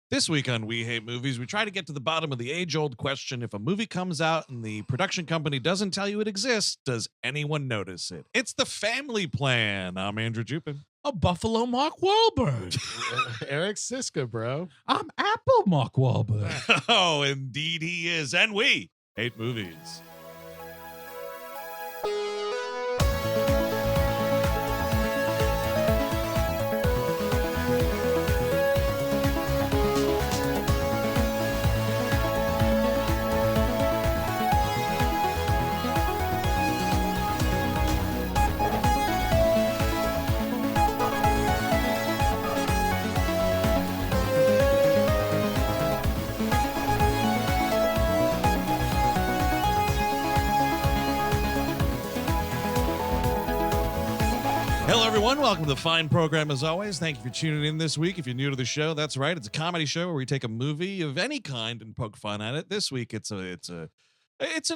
This week on We Hate Movies, we try to get to the bottom of the age-old question: if a movie comes out and the production company doesn't tell you it exists, does anyone notice it? It's The Family Plan. I'm Andrew Jupin. A Buffalo Mark Wahlberg. Eric Siska, bro. I'm Apple Mark Wahlberg. Oh, indeed he is. And we hate movies. Hello, everyone. Welcome to the fine program, as always. Thank you for tuning in this week. If you're new to the show, that's right. It's a comedy show where we take a movie of any kind and poke fun at it. This week, it's an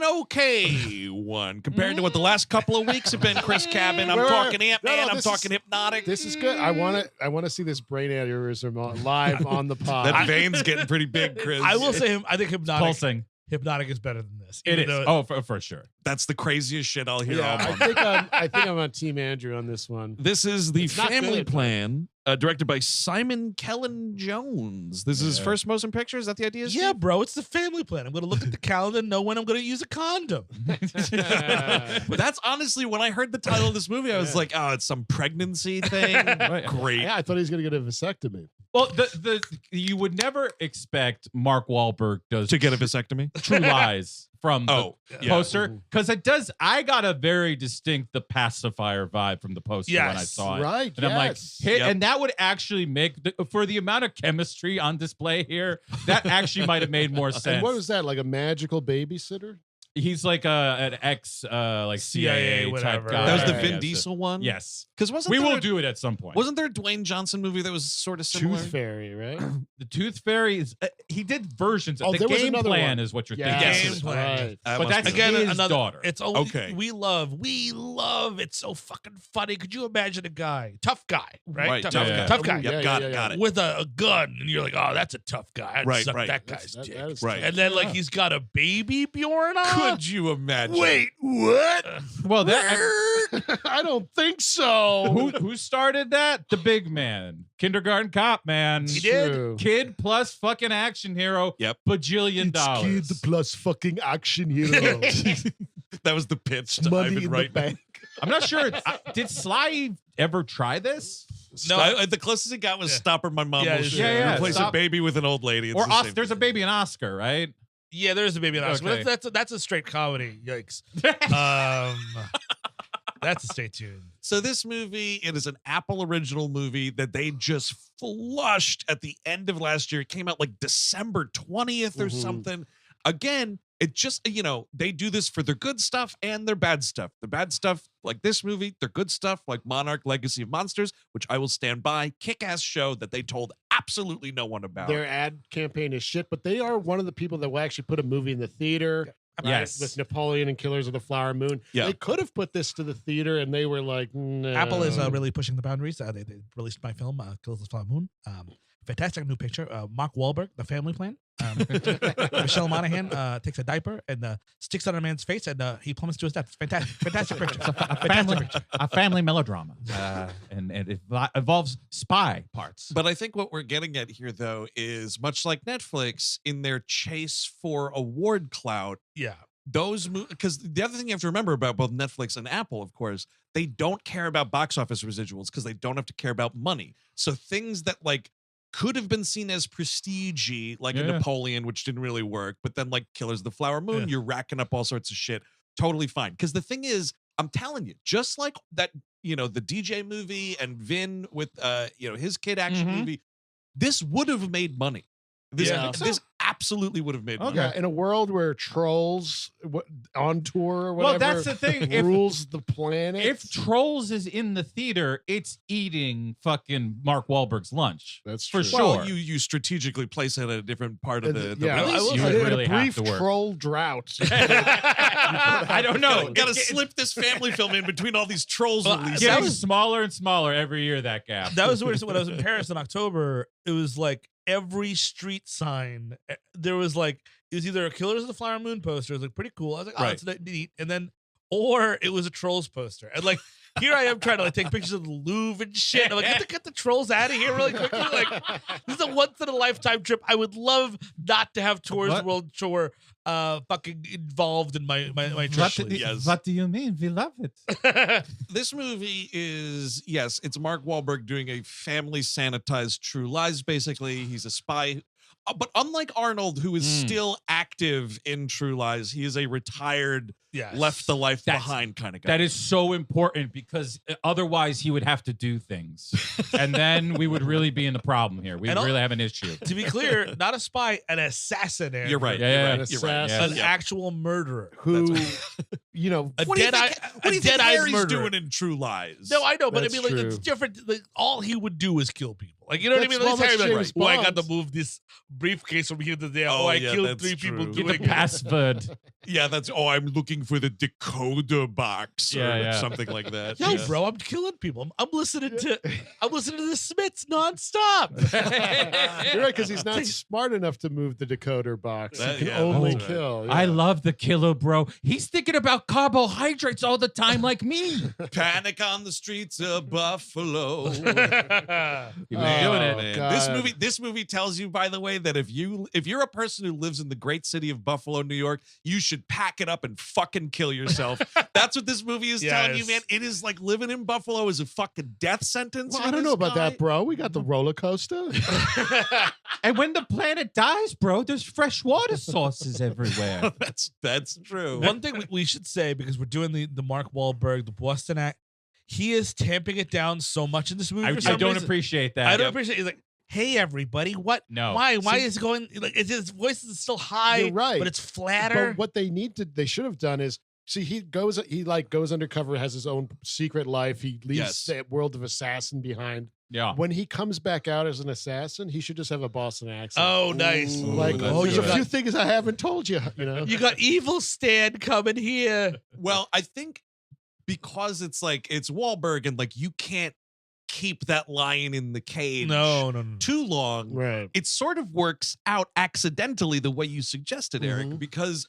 okay one compared to what the last couple of weeks have been. Chris Cabin, I'm talking Ant-Man, I'm talking Hypnotic. This is good. I want to see this brain aneurysm live on the pod. That vein's getting pretty big, Chris. I will say, I think Hypnotic. Pulsing. Hypnotic is better than this. It is. Oh, for sure. That's the craziest shit I'll hear all Yeah, month. I think I'm on Team Andrew on this one. This is The It's not Family good. Plan, directed by Simon Kellen Jones. This is his first motion picture. Is that the idea? Yeah, bro, it's The Family Plan. I'm going to look at the calendar and know when I'm going to use a condom. But that's honestly, when I heard the title of this movie, I was like, oh, it's some pregnancy thing. Great. Yeah, I thought he was going to get a vasectomy. Well, the you would never expect Mark Wahlberg To get a vasectomy? True Lies from the yeah. poster, because it does. I got a very distinct The Pacifier vibe from the poster when I Yes, saw it. Right, And I'm like, yes. hey, Yep. and that would actually make for the amount of chemistry on display here, that actually might have made more sense. And what was that, like a magical babysitter? He's like an ex like CIA type whatever. guy. That was the Yeah, Vin so- Diesel one? Yes, Because wasn't we there will a- do it at some point. Wasn't there a Dwayne Johnson movie that was sort of similar? Tooth Fairy, right? The Tooth Fairy is he did versions of Oh, the there was game another plan one. is what you're Yes, thinking. Game plan. right. That But must that's be- Again, his another daughter. It's only Okay. we love. It's so fucking funny. Could you imagine a guy, tough guy, right? Tough Yeah. guy. Tough guy. Yep, Yeah, got yeah, it, yeah. got it. With a gun, and you're like, oh, that's a tough guy. I'd Right, suck right. that guy's That dick. is Right. And then, like, he's got a baby Bjorn on. Could you imagine? Wait, what? Well, that I don't think so. who started that? The big man, kindergarten cop man. He did. True. Kid plus fucking action hero. Yep. Bajillion dollars. Kid plus fucking action hero. That was the pitch to Money Ivan in the Reitman. bank. I'm not sure. Did Sly ever try this? No. The closest it got was Yeah. Stop or My Mom Yeah, Will yeah, Shoot. yeah. Replace Stop- a baby with an old lady. It's Or the same there's a thing. baby in Oscar, right? Yeah, there's a baby in Oscar. Okay. But that's a straight comedy. Yikes. That's a stay tuned. So this movie, it is an Apple original movie that they just flushed at the end of last year. It came out like December 20th or Mhm. something. Again, it just, they do this for their good stuff and their bad stuff. The bad stuff, like this movie, their good stuff, like Monarch Legacy of Monsters, which I will stand by. Kick-ass show that they told absolutely no one about. Their ad campaign is shit, but they are one of the people that will actually put a movie in the theater. right? Yes. With Napoleon and Killers of the Flower Moon. Yeah. They could have put this to the theater and they were like, no. Apple is really pushing the boundaries. They released my film, Killers of the Flower Moon. Fantastic new picture. Mark Wahlberg, The Family Plan. Michelle Monaghan takes a diaper and sticks it on a man's face and he plummets to his death. It's fantastic. Fantastic picture. Fantastic picture. A family melodrama, and it involves spy parts. But I think what we're getting at here, though, is much like Netflix in their chase for award clout. Yeah. Those because the other thing you have to remember about both Netflix and Apple, of course, they don't care about box office residuals because they don't have to care about money. So things that like could have been seen as prestige-y, like a Napoleon, which didn't really work, but then like Killers of the Flower Moon, you're racking up all sorts of shit. Totally fine. Because the thing is, I'm telling you, just like that, the DJ movie and Vin with his kid action movie, this would have made money. This absolutely would have made money. Yeah, in a world where trolls on tour or Well, whatever that's the thing. rules the planet. If Trolls is in the theater, it's eating fucking Mark Wahlberg's lunch. That's for true. sure. Well, you strategically place it at a different part of the yeah, release. I will You say, would in really a have brief to work. troll drought. I don't know. Got to slip this family film in between all these trolls releases. Getting smaller and smaller every year, that gap. That was when I was in Paris in October. It was like every street sign, there was like, it was either a Killers of the Flower Moon poster. It was like pretty cool. I was like, oh, Right. that's neat. And then, or it was a Trolls poster. And like, here I am trying to like take pictures of the Louvre and shit. I'm like, get the Trolls out of here really quickly. Like, this is a once in a lifetime trip. I would love not to have Tours World Tour fucking involved in my trip. Yes. What do you mean? We love it. This movie is, yes, it's Mark Wahlberg doing a family sanitized True Lies, basically. He's a spy. But unlike Arnold, who is still active in True Lies, he is a retired, left the life behind kind of guy. That is so important because otherwise he would have to do things. And then we would really be in the problem here. We would really have an issue. To be clear, not a spy, an assassin. Aaron. You're right. Yeah, You're right. An actual murderer. Who, you know, A What do you dead-eye, think, what do a you think dead-eyed Harry's murderer. doing in True Lies? No, I know, but That's I mean, like, true. it's different. Like, all he would do is kill people. Like, you know what I mean? That's- Like, well, Harry that's would be James like, oh, I got to Bond. move this briefcase from here to there. Oh, Oh, I yeah, killed that's 3 people true. Get the doing it. password. Yeah, that's, oh, I'm looking for the decoder box or Yeah. something like that. Yo, Yeah. bro, I'm killing people. I'm listening to the Smiths nonstop. you're right, because he's not smart enough to move the decoder box. That- He can yeah, only that's right. kill. I yeah. love the killer, bro. He's thinking about carbohydrates all the time, like me. Panic on the streets of Buffalo. He was doing it. Man. God. This movie tells you, by the way, that if you're a person who lives in the great city of Buffalo, New York, you should pack it up and fucking kill yourself. That's what this movie is telling you, Yes. man. It is like living in Buffalo is a fucking death sentence. Well, for I don't this know about guy. that, bro. We got the roller coaster. And when the planet dies, bro, there's fresh water sources everywhere. That's true. One thing we should say, because we're doing the Mark Wahlberg, the Boston act, he is tamping it down so much in this movie. I for some don't reason. appreciate that. I don't appreciate. He's like, "Hey, everybody, what? No. Why? Why See- is it going? Like, his voice is still high, You're right. but it's flatter." But what they should have done is, see, he goes undercover, has his own secret life. He leaves Yes. that world of assassin behind. Yeah. When he comes back out as an assassin, he should just have a Boston accent. Oh, nice. Ooh, Like, that's oh, there's a good. few things I haven't told you. You know, You got evil Stan coming here. Well, I think because it's Wahlberg and like you can't keep that lion in the cage No. too long. right? It sort of works out accidentally the way you suggested, Eric, Mhm. because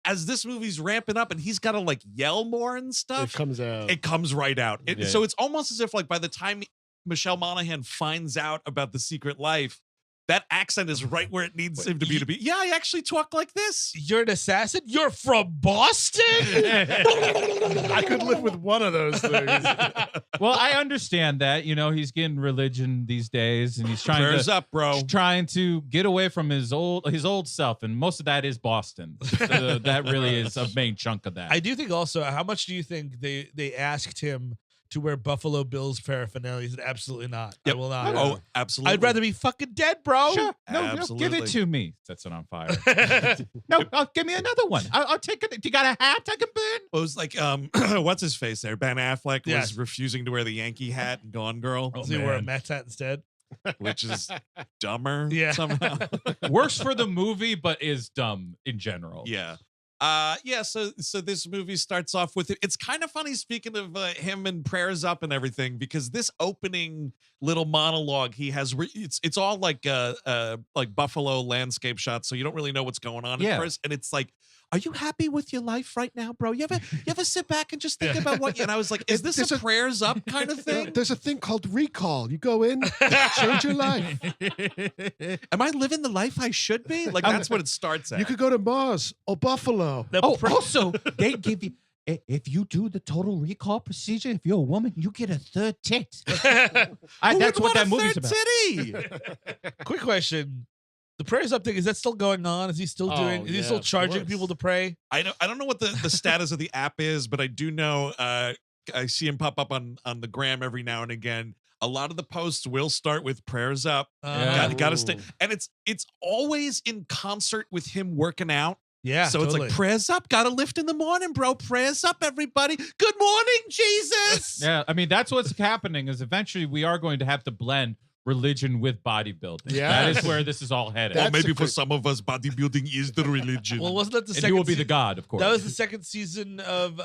as this movie's ramping up and he's got to like yell more and It stuff, comes out. it comes right out. Yeah. So it's almost as if like by the time Michelle Monaghan finds out about the secret life, that accent is right where it needs him to be. Yeah, I actually talk like this. You're an assassin? You're from Boston? I could live with one of those things. Well, I understand that. You know, he's getting religion these days, and he's Prayers up, bro. trying to get away from his old self, and most of that is Boston. So that really is a main chunk of that. I do think also, how much do you think they asked him to wear Buffalo Bills paraphernalia? He said, absolutely not. Yep. I will not. Oh, absolutely. I'd rather be fucking dead, bro. Sure. No, give Absolutely. it to me. Sets it on fire. No, give me another one. I'll take it. Do you got a hat I can burn? It was like, what's his face there? Ben Affleck Yes. was refusing to wear the Yankee hat in Gone Girl, So you wear a Mets hat instead? which is dumber Yeah. somehow. Works for the movie, but is dumb in general. Yeah. So this movie starts off with it's kind of funny, speaking of him and prayers up and everything, because this opening little monologue he has, it's all like Buffalo landscape shots, so you don't really know what's going on Yeah. at first, and it's like, are you happy with your life right now, bro? You ever sit back and just think about what you, and I was like, is this There's a a- prayers up kind of thing? There's a thing called recall. You go in, change your life. Am I living the life I should be? Like, that's what it starts at. You could go to Mars or Buffalo. Oh, also, they give you, if you do the total recall procedure, if you're a woman, you get a third tit. Who That's would what want that a movie's third about. titty? Quick question. The prayers up thing, is that still going on? Is he still Oh, doing, is he yeah, still of charging course. people to pray? I don't know what the status of the app is, but I do know I see him pop up on the gram every now and again. A lot of the posts will start with prayers up. Yeah. Gotta stay, Ooh. and it's always in concert with him working out. Yeah. So totally. it's like prayers up, gotta lift in the morning, bro. Prayers up, everybody. Good morning, Jesus. Yeah, I mean, that's what's happening is eventually we are going to have to blend religion with bodybuilding. That Yes. is where this is all headed. Well, That's maybe a for good- some of us, bodybuilding is the religion. Well, wasn't that the and second he will be the season? god, of course. That was the second season of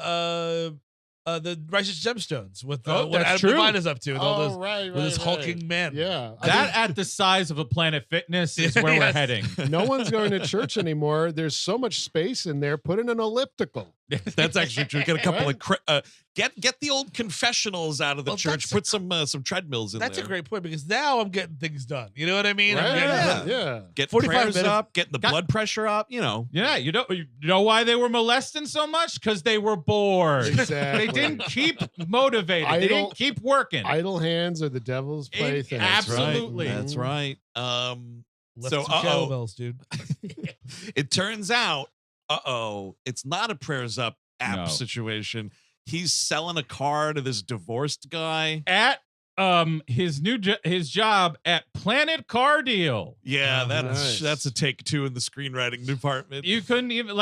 the Righteous Gemstones with Oh, what that's Adam true. Levine is up to with all Oh, those right, with his right, hulking right. man. Yeah. That at the size of a Planet Fitness is where we're Yes. heading. No one's going to church anymore. There's so much space in there. Put in an elliptical. That's actually true. Get a couple of get the old confessionals out of the Well, church. that's Put some treadmills in That's there. a great point because now I'm getting things done. You know what I mean? I'm Right? getting- Yeah. Get 45 prayers minutes- up, getting the blood pressure up. You know. Yeah, you know why they were molesting so much? Because they were bored. Exactly. They didn't keep motivated. They Idle- didn't keep working. Idle hands are the devil's plaything. Absolutely. That's right. Left So, some kettlebells, dude. It turns out, it's not a prayers up app No. situation. He's selling a car to this divorced guy. At his job at Planet Car Deal. Yeah, Oh, nice. that's a take two in the screenwriting department. You couldn't even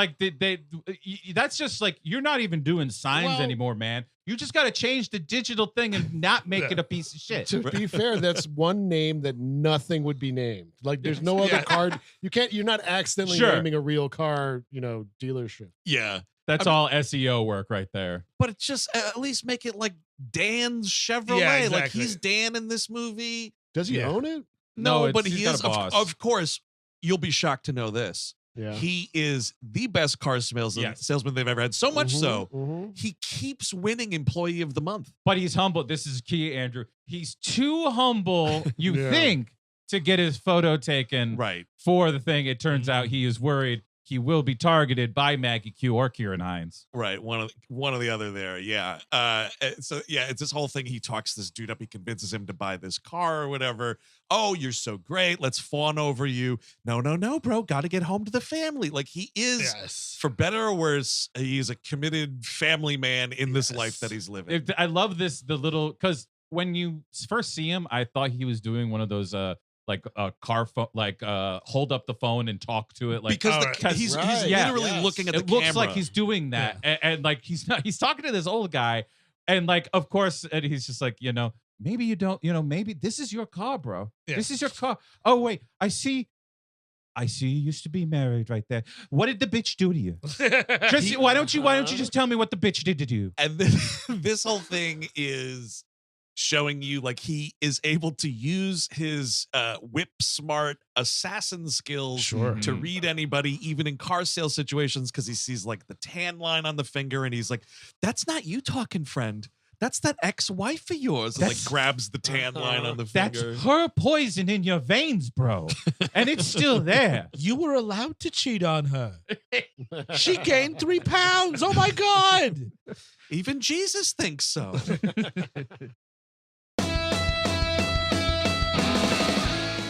that's just like you're not even doing signs Well- anymore, man. You just got to change the digital thing and not make it a piece of shit. To be fair, that's one name that nothing would be named. Like there's no other Yeah. card. You're not accidentally Sure. naming a real car, dealership. Yeah, That's all SEO work right there. but it's just at least make it like Dan's Chevrolet. Yeah, Like exactly. he's Dan in this movie. Does he Yeah. own it? No, No, it's- but he's he got is. a boss. Of course, you'll be shocked to know this. Yeah. He is the best car salesman Yes. they've ever had. So much so, Mhm. he keeps winning Employee of the Month. But he's humble. This is key, Andrew. He's too humble, you Yeah. think, to get his photo taken Right. for the thing. It turns out he is worried he will be targeted by Maggie Q or Ciarán Hinds. Right, one of the other there, yeah. So yeah, it's this whole thing. He talks this dude up. He convinces him to buy this car or whatever. Oh, you're so great. Let's fawn over you. No, bro. Got to get home to the family. Like he is, Yes. for better or worse, he's a committed family man in this life that he's living. I love this, because when you first see him, I thought he was doing one of those car phone, hold up the phone and talk to it, like because he's right, yeah, literally yes. looking at the it looks camera. like he's doing that, and like he's talking to this old guy, and like of course, and he's just like, maybe you don't, maybe this is your car, bro. Yeah. This is your car. Oh wait, I see you used to be married right there. What did the bitch do to you? Just, why don't you just tell me what the bitch did to you? And then, this whole thing is showing you like he is able to use his whip smart assassin skills Sure. to Mhm. read anybody, even in car sale situations, because he sees like the tan line on the finger and he's like, that's not you talking, friend. That's that ex-wife of yours. And like That's- grabs the tan line on the That's finger. her poison in your veins, bro. And it's still there. You were allowed to cheat on her. She gained 3 pounds. Oh my God. Even Jesus thinks so.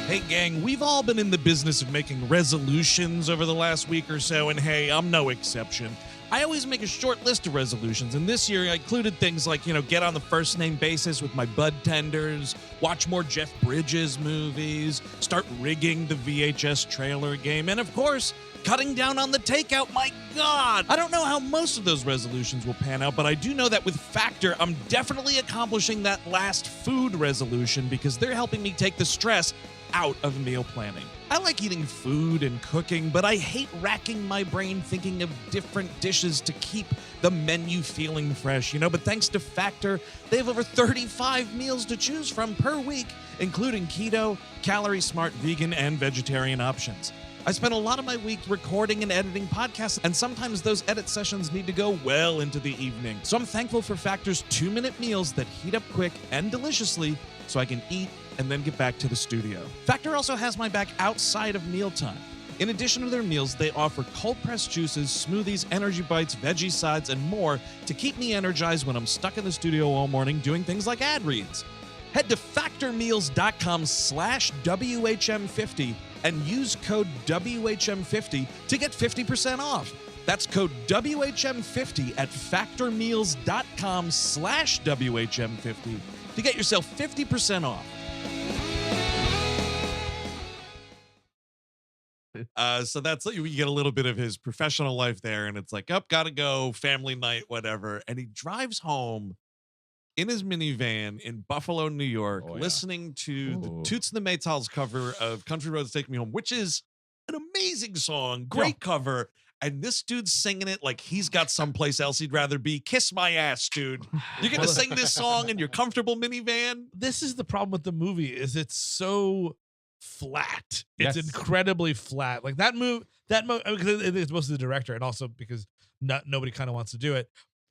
Hey, gang, we've all been in the business of making resolutions over the last week or so, and hey, I'm no exception. I always make a short list of resolutions, and this year I included things like, get on the first name basis with my bud tenders, watch more Jeff Bridges movies, start rigging the VHS trailer game, and of course, cutting down on the takeout. My God! I don't know how most of those resolutions will pan out, but I do know that with Factor, I'm definitely accomplishing that last food resolution because they're helping me take the stress out of meal planning. I like eating food and cooking, but I hate racking my brain thinking of different dishes to keep the menu feeling fresh, But thanks to Factor, they have over 35 meals to choose from per week, including keto, calorie smart, vegan, and vegetarian options. I spend a lot of my week recording and editing podcasts, and sometimes those edit sessions need to go well into the evening. So I'm thankful for Factor's 2-minute meals that heat up quick and deliciously so I can eat and then get back to the studio. Factor also has my back outside of mealtime. In addition to their meals, they offer cold-pressed juices, smoothies, energy bites, veggie sides, and more to keep me energized when I'm stuck in the studio all morning doing things like ad reads. Head to factormeals.com/WHM50 and use code WHM50 to get 50% off. That's code WHM50 at factormeals.com/WHM50 to get yourself 50% off. So that's you get a little bit of his professional life there, and it's like, gotta go, family night, whatever. And he drives home in his minivan in Buffalo, New York, Oh, yeah. listening to the Ooh. Toots and the Maytals cover of Country Roads Take Me Home, which is an amazing song, great cover. and this dude's singing it like he's got someplace else he'd rather be. Kiss my ass, dude. You're gonna sing this song in your comfortable minivan? This is the problem with the movie is it's so flat. It's Yes. incredibly flat. Like that move, because it's mostly the director, and also because nobody kind of wants to do it,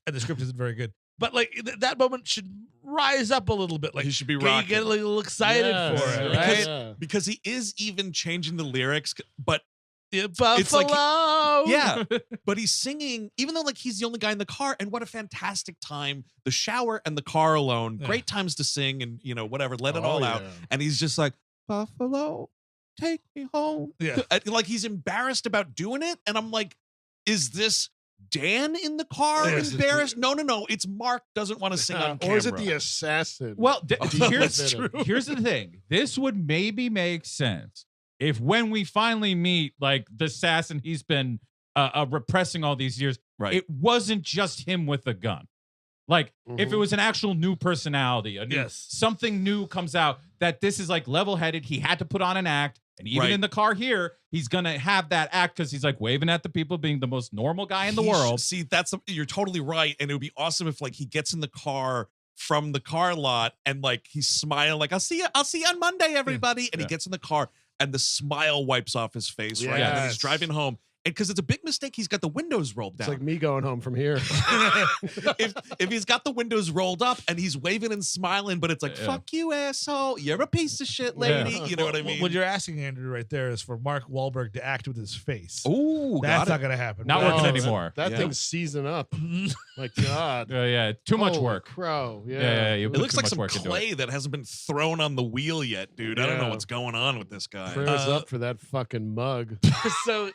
and the script isn't very good. But like that moment should rise up a little bit. Like He should be you rocking. get a little excited Yes, for it, yes, right? yeah. Because he is even changing the lyrics, but Yeah, It's like Buffalo. yeah, but he's singing, even though like he's the only guy in the car, and what a fantastic time. The shower and the car alone, Yeah. great times to sing and whatever, let it Oh, all out. yeah. And he's just like, Buffalo, take me home. Yeah. Like he's embarrassed about doing it. And I'm like, is this Dan in the car Yes. embarrassed? No. It's Mark doesn't want to sing on camera. Or is it the assassin? Well, here's That's true. here's the thing. This would maybe make sense if when we finally meet like the assassin he's been repressing all these years, Right. it wasn't just him with a gun. Like if it Mhm. was an actual new personality, Yes. something new comes out that this is like level-headed. He had to put on an act. And even Right. in the car here, he's going to have that act because he's like waving at the people, being the most normal guy in the He world. See, you're totally right. And it would be awesome if like he gets in the car from the car lot and like he's smiling like I'll see you on Monday, everybody. And he Yeah. gets in the car and the smile wipes off his face, right? And then he's Yes. driving home. And because it's a big mistake, he's got the windows rolled It's down. like me going home from here. if he's got the windows rolled up and he's waving and smiling, but it's like, Yeah. fuck you, asshole. You're a piece of shit, lady. Yeah. You know what I mean? What you're asking, Andrew, right there is for Mark Wahlberg to act with his face. Oh, That's got not it. going to happen. Not No, working that- anymore. That Yeah. thing's season up. My God. Yeah, too much Holy work. Crow. Yeah. Yeah, you It put looks too like much some work into it. clay that hasn't been thrown on the wheel yet, dude. I don't know Yeah. what's going on with this guy. Prayers up for that fucking mug. So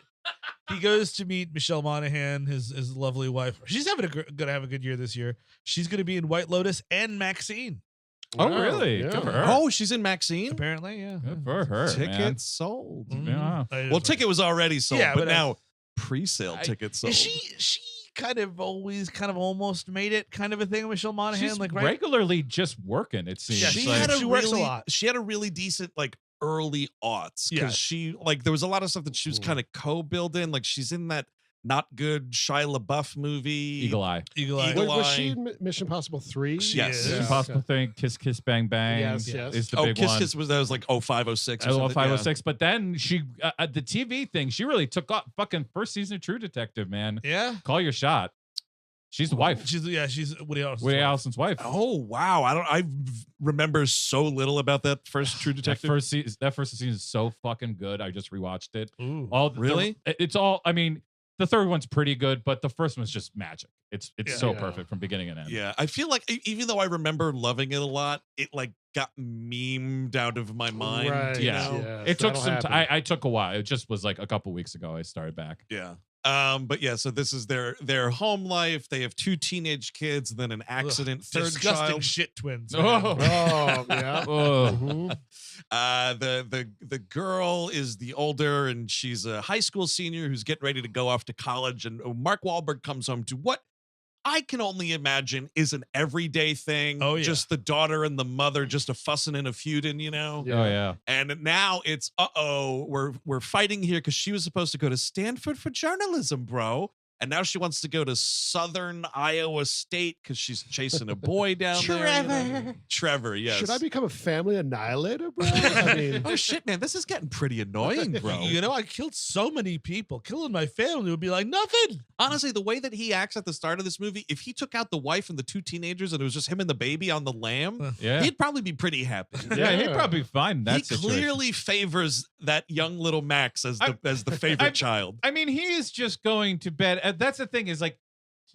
he goes to meet Michelle Monaghan, his lovely wife. She's gonna have a good year this year. She's gonna be in White Lotus and Maxine, Oh, Wow, really? yeah. Good for her. Oh, she's in Maxine? apparently. Yeah, Good for her, Tickets man. sold. Mhm. Yeah. Well, ticket was already sold, Yeah, but but, now pre-sale tickets sold. Is she kind of almost made it kind of a thing with Michelle Monaghan, She's like right? regularly just working, it seems. Yeah, she like- had a she works a really, lot. She had a really decent like early aughts because Yeah. she like there was a lot of stuff that she was kind of co-building. Like she's in that not good Shia LaBeouf movie. Eagle Eye. Eagle Eye. Eagle Wait, was Eye. she in Mission Impossible 3? She Yes. is. Mission Yeah, Impossible okay. thing, Kiss Kiss Bang Bang Yes, yes. is the Oh, big Kiss one. Kiss was that was like 0506 or something. 0506, but then she the TV thing, she really took off. Fucking first season of True Detective, man. Yeah, Call your shot. She's the wife. she's Woody Allison's Woody wife. Allison's wife. Oh wow! I remember so little about that first True That Detective. first season is so fucking good. I just rewatched it. Ooh. All Really? it's all. I mean, the third one's pretty good, but the first one's just magic. It's Yeah. so Yeah. perfect from beginning and end. Yeah, I feel like even though I remember loving it a lot, it like got memed out of my mind. Right. you Yeah. know? Yes, It took that'll some happen. time. I took a while. It just was like a couple weeks ago. I started back. Yeah. But yeah, so this is their home life. They have 2 teenage kids, then an accident, third Disgusting child. shit twins. Oh. man. Oh, yeah. Oh, Mhm. The girl is the older, and she's a high school senior who's getting ready to go off to college. And Mark Wahlberg comes home to what I can only imagine is an everyday thing. Oh, yeah. Just the daughter and the mother just a fussing and a feuding, you know. Yeah. oh yeah. And now it's we're fighting here because she was supposed to go to Stanford for journalism, bro. And now she wants to go to Southern Iowa State because she's chasing a boy down there. you know? Trevor, yes. Should I become a family annihilator, bro? I mean, Oh shit, man, this is getting pretty annoying, bro. You know, I killed so many people. Killing my family would be like nothing. Honestly, the way that he acts at the start of this movie, if he took out the wife and the 2 teenagers and it was just him and the baby on the lamb, Yeah. he'd probably be pretty happy. Yeah, he'd Yeah. probably find that He situation. clearly favors that young little Max as the favorite child. I mean, he is just going to bed. That's the thing is like,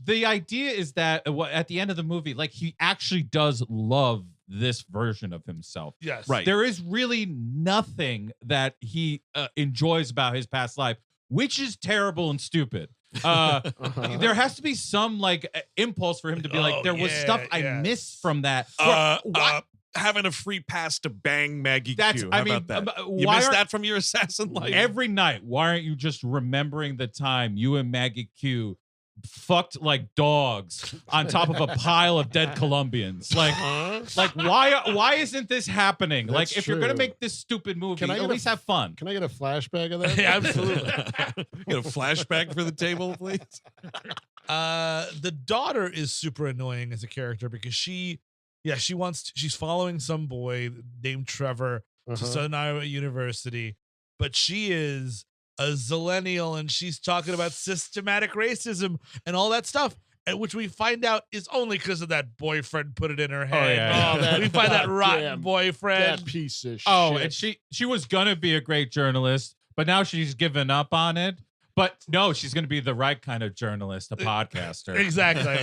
the idea is that at the end of the movie, like he actually does love this version of himself. Yes. Right. There is really nothing that he enjoys about his past life, which is terrible and stupid. uh-huh. There has to be some like impulse for him to be like, Oh, there was yeah, stuff I yes. missed from that. Having a free pass to bang Maggie That's- Q. I How mean, about that? why You missed aren't- that from your assassin life? Every night, why aren't you just remembering the time you and Maggie Q fucked like dogs on top of a pile of dead Colombians. Like why isn't this happening? That's like if you're gonna true. make this stupid movie, Can I at get a least have fun. Can I get a flashback of that? Yeah, absolutely. Get a flashback for the table, please. The daughter is super annoying as a character because she's following some boy named Trevor to Uh-huh. Southern Iowa University, but she is a zillennial and she's talking about systematic racism and all that stuff, and which we find out is only because of that boyfriend put it in her head. yeah. We find that rotten goddamn- boyfriend. That piece of shit. Oh, and she was gonna be a great journalist, but now she's given up on it. But no, she's gonna be the right kind of journalist, a podcaster. Exactly.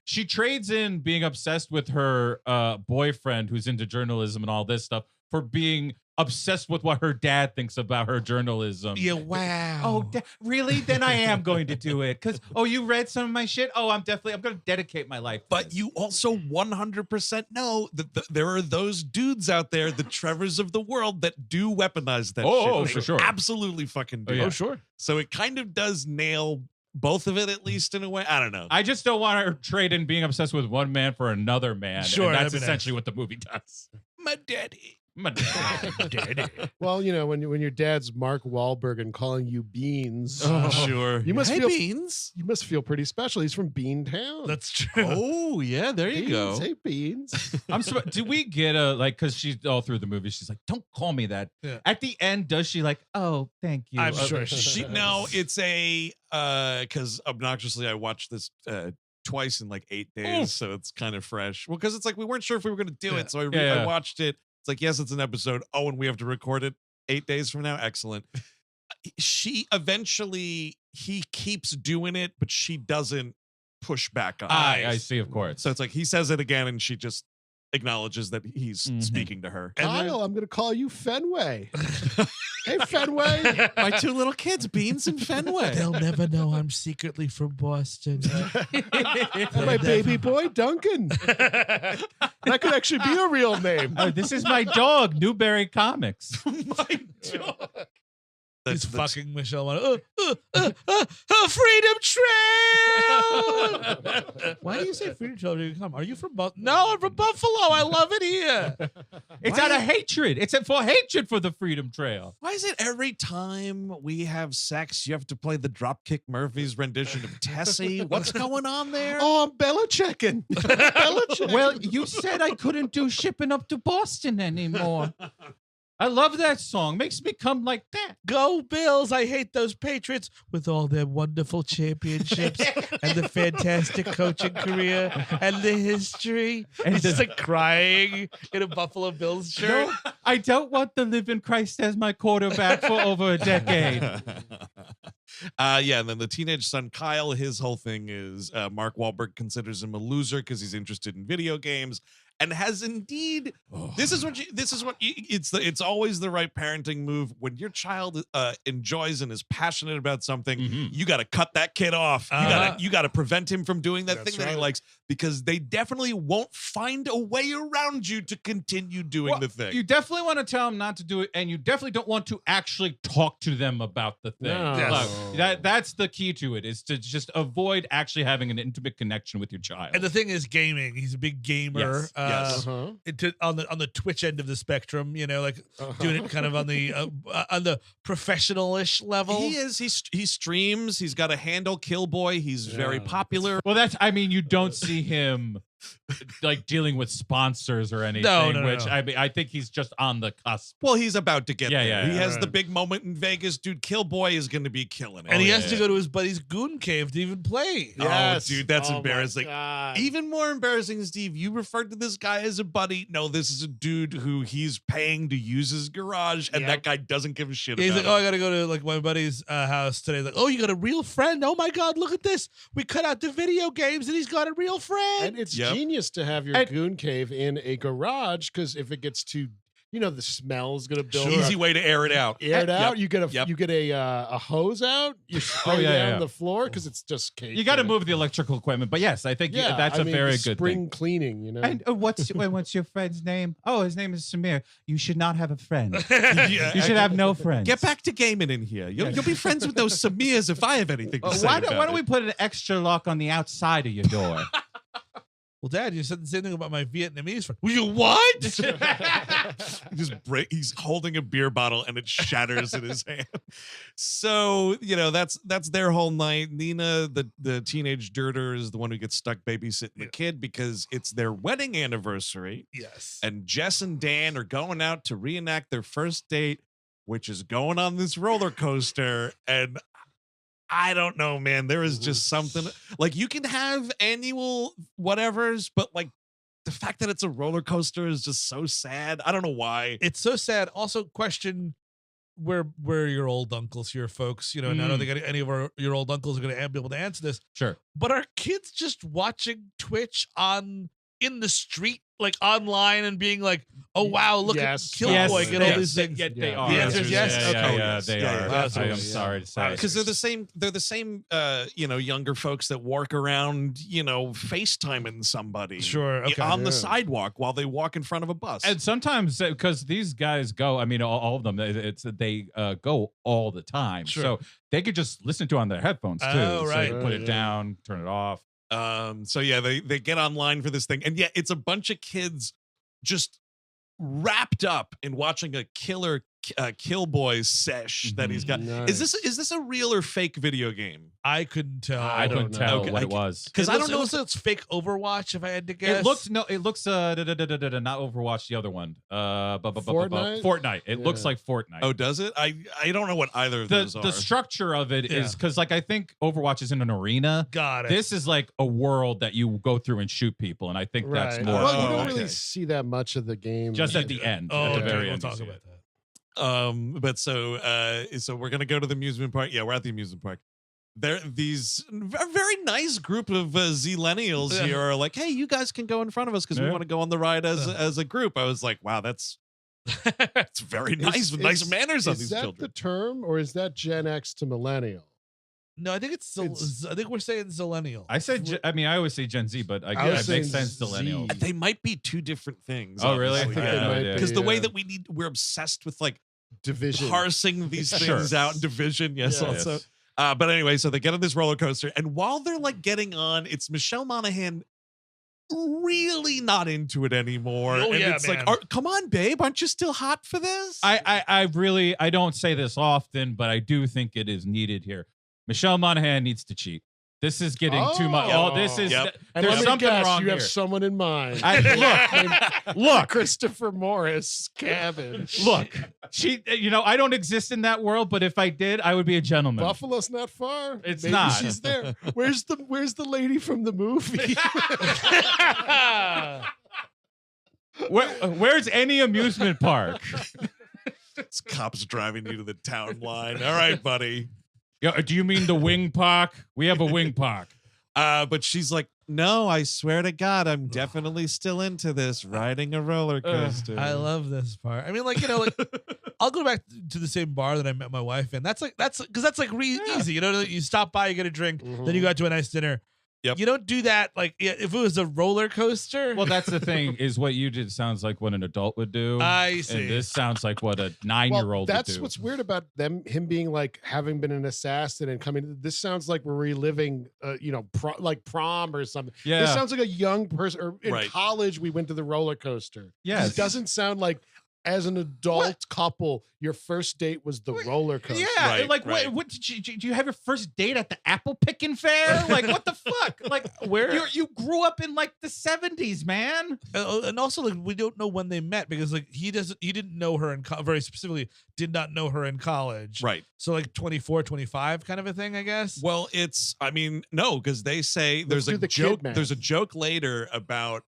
She trades in being obsessed with her boyfriend who's into journalism and all this stuff for being obsessed with what her dad thinks about her journalism. Yeah, wow. Oh, really? Then I am going to do it. Because, you read some of my shit? Oh, I'm going to dedicate my life. to But this. you also 100% know that there are those dudes out there, the Trevors of the world, that do weaponize that shit. Oh, They for sure. Absolutely fucking do. Oh, yeah. Oh, sure. So it kind of does nail both of it, at least in a way. I don't know. I just don't want her trade in being obsessed with one man for another man. Sure, And that's that'd be essentially what the movie does. My daddy. My dad. Well, when your dad's Mark Wahlberg and calling you Beans, Sure. You must Hey, feel- Beans. you must feel pretty special. He's from Beantown. That's true. Oh, yeah, there you Beans, go. Hey, Beans. Do we get because she's all through the movie, she's like, don't call me that. Yeah. At the end, does she like, oh, thank you? I'm sure she No, it's a because obnoxiously I watched this twice in like 8 days, so it's kind of fresh. Well, because it's like we weren't sure if we were going to do Yeah. it, so I Yeah. watched it. It's like, yes, it's an episode. Oh, and we have to record it 8 days from now. Excellent. He keeps doing it, but she doesn't push back on it. I see, of course. So it's like he says it again, and she just acknowledges that he's speaking to her. Kyle, I'm going to call you Fenway. Hey, Fenway. My two little kids, Beans and Fenway. They'll never know I'm secretly from Boston. And my baby boy, Duncan. That could actually be a real name. Oh, this is my dog, Newberry Comics. My dog. He's That's- fucking Michelle. Freedom Trail. Why do you say Freedom Trail? Did you come? Are you from Buffalo? No, I'm from Buffalo. I love it here. It's Why- out of hatred. It's for hatred for the Freedom Trail. Why is it every time we have sex, you have to play the Dropkick Murphys rendition of Tessie? What's going on there? Oh, I'm Belichicking. Belichicking. Well, you said I couldn't do shipping up to Boston anymore. I love that song. Makes me come like that. Go Bills. I hate those Patriots with all their wonderful championships and the fantastic coaching career and the history. And He's just the- like crying in a Buffalo Bills shirt. No, I don't want to live in Christ as my quarterback for over a decade. Yeah, and then the teenage son Kyle, his whole thing is Mark Wahlberg considers him a loser because he's interested in video games, and has indeed. This is what it's always the right parenting move when your child enjoys and is passionate about something. Mhm. You got to cut that kid off. You got to prevent him from doing that That's thing that he right. likes, because they definitely won't find a way around you to continue doing Well, the thing. You definitely want to tell them not to do it, and you definitely don't want to actually talk to them about the thing. No. Yes. That's the key to it, is to just avoid actually having an intimate connection with your child. And the thing is, gaming. He's a big gamer. Yes, yes. Uh-huh. On the Twitch end of the spectrum, like Uh-huh. doing it kind of on the professional-ish level. He is. He streams. He's got a handle, Killboy. He's very Yeah. popular. Well, you don't see him like dealing with sponsors or anything. No. Which I think he's just on the cusp. Well, he's about to get Yeah, there. yeah, He yeah. has the Right. big moment in Vegas, dude. Killboy is going to be killing it. And he has yeah. to go to his buddy's goon cave to even play. Yes. dude, that's Oh my embarrassing. God. Even more embarrassing, Steve, you referred to this guy as a buddy. No, this is a dude who he's paying to use his garage, and Yep. that guy doesn't give a shit He's about like, oh, I him. gotta go to like my buddy's house today. Like, oh, you got a real friend? Oh my God, look at this. We cut out the video games, and he's got a real friend. And it's Yep. genius to have your And- goon cave in a garage, because if it gets too the smell's gonna build. Easy up. way to air it out. Air it out. Yep. You get a hose out. You spray down the floor because it's just cake. You got to move the electrical equipment, but yes, I think that's a very good spring thing. cleaning. And what's your friend's name? Oh, his name is Samir. You should not have a friend. You should have no friends. Get back to gaming in here. You'll be friends with those Samirs if I have anything to say. Why don't we put an extra lock on the outside of your door? Well, Dad, you said the same thing about my Vietnamese friend. You what? He's holding a beer bottle and it shatters in his hand. So, that's their whole night. Nina, the teenage dirter, is the one who gets stuck babysitting the kid because it's their wedding anniversary. Yes. And Jess and Dan are going out to reenact their first date, which is going on this roller coaster. And I don't know, man. There is just something like you can have annual whatevers, but like the fact that it's a roller coaster is just so sad. I don't know why. It's so sad. Also, question where your old uncles here, folks. And I don't think any of your old uncles are going to be able to answer this. Sure. But are kids just watching Twitch in the street, like online, and being like, "Oh wow, look at Killboy, get all these things." Yeah, they are. The answer is yes. Yeah, they are. Yeah, I am sorry to say, because they're the same. Younger folks that walk around, FaceTiming somebody, on the sidewalk while they walk in front of a bus. And sometimes because these guys go, I mean, all of them, they go all the time, so they could just listen to it on their headphones too. Oh, right. So put it down, turn it off. They get online for this thing, and it's a bunch of kids just wrapped up in watching a killer Killboy sesh that he's got. Nice. Is this a real or fake video game? I couldn't tell. I couldn't tell what it was because I don't know if it's fake Overwatch. If I had to guess, it looks not Overwatch. The other one, Fortnite. Fortnite. It looks like Fortnite. Oh, does it? I don't know what either of those are. The structure of it is because I think Overwatch is in an arena. Got it. This is like a world that you go through and shoot people, and I think that's more. Well, you don't really see that much of the game. Just at the end. Oh, at the very we'll end. talk about that. But so we're gonna go to the amusement park. Yeah, we're at the amusement park. There, these very nice group of Zillennials here are like, "Hey, you guys can go in front of us because we want to go on the ride as a group." I was like, "Wow, that's very nice with nice manners on these children." Is that the term, or is that Gen X to millennial? No, I think I think we're saying Zillennial. I said, I always say Gen Z, but it makes sense. Millennial. They might be two different things. Oh, really? Honestly. I think they might be, because the way that we're obsessed with like division, parsing these things out in division. Yes, also. Yes. But anyway, so they get on this roller coaster, and while they're like getting on, it's Michelle Monaghan really not into it anymore. Oh, and yeah, it's man. like, come on, babe, aren't you still hot for this? I don't say this often, but I do think it is needed here. Michelle Monaghan needs to cheat. This is getting too much. Oh, this is Yep. And there's let me something guess, wrong you here. have someone in mind. Look, Christopher Morris cabin. look. She, I don't exist in that world, but if I did, I would be a gentleman. Buffalo's not far. It's Maybe not. She's there. Where's the lady from the movie? Where's any amusement park? It's cops driving you to the town line. All right, buddy. Do you mean the wing park? We have a wing park. But she's like, no, I swear to God, I'm definitely still into this, riding a roller coaster. I love this part. I mean, I'll go back to the same bar that I met my wife in. That's easy. You stop by, you get a drink, then you go out to a nice dinner. Yep. You don't do that if it was a roller coaster. Well, that's the thing, is what you did sounds like what an adult would do. I see. And this sounds like what a 9-year-old would do. That's what's weird about him being like having been an assassin and coming. This sounds like we're reliving, prom or something. Yeah. This sounds like a young person, or in Right. college we went to the roller coaster. Yes. It doesn't sound like as an adult couple, your first date was the roller coaster. Yeah, Right, right. What did you have your first date at the apple picking fair? Like, what the fuck? Like, Where- you grew up in like the 70s, man. And also, we don't know when they met because he didn't know her very specifically did not know her in college. Right. So 24, 25 kind of a thing, I guess. Well, no, because they say there's do a the joke. kid math. There's a joke later about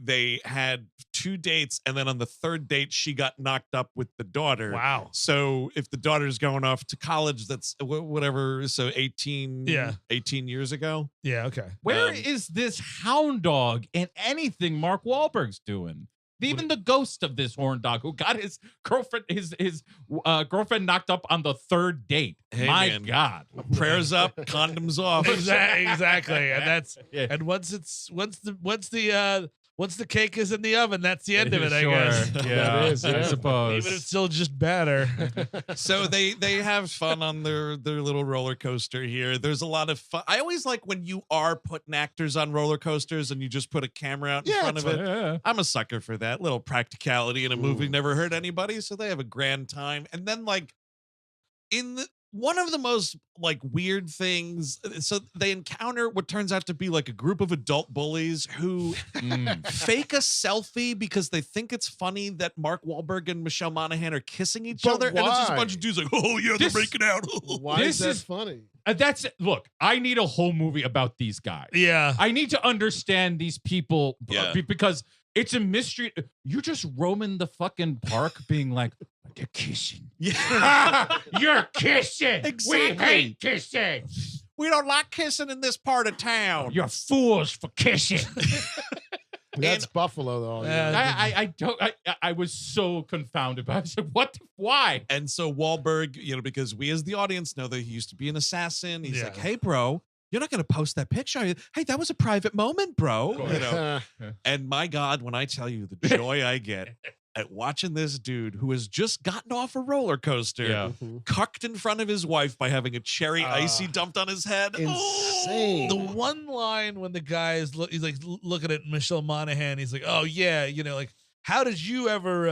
they had 2 dates, and then on the third date, she got knocked up with the daughter. Wow. So if the daughter's going off to college, that's whatever. So 18 years ago. Yeah. Okay. Where is this hound dog in anything Mark Wahlberg's doing? Even the ghost of this horn dog who got his girlfriend girlfriend knocked up on the third date. Hey, My man. God. Prayers up, condoms off. Exactly, and that's Yeah. and once the cake is in the oven, that's the end of it. I Sure. guess. Yeah, That is, I yeah. suppose. Even if it's still just batter. So they have fun on their little roller coaster here. There's a lot of fun. I always like when you are putting actors on roller coasters and you just put a camera out in front of it. Yeah. I'm a sucker for that little practicality in a movie. Never hurt anybody, so they have a grand time. And then like one of the most like weird things, so they encounter what turns out to be like a group of adult bullies who fake a selfie because they think it's funny that Mark Wahlberg and Michelle Monaghan are kissing each But other, and it's just a why? bunch of dudes like, oh yeah, This- they're making out. Why This is that is- funny? Look, I need a whole movie about these guys. Yeah. I need to understand these people Yeah. because it's a mystery. You're just roaming the fucking park being like, they're kissing. Yeah. You're kissing. Exactly. We hate kissing. We don't like kissing in this part of town. You're fools for kissing. That's Buffalo, though. Yeah. I don't. I was so confounded by it. I said, what? Why? And so Wahlberg, because we as the audience know that he used to be an assassin. He's Yeah. like, hey, bro, you're not going to post that picture. Are you? Hey, that was a private moment, bro. And my God, when I tell you the joy I get at watching this dude who has just gotten off a roller coaster, Yeah. cucked in front of his wife by having a cherry icy dumped on his head. Insane. The one line when the guy is he's like looking at Michelle Monaghan, he's like, "Oh yeah, like how did you ever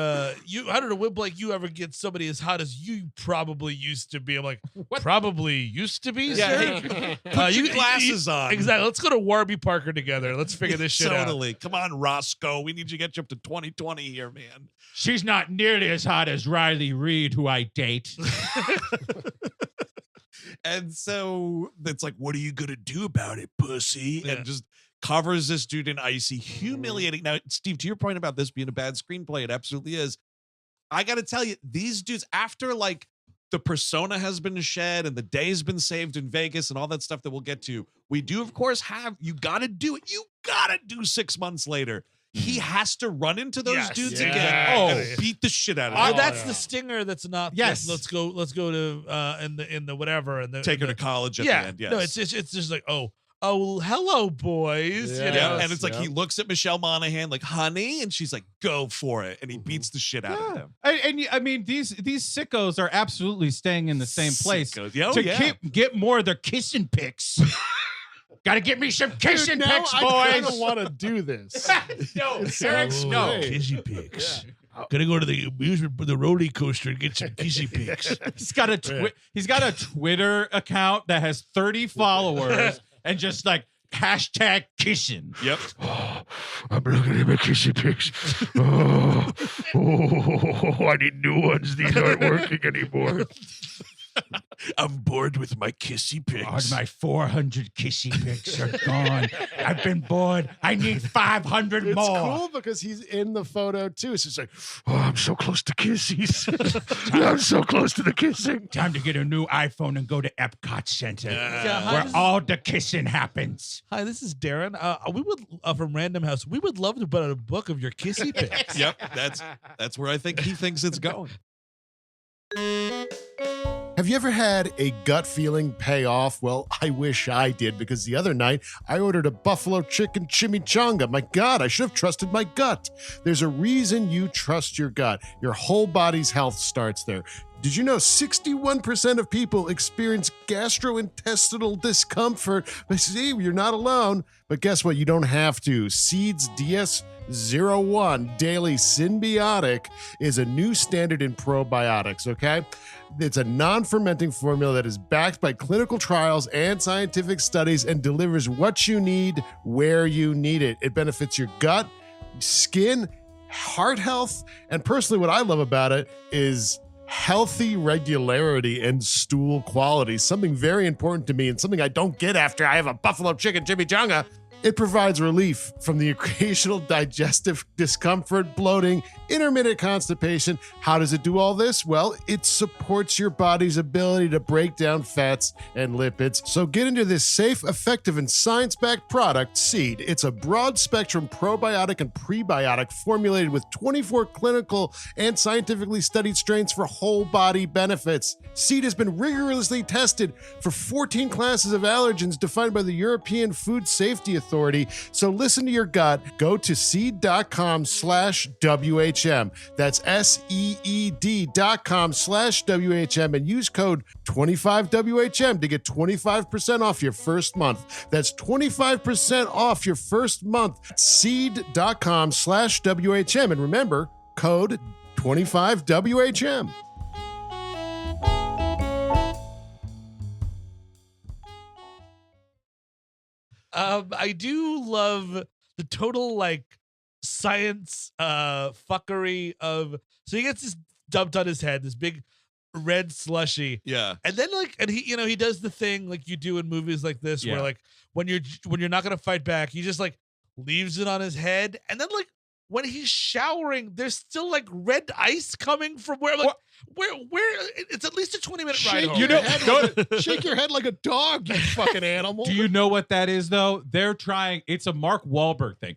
how did a whip like you ever get somebody as hot as you probably used to be?" I'm like, What? "Probably used to be, Yeah, sir." hey, put your glasses on. Exactly. Let's go to Warby Parker together. Let's figure this shit out. Totally. Come on, Roscoe. We need to get you up to 2020 here, man. She's not nearly as hot as Riley Reid, who I date. And so it's like, what are you going to do about it, pussy? Yeah. And just covers this dude in icy, humiliating. Now, Steve, to your point about this being a bad screenplay, it absolutely is. I got to tell you, these dudes, after like the persona has been shed and the day's been saved in Vegas and all that stuff that we'll get to, we do, of course, you got to do it. You got to do 6 months later. He has to run into those Yes, dudes yeah. again. Exactly. Oh, beat the shit out of Oh, them. that's the stinger. That's not. Yes. Let's go to in the whatever and the Take her the, to college at yeah. the end. Yes. No, it's just like hello boys. Yeah. Yeah, You know? and it's like Yeah. he looks at Michelle Monaghan like, honey, and she's like, go for it. And he beats the shit out of them. I mean, these sickos are absolutely staying in the same place Sickos. Yeah, oh, to yeah. get more of their kissing pics. Got to get me some kissing Dude, now pics, I kind boys. of want to do this. No, It Eric, sounds no. great. Kissy pics. Gonna go to the roller coaster and get some kissy pics. He's got a Twitter account that has 30 followers and just like hashtag kissing. Yep. I'm looking at my kissy pics. I need new ones. These aren't working anymore. I'm bored with my kissy pics. God, my 400 kissy pics are gone. I've been bored. I need 500 It's more. cool because he's in the photo too. It's just like, I'm so close to kissies. I'm so close to the kissing. Time to get a new iPhone and go to Epcot Center, Yeah, where hi, all the kissing happens. Hi, this is Darren. We would from Random House. We would love to put out a book of your kissy pics. Yep. That's where I think he thinks it's going. have you ever had a gut feeling pay off? Well, I wish I did because the other night I ordered a buffalo chicken chimichanga. My God, I should have trusted my gut. There's a reason you trust your gut. Your whole body's health starts there. Did you know 61% of people experience gastrointestinal discomfort? But see, you're not alone. But guess what? You don't have to. Seed's DS01 Daily Symbiotic is a new standard in probiotics, okay? It's a non-fermenting formula that is backed by clinical trials and scientific studies and delivers what you need where you need it. It benefits your gut, skin, heart health, and personally what I love about it is healthy regularity and stool quality, something very important to me and something I don't get after I have a buffalo chicken chimichanga. It provides relief from the occasional digestive discomfort, bloating, intermittent constipation. How does it do all this? Well, it supports your body's ability to break down fats and lipids. So get into this safe, effective, and science-backed product, Seed. It's a broad-spectrum probiotic and prebiotic formulated with 24 clinical and scientifically studied strains for whole body benefits. Seed has been rigorously tested for 14 classes of allergens defined by the European Food Safety Authority. So listen to your gut. Go to seed.com/WHM. That's SEED.com/WHM and use code 25WHM to get 25% off your first month. That's 25% off your first month. Seed.com/WHM. And remember, code 25WHM. I do love the total like science fuckery of, so he gets this dumped on his head, this big red slushy. Yeah. And then like, and he does the thing like you do in movies like this, where like when you're not gonna fight back, he just like leaves it on his head. And then like when he's showering, there's still like red ice coming from where it's at least a 20-minute ride home. Shake your head like a dog, you fucking animal. Do you know what that is, though? They're trying. It's a Mark Wahlberg thing.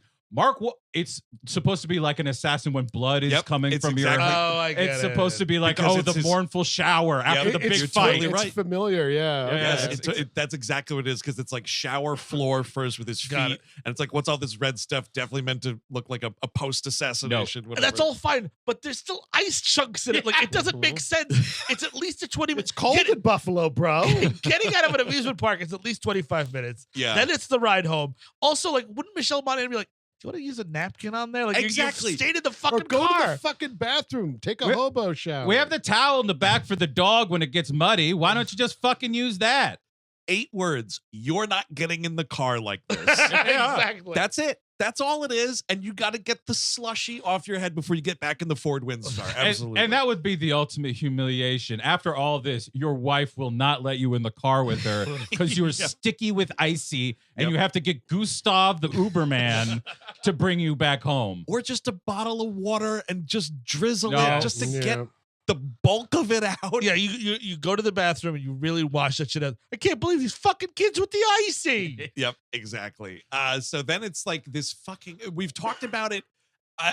It's supposed to be like an assassin when blood is coming from your. I get it's supposed to be like, Because the mournful shower after the big It's fight. totally right. It's familiar, yeah. Yes, that's exactly what it is, because it's like shower floor first with his feet, and it's like, what's all this red stuff? Definitely meant to look like a post-assassination. And that's all fine, but there's still ice chunks in it. Like it doesn't make sense. It's at least a 20-minute. It's cold in Buffalo, bro. Getting out of an amusement park is at least 25 minutes. Yeah. Then it's the ride home. Also, like, wouldn't Michelle Monaghan be like, do you want to use a napkin on there? Like, Exactly. you stayed in the fucking Or go car. to the fucking bathroom. Take a hobo shower. We have the towel in the back for the dog when it gets muddy. Why don't you just fucking use that? 8 words. You're not getting in the car like this. Exactly. That's it. That's all it is. And you got to get the slushy off your head before you get back in the Ford Windstar. Absolutely. And that would be the ultimate humiliation. After all this, your wife will not let you in the car with her because you are sticky with icy, and you have to get Gustav the Uberman to bring you back home. Or just a bottle of water and just drizzle it just to get the bulk of it out. Yeah, you go to the bathroom and you really wash that shit out. I can't believe these fucking kids with the icy. Yep, exactly. So then it's like this fucking, we've talked about it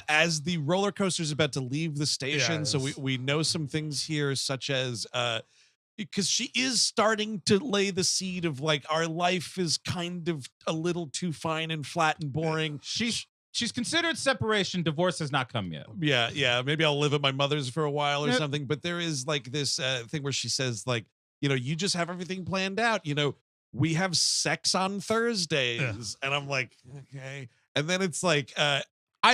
as the roller coaster is about to leave the station. So we know some things here, such as because she is starting to lay the seed of like, our life is kind of a little too fine and flat and boring. She's considered separation. Divorce has not come yet. Yeah. Maybe I'll live at my mother's for a while or something. But there is like this thing where she says like, you just have everything planned out. We have sex on Thursdays. And I'm like, okay. And then it's like, I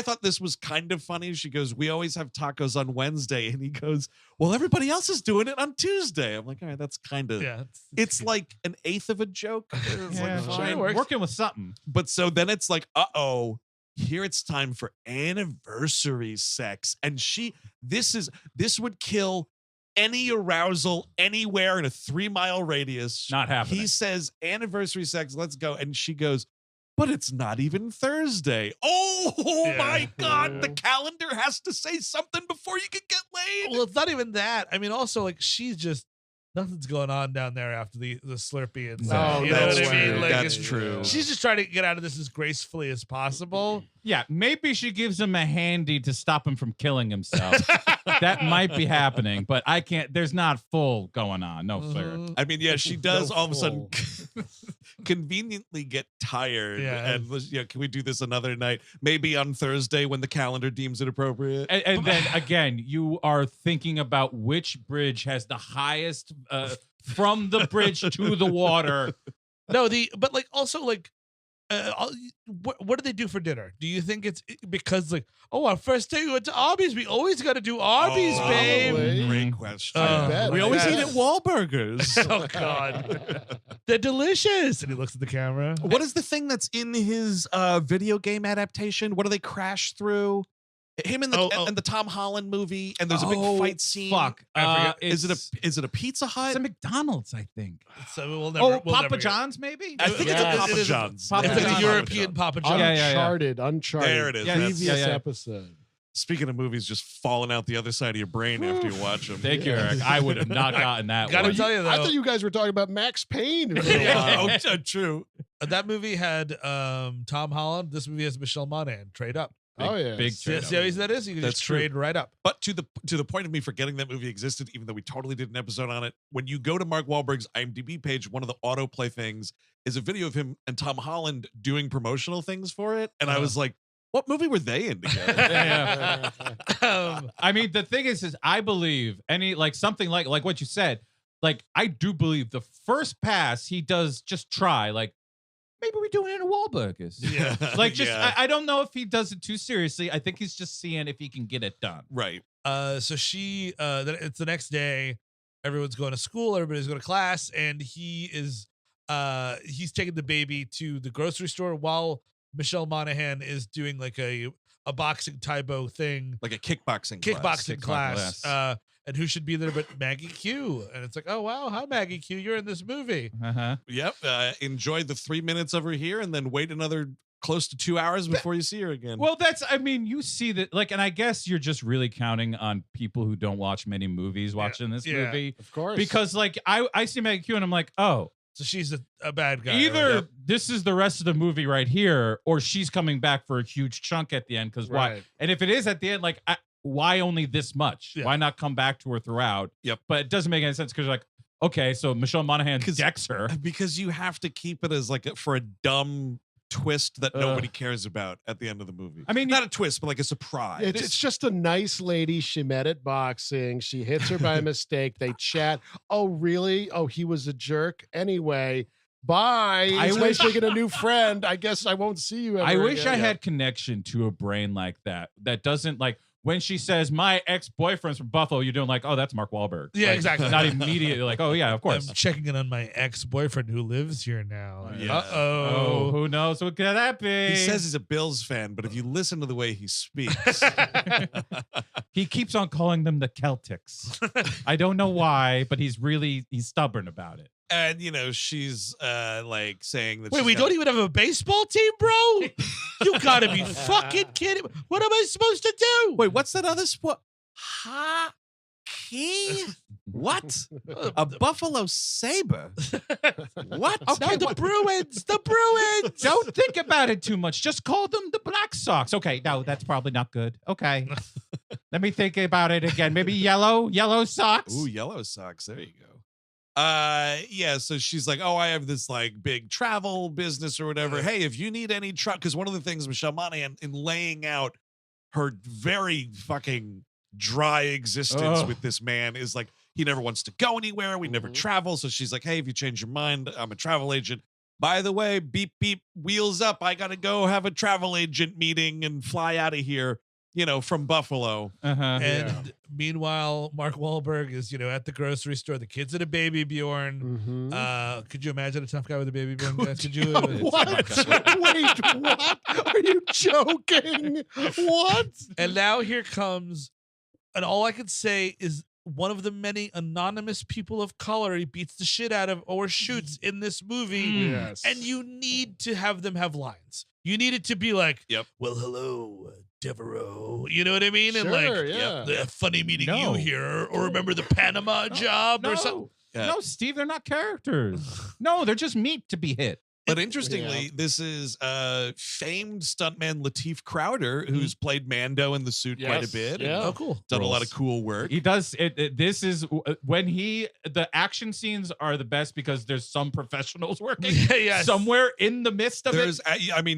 thought this was kind of funny. She goes, we always have tacos on Wednesday. And he goes, well, everybody else is doing it on Tuesday. I'm like, all right, that's kind of, it's like an eighth of a joke. It's like, fine. Working with something. But so then it's like, uh-oh. Here it's time for anniversary sex. And this would kill any arousal anywhere in a 3-mile radius. Not happening. He says, anniversary sex, let's go. And she goes, but it's not even Thursday. Oh my God. The calendar has to say something before you can get laid. Well, it's not even that. I mean, also, like, she's just, nothing's going on down there after the Slurpee and stuff. You know what I mean? Like, that's true. She's just trying to get out of this as gracefully as possible. Yeah, maybe she gives him a handy to stop him from killing himself. That might be happening, but I can't. There's not full going on. No flair. I mean, yeah, she does all of a sudden conveniently get tired. And can we do this another night? Maybe on Thursday when the calendar deems it appropriate. And then again, you are thinking about which bridge has the highest from the bridge to the water. No, but like also like. What do they do for dinner? Do you think it's because like, our first day we went to Arby's, we always got to do Arby's, babe? Great question. We always eat at Wahlburgers. Oh God, they're delicious. And he looks at the camera. What is the thing that's in his video game adaptation? What do they crash through? Him and the Tom Holland movie, and there's a big fight scene. Fuck. Is it a Pizza Hut? It's a McDonald's, I think. So we'll never. we'll Papa never get- John's, maybe? I think Yes. it's a Papa It is a- John's. Papa It's like John's. a European Papa John. Uncharted. There it is. Yeah, Previous yeah. episode. Speaking of movies just falling out the other side of your brain after you watch them. Thank you, Eric. I would have not gotten that Gotta one. tell you though, I thought you guys were talking about Max Payne. For a Yeah. while. True. that movie had Tom Holland. This movie has Michelle Monaghan. Trade up. Oh yeah, Big See, trade see how easy that is? You can That's just true. trade right up. But to the point of me forgetting that movie existed, even though we totally did an episode on it, when you go to Mark Wahlberg's IMDb page, one of the autoplay things is a video of him and Tom Holland doing promotional things for it. And I was like, what movie were they in together? Yeah. I mean, the thing is I believe something like what you said, like I do believe the first pass he does just try, like maybe we're doing it in a Wahlburgers. Yeah. Like just Yeah. I don't know if he does it too seriously. I think he's just seeing if he can get it done. Right. So she it's the next day. Everyone's going to school, everybody's going to class, and he's taking the baby to the grocery store while Michelle Monaghan is doing like a boxing Taibo thing, Like a kickboxing kickboxing class. class. And who should be there but Maggie Q? And it's like, oh wow, hi Maggie Q, you're in this movie. Uh-huh. Yep. Enjoy the 3 minutes of her here and then wait another close to 2 hours before you see her again. Well, you see that, like, and I guess you're just really counting on people who don't watch many movies watching this Yeah. movie. of course. Because, like, I see Maggie Q and I'm like, oh, So she's a bad guy. either right? this is the rest of the movie right here, or she's coming back for a huge chunk at the end. Because why? Right. And if it is at the end, like, why only this much? Yeah. Why not come back to her throughout? Yep. But it doesn't make any sense because you're like, okay, so Michelle Monaghan 'Cause- decks her. because you have to keep it as like for a dumb twist that nobody cares about at the end of the movie. I mean, not a twist, but like a surprise. It's just a nice lady she met at boxing. She hits her by mistake. They chat. Oh, really? Oh, he was a jerk. Anyway, bye. It's nice making a new friend. I guess I won't see you ever I wish again. I had connection to a brain like that. That doesn't like when she says my ex-boyfriend's from Buffalo, you're doing like, oh, that's Mark Wahlberg. Yeah, Like, exactly. Not immediately like, oh yeah, of course. I'm checking in on my ex-boyfriend who lives here now. Yeah. Oh, Uh-oh. who knows what could that be? He says he's a Bills fan, but if you listen to the way he speaks, he keeps on calling them the Celtics. I don't know why, but he's stubborn about it. and she's like saying that. Wait, she's we got- don't even have a baseball team, bro? You gotta be fucking kidding me. What am I supposed to do? Wait, what's that other sport? Hockey? What? A buffalo saber? What? No, the Bruins. The Bruins. Don't think about it too much. Just call them the Black Sox. Okay, no, that's probably not good. Okay. Let me think about it again. Maybe yellow socks. Ooh, yellow socks. There you go. Yeah, so she's like, oh, I have this like big travel business or whatever. Hey, if you need any truck, because one of the things Michelle Monaghan in laying out her very fucking dry existence Ugh. with this man is like, he never wants to go anywhere. We never Mhm. travel. So she's like, hey, if you change your mind, I'm a travel agent. By the way, beep, beep, wheels up. I got to go have a travel agent meeting and fly out of here, from Buffalo. Uh-huh. And meanwhile, Mark Wahlberg is, at the grocery store. The kid's in a baby Bjorn. Mhm. Could you imagine a tough guy with a baby Bjorn? Guys? Could you? What? Wait, what? Are you joking? What? And now here comes, and all I could say is one of the many anonymous people of color he beats the shit out of or shoots in this movie. Yes. And you need to have them have lines. You need it to be like, Yep. well, hello, Devereaux. You know what I mean? And Sure, like, yeah. funny meeting No. you here. Or remember the Panama job or something. Yeah. No, Steve, they're not characters. No, they're just meat to be hit. But interestingly, this is famed stuntman Lateef Crowder, who's played Mando in the suit quite a Yes, bit. yeah. And Oh, cool. done a lot Roles. of cool work. He does it. This is when the action scenes are the best because there's some professionals working Yes. somewhere in the midst of There's,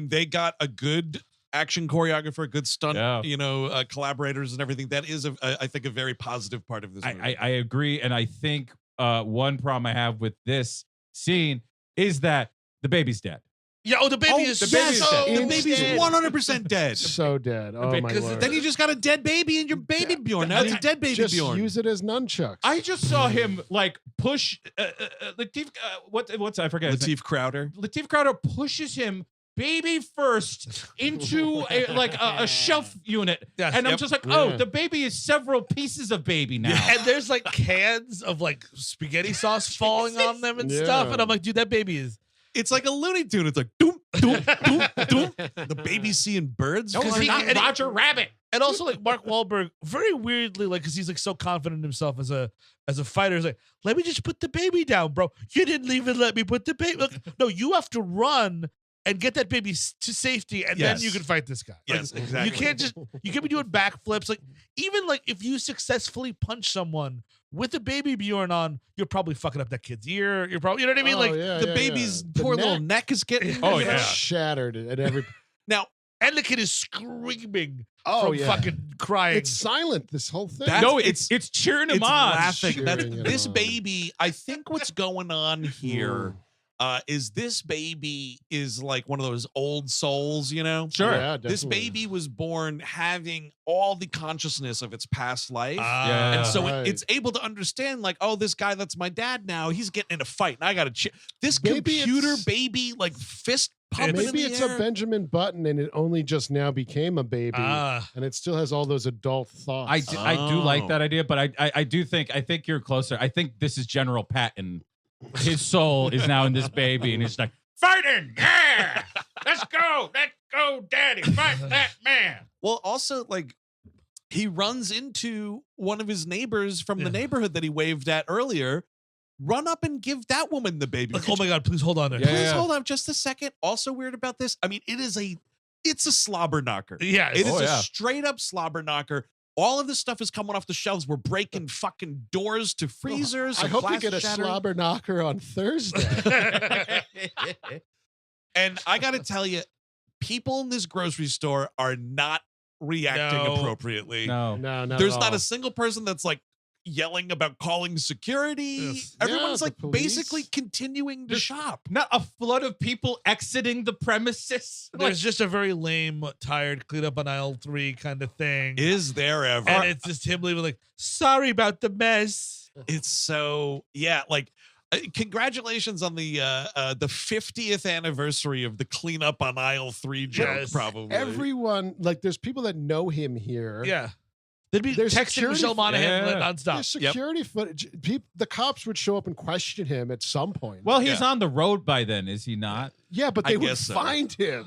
they got a good action choreographer, good stunt, Yeah. collaborators and everything. That is, I think, a very positive part of this movie. I agree, and I think one problem I have with this scene is that the baby's dead. Yeah, the baby is the so baby's dead. The baby's Dead. 100% dead. So dead. Oh my Because lord. Then you just got a dead baby in your baby Bjorn. Now it's a dead baby just Bjorn. use it as nunchucks. I just saw him like push Lateef. What's I forget. his name. Lateef Crowder. Lateef Crowder pushes him baby first into a shelf unit. Yes. And I'm Yep. just like, Yeah. oh, the baby is several pieces of baby now. And there's like cans of like spaghetti sauce falling on them and stuff. Yeah. And I'm like, dude, that baby is. It's like a Looney Tune. It's like doom, doom, doom, doom. The baby seeing birds. No, Because we're he- not and he- Roger Rabbit. And also like Mark Wahlberg, very weirdly, like, because he's like so confident in himself as a fighter. He's like, let me just put the baby down, bro. You didn't even let me put the baby. Look, no, you have to run and get that baby to safety, and Yes. then you can fight this guy. Like, Yes, exactly. You can't be doing backflips. Like, even like if you successfully punch someone with a baby Bjorn on, you're probably fucking up that kid's ear. You're probably, you know what I mean? Oh, Like, yeah, The yeah, baby's yeah. The poor little neck neck is getting. Oh, is yeah. shattered at every. Now, and the kid is screaming Oh, from yeah. fucking crying. It's silent. This whole thing. That's- No, it's- it's cheering him it's on. laughing. Cheering That him this on. baby, I think what's going on here Mm. is this baby is like one of those old souls, you know? Sure. Yeah, This definitely. baby was born having all the consciousness of its past life. Yeah. And so Right. it's able to understand, like, oh, this guy that's my dad now, he's getting in a fight. And I got to this Maybe computer it's- baby, like, fist pumping in Maybe the it's air. a Benjamin Button, and it only just now became a baby, and it still has all those adult thoughts. I do like Oh. that idea, but I think you're closer. I think this is General Patton. His soul is now in this baby, and he's like, fighting, yeah, let's go, daddy, fight that man. Well, also, like, he runs into one of his neighbors from the Yeah. neighborhood that he waved at earlier. Run up and give that woman the baby. Like, oh my God, please hold on there. Yeah. Please hold on just a second. Also weird about this. I mean, it's a slobber knocker. Yes. It is Oh, a yeah. straight up slobber knocker. All of this stuff is coming off the shelves. We're breaking fucking doors to freezers. I and hope you glass get a shattering. slobber knocker on Thursday. And I got to tell you, people in this grocery store are not reacting No. appropriately. No. No, not There's at not all. a single person that's like yelling about calling security. Yes. Everyone's Yeah, like the police. basically continuing to There's- shop. Not a flood of people exiting the premises. There's just a very lame, tired, clean up on aisle 3 kind of thing. Is there ever? And it's just him leaving like, sorry about the mess. It's so, yeah, like congratulations on the 50th anniversary of the cleanup on aisle 3 joke. Yes. Probably Everyone, like, there's people that know him here. Yeah. They'd be There's texting security- Michelle Monaghan Yeah. nonstop. There's security footage. The cops would show up and question him at some point. Well, he's on the road by then, is he not? yeah, but I they would guess so. find him.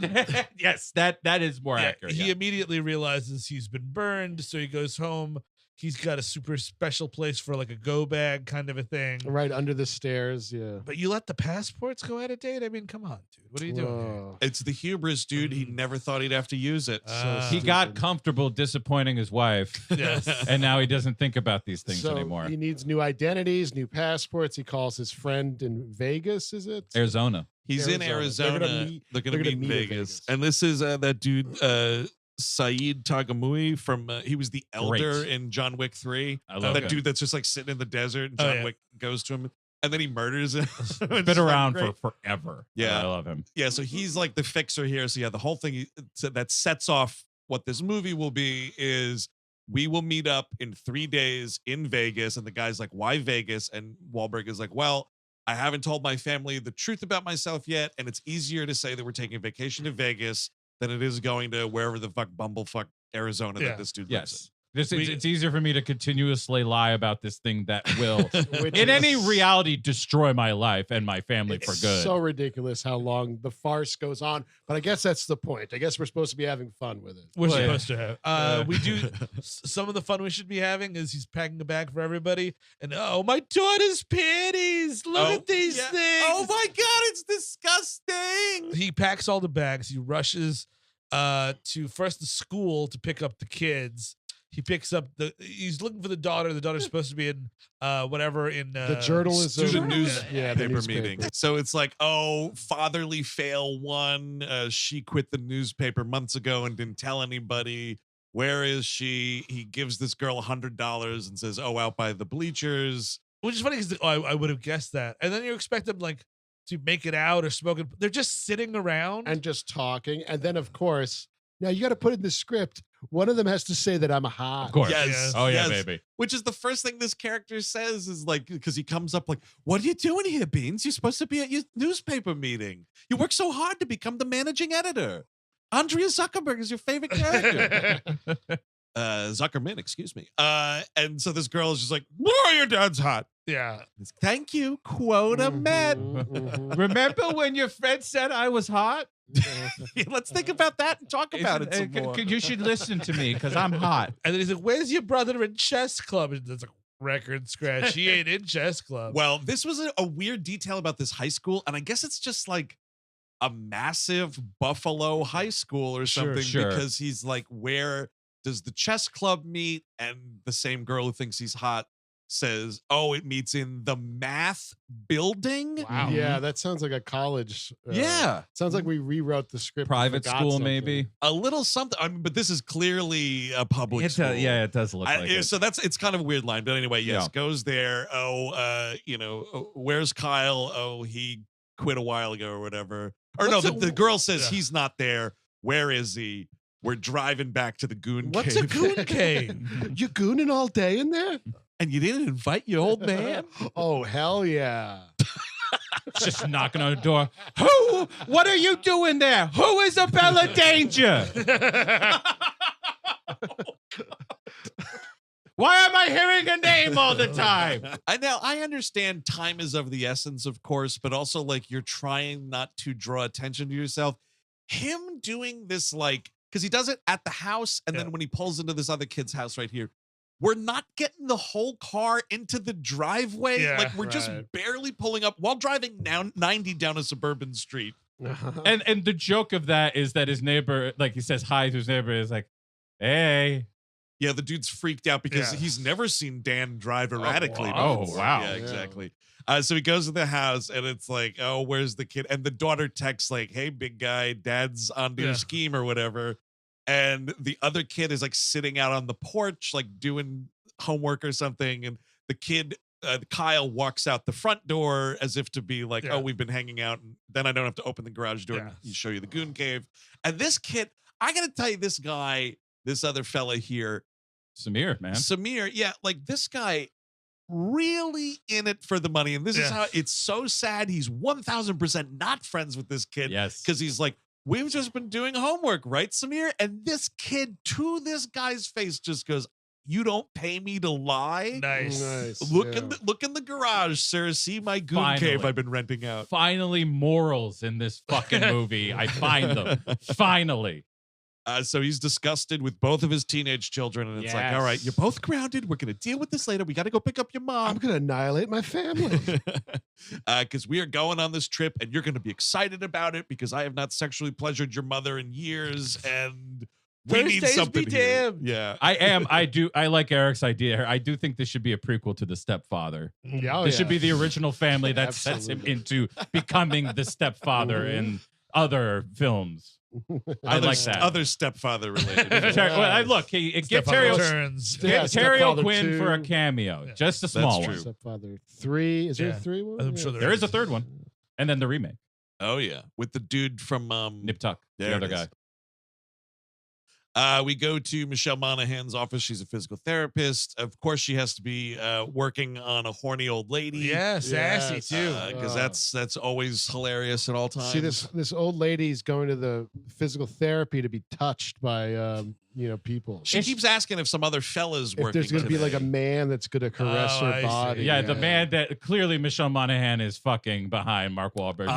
Yes, that is more Yeah, accurate. he yeah. immediately realizes he's been burned, so he goes home. He's got a super special place for like a go bag kind of a thing. Right under the stairs. Yeah. But you let the passports go out of date? I mean, come on, dude. What are you doing here? Whoa. It's the hubris, dude. He never thought he'd have to use it. He got comfortable disappointing his wife, Yes. and now he doesn't think about these things So anymore. he needs new identities, new passports. He calls his friend in Vegas. Is it? Arizona. He's in Arizona. Arizona. They're They're gonna going to meet meet in in Vegas. Vegas. And this is that dude, Saïd Taghmaoui from, he was the elder Great. in John Wick 3. I love that him. dude that's just like sitting in the desert and Oh, John yeah. Wick goes to him and then he murders him. It's Been fucking around great. for forever. Yeah. I love him. Yeah, so he's like the fixer here. So yeah, the whole thing that sets off what this movie will be is we will meet up in 3 days in Vegas. And the guy's like, why Vegas? And Wahlberg is like, well, I haven't told my family the truth about myself yet. And it's easier to say that we're taking a vacation to Vegas than it is going to wherever the fuck bumblefuck Arizona Yeah. that this dude lives Yes. It's easier for me to continuously lie about this thing that will, Which in is- any reality, destroy my life and my family for It's good. so ridiculous how long the farce goes on. But I guess that's the point. I guess we're supposed to be having fun with it. We're Well, yeah. supposed to have. We do. Some of the fun we should be having is he's packing a bag for everybody, and oh, my daughter's panties! Look Oh, at these yeah. things. Oh my God, it's disgusting. He packs all the bags. He rushes to first the school to pick up the kids. He picks up he's looking for the daughter. The daughter's supposed to be in whatever in The journalism. Student news Yeah, the paper newspaper. meeting. So it's like, oh, fatherly fail 1. She quit the newspaper months ago and didn't tell anybody. Where is she? He gives this girl $100 and says, oh, out by the bleachers. which is funny because I would have guessed that. And then you expect them like to make it out or smoke it. They're just sitting around. And just talking. And then, of course, Now you got to put in the script. One of them has to say that I'm hot. Of course. Yes. Oh yeah, yes. baby. Which is the first thing this character says is like, because he comes up like, what are you doing here, Beans? You're supposed to be at your newspaper meeting. You work so hard to become the managing editor. Andrea Zuckerberg is your favorite character. Zuckerman, excuse me. And so this girl is just like, boy, your dad's hot. Yeah. Thank you. Quota met. Remember when your friend said I was hot? Let's think about that and talk about it some more. You should listen to me because I'm hot. And then he's like, where's your brother in chess club? And there's a record scratch. He ain't in chess club. Well, this was a weird detail about this high school, and I guess it's just like a massive Buffalo high school or something Sure. because he's like, where does the chess club meet? And the same girl who thinks he's hot says, oh, it meets in the math building. Wow. Yeah, that sounds like a college. Yeah. Sounds like we rewrote the script. and Private forgot school, something. maybe. A little something. I mean, but this is clearly a public school. Yeah, it does look like it. So it's kind of a weird line. But anyway, yes, Yeah. goes there. Where's Kyle? Oh, he quit a while ago or whatever. Or What's no, a- the girl says yeah. he's not there. Where is he? We're driving back to the goon What's cave. a goon cave? You gooning all day in there? And you didn't invite your old man? Oh, hell yeah. Just knocking on the door. Who? What are you doing there? Who is Abella Danger? Why am I hearing a name all the time? I understand time is of the essence, of course, but also like you're trying not to draw attention to yourself. Him doing this, like, because he does it at the house, and then when he pulls into this other kid's house right here, we're not getting the whole car into the driveway. Yeah, like we're just right. barely pulling up while driving down 90 down a suburban street. And the joke of that is that his neighbor, like he says hi to his neighbor, is like, hey. Yeah, the dude's freaked out because Yeah. he's never seen Dan drive erratically. wow. before. Oh, wow. Yeah, Yeah. exactly. So he goes to the house and it's like, oh, where's the kid? And the daughter texts like, hey, big guy, dad's onto your Yeah. scheme or whatever. And the other kid is like sitting out on the porch, like doing homework or something. And the kid, Kyle, walks out the front door as if to be like, Yeah. oh, we've been hanging out. And then I don't have to open the garage door and Yeah. show you the goon cave. And this kid, I got to tell you, this guy, this other fella here, Samir, man. Samir, yeah, like this guy really in it for the money. And this is Yeah. how it's so sad. He's 1000% not friends with this kid. Yes. Because he's like, we've just been doing homework, right, Samir? And this kid to this guy's face just goes, you don't pay me to lie? Nice. Nice. Look yeah. look in the garage, sir. See my goon Finally. cave I've been renting out. Finally, morals in this fucking movie. I find them. Finally. So he's disgusted with both of his teenage children, and it's like, all right, Yes. you're both grounded. We're gonna deal with this later. We got to go pick up your mom. I'm going to annihilate my family. Because we are going on this trip and you're going to be excited about it because I have not sexually pleasured your mother in years and we need Thursdays something be here. damned. Yeah. I like Eric's idea. I do think this should be a prequel to The Stepfather. Yeah, oh, This should yeah. be the original family that sets him Absolutely. into becoming the stepfather in other films. I like that. Other stepfather related. Look, get Stepfather Terry, Returns. Yeah, get Terry Stepfather O'Quinn for a 2. cameo. Yeah. Just a small true. one. Stepfather 3. Is there a Yeah. 3 one? I'm sure There is a third one. And then the remake. Oh, yeah. With the dude from Nip Tuck, there the it other is. guy. We go to Michelle Monaghan's office. She's a physical therapist. Of course, she has to be working on a horny old lady. Yeah, sassy Yes. too. Because that's always hilarious at all times. See, this old lady's going to the physical therapy to be touched by people. She keeps asking if some other fella's If working. there's going to be like a today. man that's going to caress Oh, I her see. body. Yeah, the man that clearly Michelle Monaghan is fucking behind Mark Wahlberg.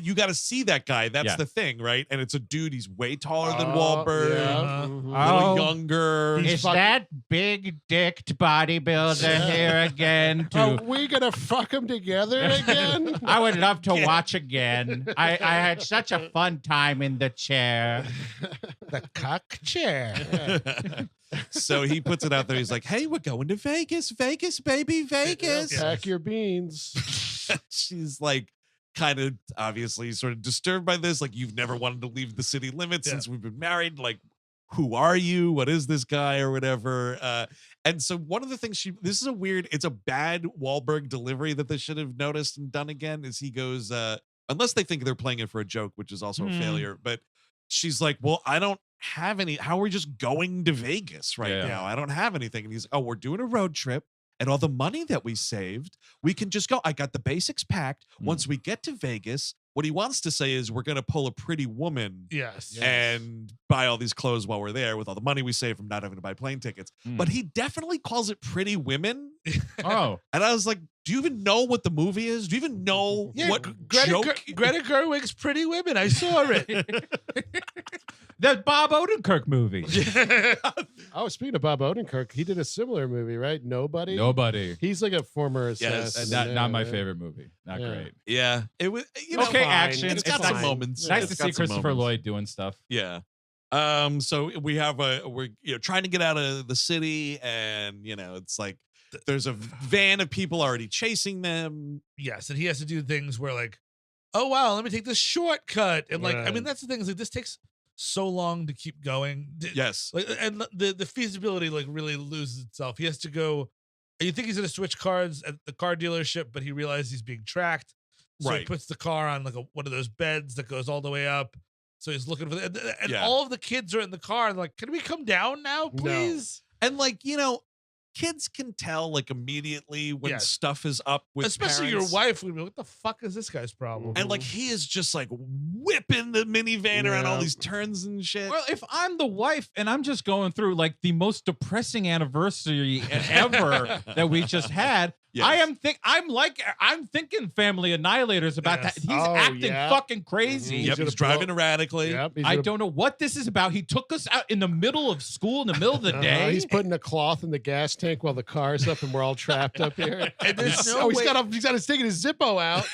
You got to see that guy. That's Yeah. the thing, right? And it's a dude. He's way taller than Oh, Wahlberg, yeah. a Mhm. little Oh. younger. He's fucking- that big dicked bodybuilder here again? Are we going to fuck them together again? I would love to watch again. I had such a fun time in the chair. The cock chair. So he puts it out there. He's like, "Hey, we're going to Vegas, Vegas, baby, Vegas." Pack your beans. She's like, kind of obviously sort of disturbed by this. Like, you've never wanted to leave the city limits Yeah. since we've been married. Like, who are you? What is this guy or whatever? And so one of the things this is it's a bad Wahlberg delivery that they should have noticed and done again. Is he goes, unless they think they're playing it for a joke, which is also a failure, but. she's like, well, I don't have any. How are we just going to Vegas right Yeah. now? I don't have anything. And he's, oh, we're doing a road trip. And all the money that we saved, we can just go. I got the basics packed. Once we get to Vegas, what he wants to say is we're going to pull a pretty woman Yes. and buy all these clothes while we're there with all the money we saved from not having to buy plane tickets. But he definitely calls it Pretty Women. Oh. And I was like, do you even know what the movie is? Do you even know what joke? Greta Gerwig's Pretty Women. I saw it. That Bob Odenkirk movie. Oh, speaking of Bob Odenkirk, he did a similar movie, right? Nobody. He's like a former Yes. assassin. Not my right? favorite movie. Not Yeah. great. Yeah. It was, you know, Okay, fine. action. It's got fine. some moments. Nice It's to got see some Christopher moments. Lloyd doing stuff. Yeah. So we have we're trying to get out of the city, and it's like there's a van of people already chasing them. Yes, and he has to do things where like, oh wow, let me take this shortcut, and like, I Right. mean, that's the thing is like this takes so long to keep going. Yes. Like, and the feasibility like really loses itself. He has to go. You think he's gonna switch cars at the car dealership, but he realizes he's being tracked. So he Right. puts the car on like one of those beds that goes all the way up. So he's looking for and Yeah. all of the kids are in the car and like, can we come down now, please? And like, kids can tell like immediately when Yes. stuff is up with Especially parents. your wife would be, what the fuck is this guy's problem? And like he is just like whipping the minivan around all Yeah. these turns and shit. Well, if I'm the wife and I'm just going through like the most depressing anniversary ever that we just had, Yes. I'm thinking Family Annihilators about Yes. that. He's Oh, acting yeah. fucking crazy. Mhm. Yep, gonna he's driving erratically. Yep, he's I gonna- don't know what this is about. He took us out in the middle of school in the middle of the day. He's putting a cloth in the gas tank while the car's up, and we're all trapped up here. And there's no he's way- got taking his Zippo out.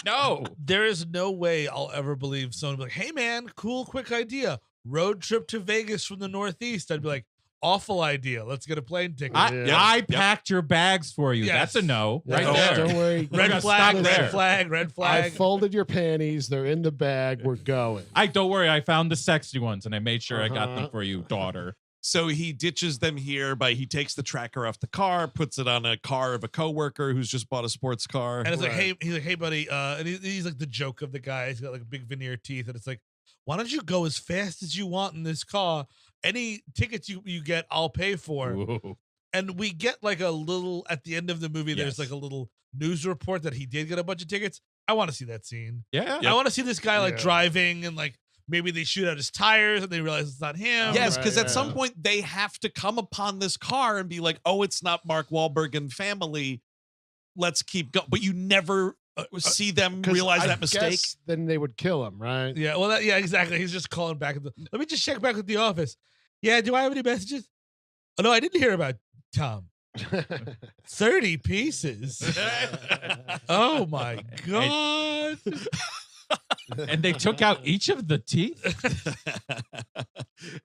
No. There is no way I'll ever believe someone will be like, hey man, cool, quick idea. Road trip to Vegas from the Northeast. I'd be like, awful idea. Let's get a plane ticket. Yeah. I packed your bags for you. Yes. That's a no. Yeah, Right Oh, there. Don't worry. We're gonna red flag, stop red there. flag, red I flag. folded your panties. They're in the bag. We're going. Don't worry. I found the sexy ones and I made sure I got them Uh-huh. for you, daughter. So he ditches them here he takes the tracker off the car, puts it on a car of a coworker who's just bought a sports car. And it's like, Right. he's like, hey buddy, and he's like the joke of the guy. He's got like big veneer teeth, and it's like, why don't you go as fast as you want in this car? Any tickets you get, I'll pay for. Ooh. And we get like a little at the end of the movie. There's Yes. like a little news report that he did get a bunch of tickets. I want to see that scene. Yeah. I want to see this guy like Yeah. driving and like maybe they shoot out his tires and they realize it's not him. Yes, Right, because at yeah. some point they have to come upon this car and be like, "Oh, it's not Mark Wahlberg and family. Let's keep going." But you never see them 'Cause realize I that mistake. guess then they would kill him, right? Yeah. Well, yeah, exactly. He's just calling back. Let me just check back with the office. Yeah. Do I have any messages? Oh, no, I didn't hear about Tom. 30 pieces. Oh my God. And they took out each of the teeth.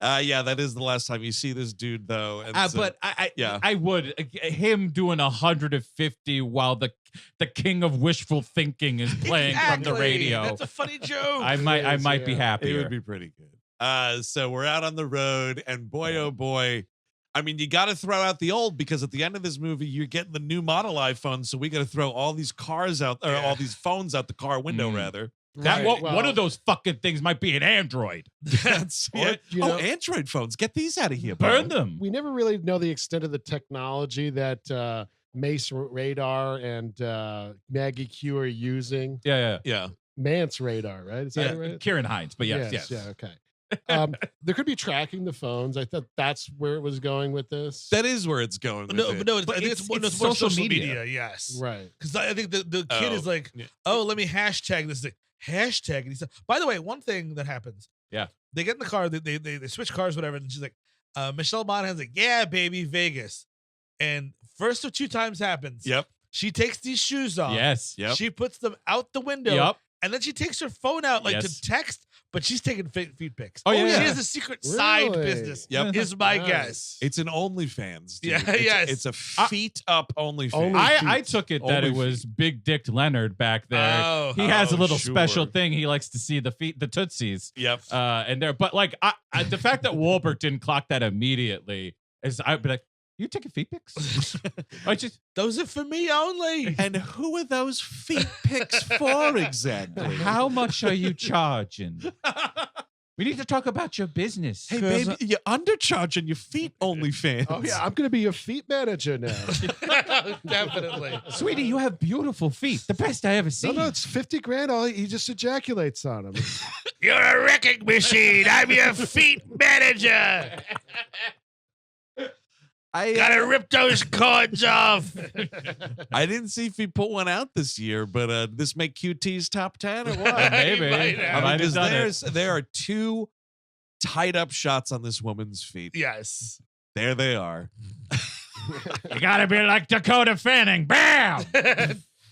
Yeah, that is the last time you see this dude, though. And so- But I yeah. would him doing 150 while the king of wishful thinking is playing from the Exactly. radio. That's a funny joke. I might be yeah. happy. it would be pretty good. So we're out on the road, and boy, oh boy. I mean, you got to throw out the old, because at the end of this movie, you're getting the new model iPhone. So we got to throw all these cars out, or all these phones out the car window, rather. That Right, one well- of those fucking things might be an Android. That's Or, you know- Android phones. Get these out of here. Burn bro. them. We never really know the extent of the technology that Mace Radar and Maggie Q are using. Yeah. Yeah. Mance Radar, right? Is that right? Kieran Hinds, but yes. Yeah, okay. There could be tracking the phones. I thought that's where it was going with this. That is where it's going. With No, it. but no, I But think it's more social social media. media. Yes. Right. Because I think the kid is like, yeah. oh, let me hashtag this thing. Hashtag. And he said, by the way, one thing that happens. Yeah. They get in the car, they switch cars, whatever. And she's like, Michelle Monaghan's like, yeah, baby, Vegas. And first of two times happens. Yep. She takes these shoes off. Yes. Yep. She puts them out the window. Yep. And then she takes her phone out like Yes. to text, but she's taking feed pics. Oh, yeah. She has a secret side Really? business. Yep. Is my Nice. guess. It's an OnlyFans. Dude. Yeah, It's, yes. It's a feet up OnlyFans. Only- I took it that Only it was Big Dick Leonard back there. Oh. He has a Oh, little sure. special thing. He likes to see the feet, the tootsies. Yep. And there, but like the fact that Wahlberg didn't clock that immediately is I'd be like, you taking feet pics? I just Those are for me only. And who are those feet pics for exactly? how much are you charging? We need to talk about your business. Hey, baby, you're undercharging your feet OnlyFans. Oh yeah, I'm gonna be your feet manager now. Definitely. Sweetie, you have beautiful feet. The best I ever seen. No, it's 50 grand. He just ejaculates on them. You're a wrecking machine. I'm your feet manager. I Gotta rip those cords off. I didn't see if he put one out this year, but this make QT's top 10 or what? Maybe. might have. I might have done it. there are 2 tied up shots on this woman's feet. Yes. There they are. You gotta be like Dakota Fanning. Bam!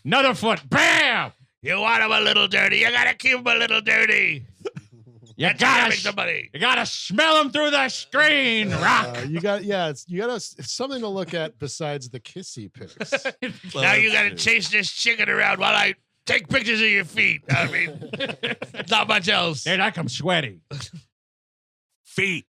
Another foot. Bam! You want them a little dirty. You gotta keep them a little dirty. You That's how you gotta, make the money. you gotta smell them through the screen. Rock. You got it's something to look at besides the kissy pics. Now you gotta chase this chicken around while I take pictures of your feet. I mean, not much else. Dude, I come sweaty. Feet.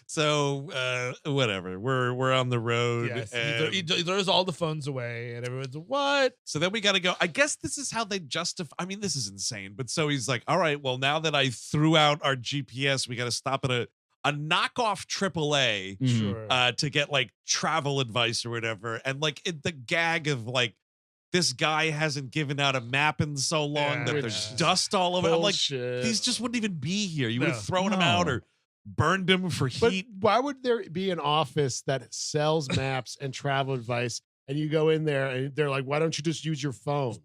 So whatever. We're on the road. Yes. and- He throws all the phones away, and everyone's what? So then we got to go. I guess this is how they justify. I mean, this is insane. But so he's like, all right, well, now that I threw out our GPS, we got to stop at a knockoff AAA Sure. to get like travel advice or whatever. And like the gag of like, this guy hasn't given out a map in so long Yeah. that there's dust all over. I'm like, Bullshit. these just wouldn't even be here. You would have No. thrown him out or burned him for But heat. why would there be an office that sells maps and travel advice, and you go in there and they're like, "Why don't you just use your phone?"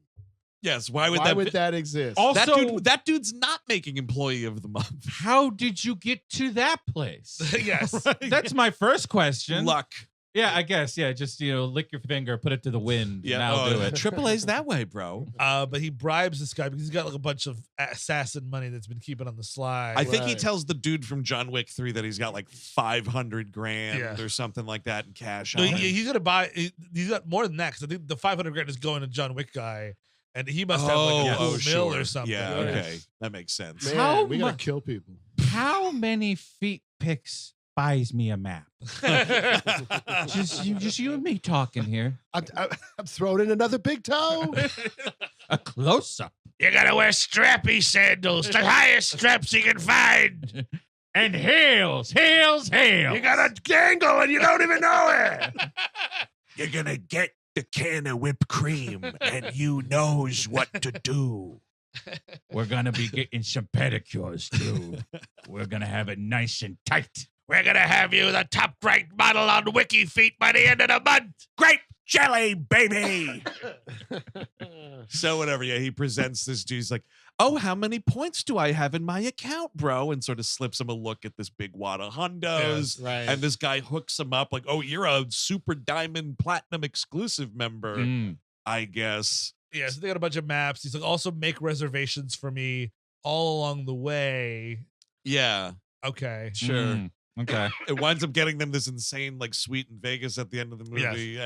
Yes. Why would Why that? would that exist? Also, that dude's not making employee of the month. how did you get to that place? Yes. That's my first question. Luck. Yeah, I guess. Yeah, just lick your finger, put it to the wind. Yeah, now do it. AAA's that way, bro. But he bribes this guy because he's got like a bunch of assassin money that's been keeping on the slide. I think he Right. tells the dude from John Wick 3 that he's got like 500 grand Yeah. or something like that in cash. No, on him. he's gonna buy. He's got more than that because I think the 500 grand is going to John Wick guy, and he must have like a cool mill or something. Yeah, Right. okay, that makes sense. Man, How we gotta mu- kill people. How many feet pics buys me a map? Just you and me talking here. I'm throwing in another big toe. A close up. You gotta wear strappy sandals, the highest straps you can find. And heels, heels, heels. You got a dangle and you don't even know it. You're gonna get the can of whipped cream, and you knows what to do. We're gonna be getting some pedicures too. We're gonna have it nice and tight. We're gonna have you the top ranked model on Wiki Feet by the end of the month. Grape jelly, baby. So whatever, yeah, he presents this dude. He's like, "Oh, how many points do I have in my account, bro?" And sort of slips him a look at this big wad of hundos. Right. And this guy hooks him up like, "Oh, you're a super diamond platinum exclusive member, Mm. I guess." Yeah, so they got a bunch of maps. He's like, also make reservations for me all along the way. Yeah, Okay. sure. Mm. Okay. It winds up getting them this insane like suite in Vegas at the end of the Yes. movie.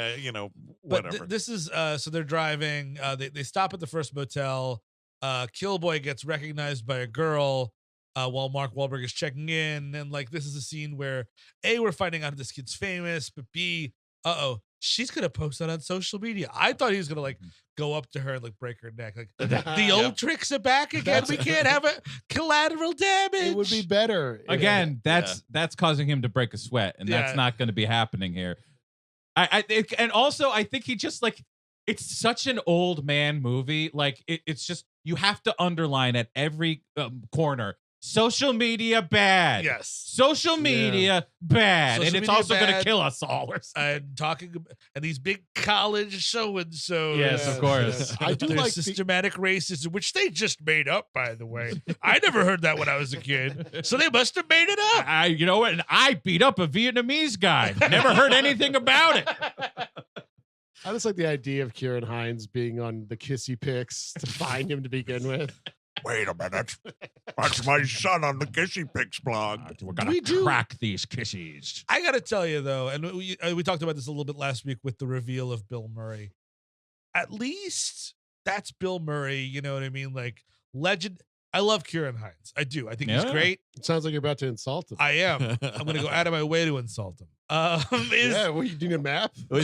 But Whatever. this is so they're driving. They stop at the first motel. Killboy gets recognized by a girl while Mark Wahlberg is checking in, and like this is a scene where A, we're finding out this kid's famous, but B, she's gonna post that on social media. I thought he was gonna like go up to her and like break her neck. Like the old tricks are back again. We can't have a collateral damage. It would be better. Again, that's causing him to break a sweat, and that's Yeah. not going to be happening here. And also I think he just like, it's such an old man movie. Like it's just, you have to underline at every corner. Social media bad. Yes. Social media bad. Social And it's media also going to bad. kill us all. Or something. And talking and these big college so and so. Yes, of course. I do There's like systematic racism, which they just made up, by the way. I never heard that when I was a kid, so they must have made it up. You know what? And I beat up a Vietnamese guy. Never heard anything about it. I just like the idea of Ciarán Hinds being on the kissy pics to find him to begin with. Wait a minute. That's my son on the Kissy Pics blog. We're going We to do- crack these kissies. I gotta tell you though, and we talked about this a little bit last week with the reveal of Bill Murray. At least that's Bill Murray. You know what I mean? Like legend. I love Ciarán Hinds. I do. I think he's Yeah. great. It sounds like you're about to insult him. I am. I'm gonna go out of my way to insult him. Yeah, well, you need a map? Well,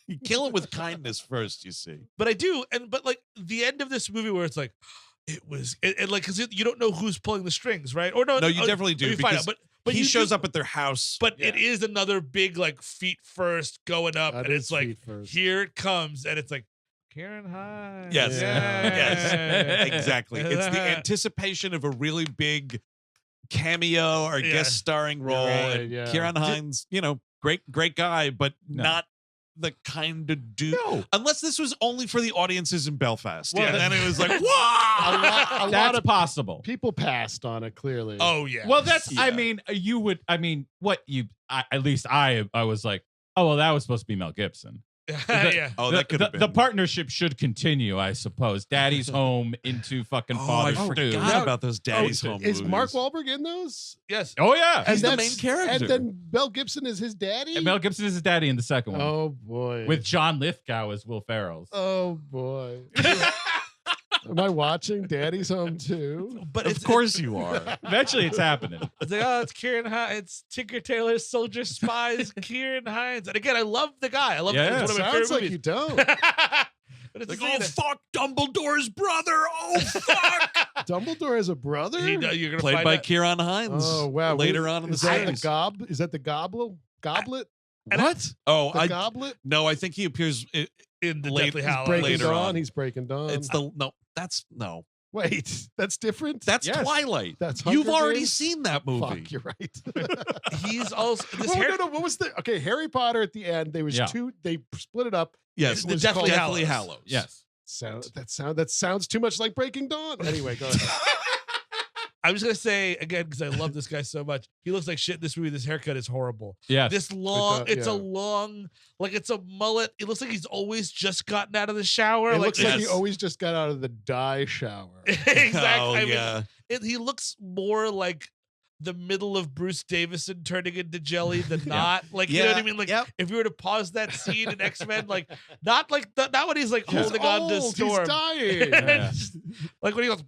you kill him with kindness first, you see. But I do, but like the end of this movie where it's like, It was like because you don't know who's pulling the strings, right? Or No, you definitely do you find because out, but he you shows do- up at their house. But it is another big like feet first going up, That and is it's like feet first. here it comes, and it's like Ciarán Hinds. Yes. Yes. Exactly. It's the anticipation of a really big cameo or Yeah. guest starring role. Right, and yeah. Ciarán Hinds, great guy, but not the kind of dude. No. Unless this was only for the audiences in Belfast. Well, And then it was like, A wow. lot That's of possible. people passed on it, clearly. Oh yeah. Well, that's. I Yeah. mean, you would. I mean, what you? At least I was like, oh well, that was supposed to be Mel Gibson. yeah. Oh, that could have been. The partnership should continue, I suppose. Daddy's home into fucking Oh, I father's forgot stew. about those Daddy's Home Is Mark movies. Wahlberg in those? Yes. Oh yeah, He's the that's- main character. And then Mel Gibson is his daddy? and Mel Gibson is his daddy in the second one, Oh, boy. with John Lithgow as Will Ferrell's. Oh, boy. Am I watching Daddy's Home too? But Of course you are. Eventually, it's happening. It's like, oh, it's Ciarán Hinds. It's Tinker Tailor Soldier Spies, Ciarán Hinds. And again, I love the guy. I love Yeah. it's one of my Sounds favorite like you movies. don't. But it's Like, just oh, fuck, Dumbledore's brother. Oh, fuck. Dumbledore has a brother? you're gonna Played find by out. Ciarán Hinds. Oh, wow. Later on in the is that series. Is that the goblet? What? Oh, The goblet? no, I think he appears. in the late- Deathly he's Hallows. Breaking later Dawn. on. He's Breaking Dawn. It's the no. That's no. Wait, that's different? That's Yes. Twilight. That's You've Hunger already Games? seen that movie. Fuck, you're right. He's also this Oh, hair. no, what was the Harry Potter at the end? They was Yeah. two. They split it up. Yes, It was Deathly called Hallows. Hallows. Yes. That sounds too much like Breaking Dawn. Anyway, go ahead. I was gonna say again because I love this guy so much. He looks like shit in this movie. This haircut is horrible. Yes. This long, does, it's yeah. a long, like it's a mullet. It looks like he's always just gotten out of the shower. It like looks like he Yes. always just got out of the dye shower. exactly. Oh, I mean, yeah. he looks more like the middle of Bruce Davison turning into jelly than not. Like you know what I mean? Like Yep. if you were to pause that scene in X-Men, like not when he's like He's holding on to old, Storm. He's dying. Yeah. Just- like when he goes,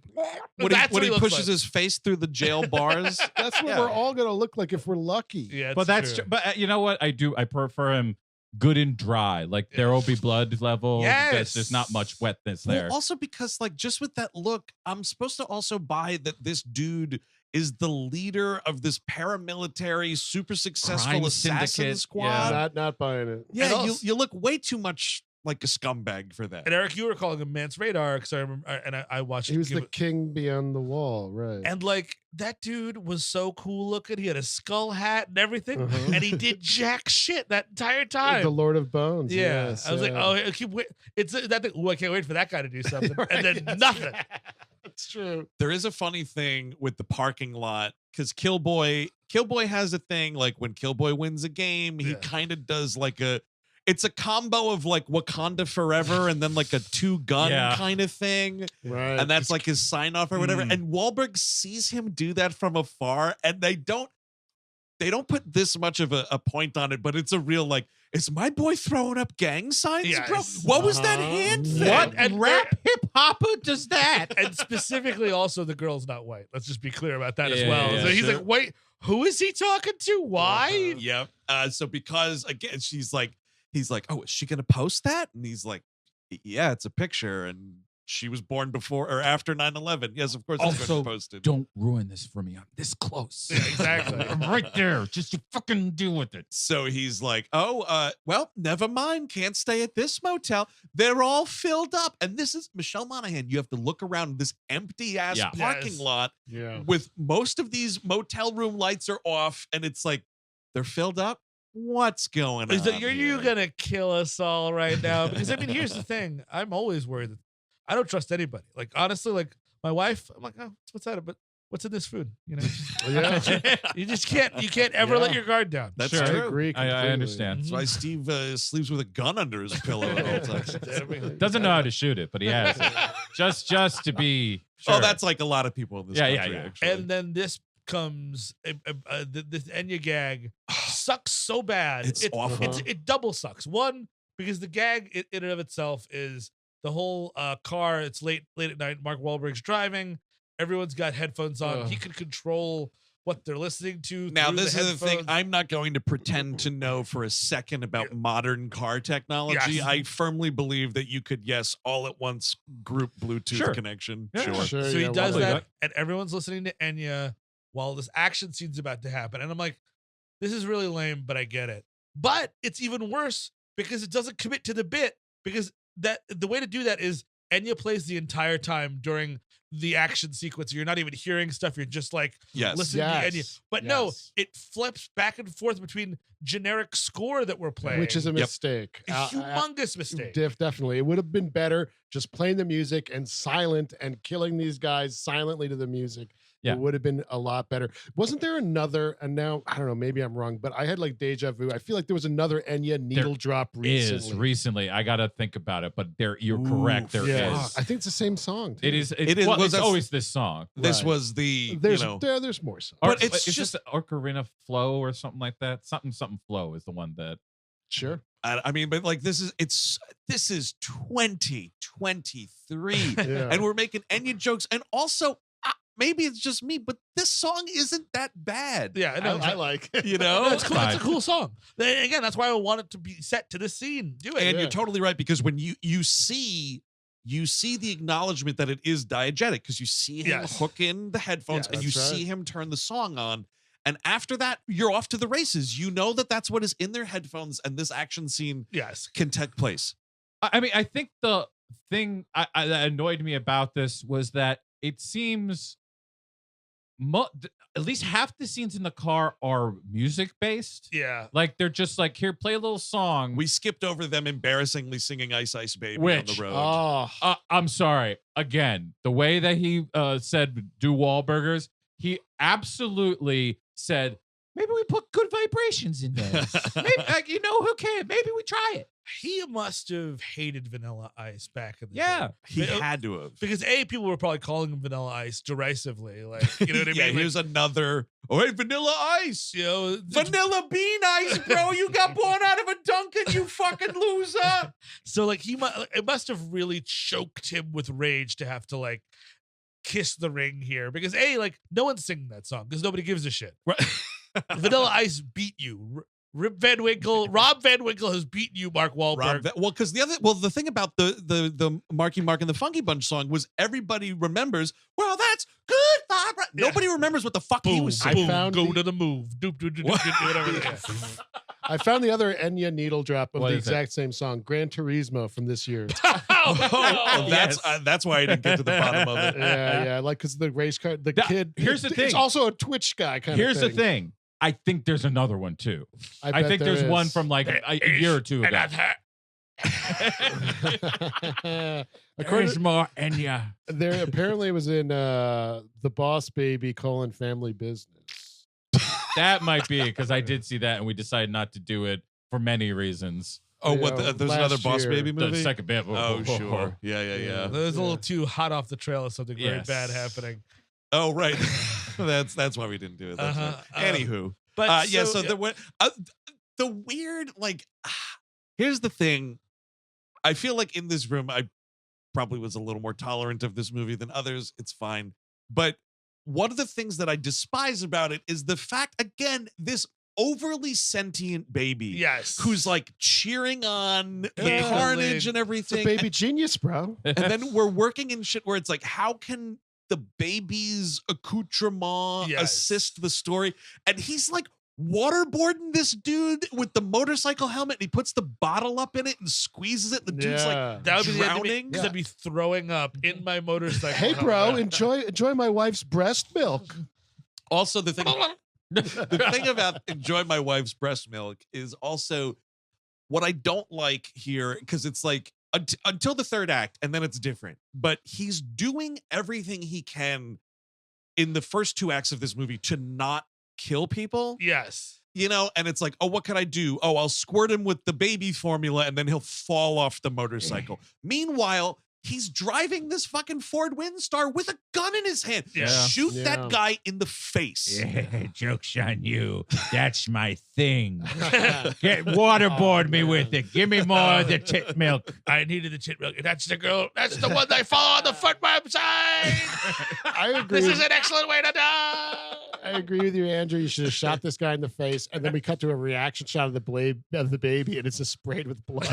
When that's what he looks pushes like. his face through the jail bars. That's what Yeah. we're all gonna look like if we're lucky. Yeah, But that's true. but you know what I do. I prefer him good and dry, like there will be blood level. Yes. There's not much wetness there. Well, also because like just with that look, I'm supposed to also buy that this dude is the leader of this paramilitary, super successful Crime assassin syndicate, squad. yeah. Not buying it. Yeah, And you also- you look way too much like a scumbag for that. And Eric, you were calling him Mance Radar because I remember, and I watched. He was Give the It- king beyond the wall, right? and like that dude was so cool looking. He had a skull hat and everything, Uh-huh. and he did jack shit that entire time. The Lord of Bones. Yeah, yes, I was like, yeah. oh, I keep wait. It's that thing. Oh, I can't wait for that guy to do something, and then nothing. That's true. There is a funny thing with the parking lot because Killboy has a thing like when Killboy wins a game, he Yeah. kind of does like it's a combo of like Wakanda Forever and then like a 2-gun Yeah. kind of thing. Right. And that's like his sign off or whatever. Mm. And Wahlberg sees him do that from afar, and they don't put this much of a point on it, but it's a real like, is my boy throwing up gang signs, bro? Yes. What was that Uh-huh. hand thing? What And rap hip hopper does that? And specifically, also the girl's not white. Let's just be clear about that as Yeah, well. yeah, So he's sure. like, wait, who is he talking to? Why? Yep. So because again, he's like, oh, is she gonna post that? And he's like, yeah, it's a picture, and she was born before or after 9/11. Yes, of course it's Also, going to be posted. Don't ruin this for me. I'm this close. Yeah, exactly. I'm right there. Just to fucking deal with it. So he's like, oh, well, never mind. Can't stay at this motel. They're all filled up. And this is Michelle Monaghan. You have to look around this empty ass Yeah. parking Yes. lot Yeah. with most of these motel room lights are off, and it's like they're filled up. What's going on? Is that, are you here? gonna kill us all right now? Because I mean, here's the thing. I'm always worried that I don't trust anybody. Like honestly, like my wife, I'm like, oh, what's that? But what's in this food? You know, Yeah. you just can't. You can't ever let Yeah. your guard down. That's Sure. true. I agree. I Completely. understand. That's why Steve sleeps with a gun under his pillow at all times. Doesn't know how to shoot it, but he has it. Just to be sure. Oh, that's like a lot of people in this Yeah, country, yeah. actually. And then this comes this Enya gag sucks so bad. It's awful. It double sucks. One, because the gag in and of itself is the whole car. It's late at night. Mark Wahlberg's driving. Everyone's got headphones on. Ugh. He could control what they're listening to. Now, through this is the thing. headphones. I'm not going to pretend to know for a second about modern car technology. Yes. I firmly believe that you could, yes, all at once group Bluetooth Sure. connection. Yeah. Sure. Sure, So he yeah, does why not? that, and everyone's listening to Enya while this action scene's about to happen. And I'm like, this is really lame, but I get it. But it's even worse because it doesn't commit to the bit, because that the way to do that is Enya plays the entire time during the action sequence. You're not even hearing stuff. You're just like Yes. listening to Enya. Yes. But no, Yes. it flips back and forth between generic score that we're playing, Which is a mistake. a humongous mistake. Definitely. It would have been better just playing the music and silent and killing these guys silently to the music. Yeah. It would have been a lot better. Wasn't there another, and now, I don't know, maybe I'm wrong, but I had like deja vu. I feel like there was another Enya needle drop recently. Is recently. I got to think about it, but you're correct. There is. Yeah. I think it's the same song. too. It is. It is- Well, well, it's that's- always this song. This Right. was the, There's, you know, there's more songs. But it's is just- this Ocarina Flow or something like that. Something flow is the one that. Sure. I mean, but like this is 2023, Yeah. and we're making Enya jokes, and also maybe it's just me, but this song isn't that bad. Yeah, no, I like it. You know, that's cool. That's a fine. cool song. Again, that's why I want it to be set to this scene. Do it. and Yeah. you're totally right, because when you see the acknowledgement that it is diegetic, because you see him Yes. hook in the headphones Yes. and you That's right. see him turn the song on, and after that you're off to the races. You know that that's what is in their headphones, and this action scene Yes. can take place. I mean, I think the thing that annoyed me about this was that it seems at least half the scenes in the car are music based. Yeah. Like they're just like, here, play a little song. We skipped over them embarrassingly singing "Ice Ice Baby" on Which- the road. Oh, I'm sorry. Again, the way that he said do Wahlburgers, he absolutely said, maybe we put good vibrations in there. Maybe, who cares? Maybe we try it. He must have hated Vanilla Ice back in the Yeah. day. He But- had to have. Because people were probably calling him Vanilla Ice derisively. Like, you know what I Yeah, mean? Like, here's another. Oh, hey, Vanilla Ice. you know, Vanilla Bean Ice, bro. You got born out of a Dunkin', you fucking loser. so like it must have really choked him with rage to have to like kiss the ring here, because like no one's singing that song because nobody gives a shit. Vanilla Ice beat you. Rob Van Winkle has beaten you, Mark Wahlberg. Because the thing about the Marky Mark and the Funky Bunch song was everybody remembers. Well, that's good. Barbara. Yeah. Nobody remembers what the fuck he Boom, was I saying. boom, found go the- to the move. Doop, doop, doop, doop, doop, whatever. Yeah. I found the other Enya needle drop of What the is it? exact same song, Gran Turismo from this year. Oh, Yes. that's why I didn't get to the bottom of it. Yeah, like because the race car, the kid. here's the It's thing. also a Twitch guy kind Here's of the thing. I think there's another one too. I bet think there there's one is. from like a year or two ago. According more Enya. there, apparently it was in the Boss Baby : Family Business. That might be it, because I did see that and we decided not to do it for many reasons. Oh, what? Yeah, There's last another Boss year. Baby The movie. second bit. Oh, sure. Yeah. Yeah. It was a little too hot off the trail of something very Yes. bad happening. Oh, right. that's why we didn't do it. That's Uh-huh. right. Anywho, But yeah. So the weird, like, here's the thing. I feel like in this room, I probably was a little more tolerant of this movie than others. It's fine. But one of the things that I despise about it is the fact, again, this overly sentient baby. yes, Who's like cheering on the Yeah. carnage It's and It's a everything. baby genius, bro. And then we're working in shit where it's like, how can the baby's accoutrement Yes. assist the story? And he's like waterboarding this dude with the motorcycle helmet, and he puts the bottle up in it and squeezes it. The dude's like Yeah. that would be the end of me, drowning. because I'd be throwing up in my motorcycle. Hey, bro, helmet. enjoy my wife's breast milk. Also, the thing about enjoy my wife's breast milk is also what I don't like here, because it's like until the third act, and then it's different. But he's doing everything he can in the first two acts of this movie to not kill people, Yes. you know, and it's like, oh, what can I do? Oh, I'll squirt him with the baby formula and then he'll fall off the motorcycle. Meanwhile, he's driving this fucking Ford Windstar with a gun in his hand. Yeah. Shoot Yeah. that guy in the face. Joke's on you. That's my thing. Get waterboard me with it. Give me more of the tit milk. I needed the tit milk. That's the girl. That's the one they follow on the foot website. I agree. This is an excellent way to die. I agree with you, Andrew. You should have shot this guy in the face, and then we cut to a reaction shot of the baby, and it's just sprayed with blood.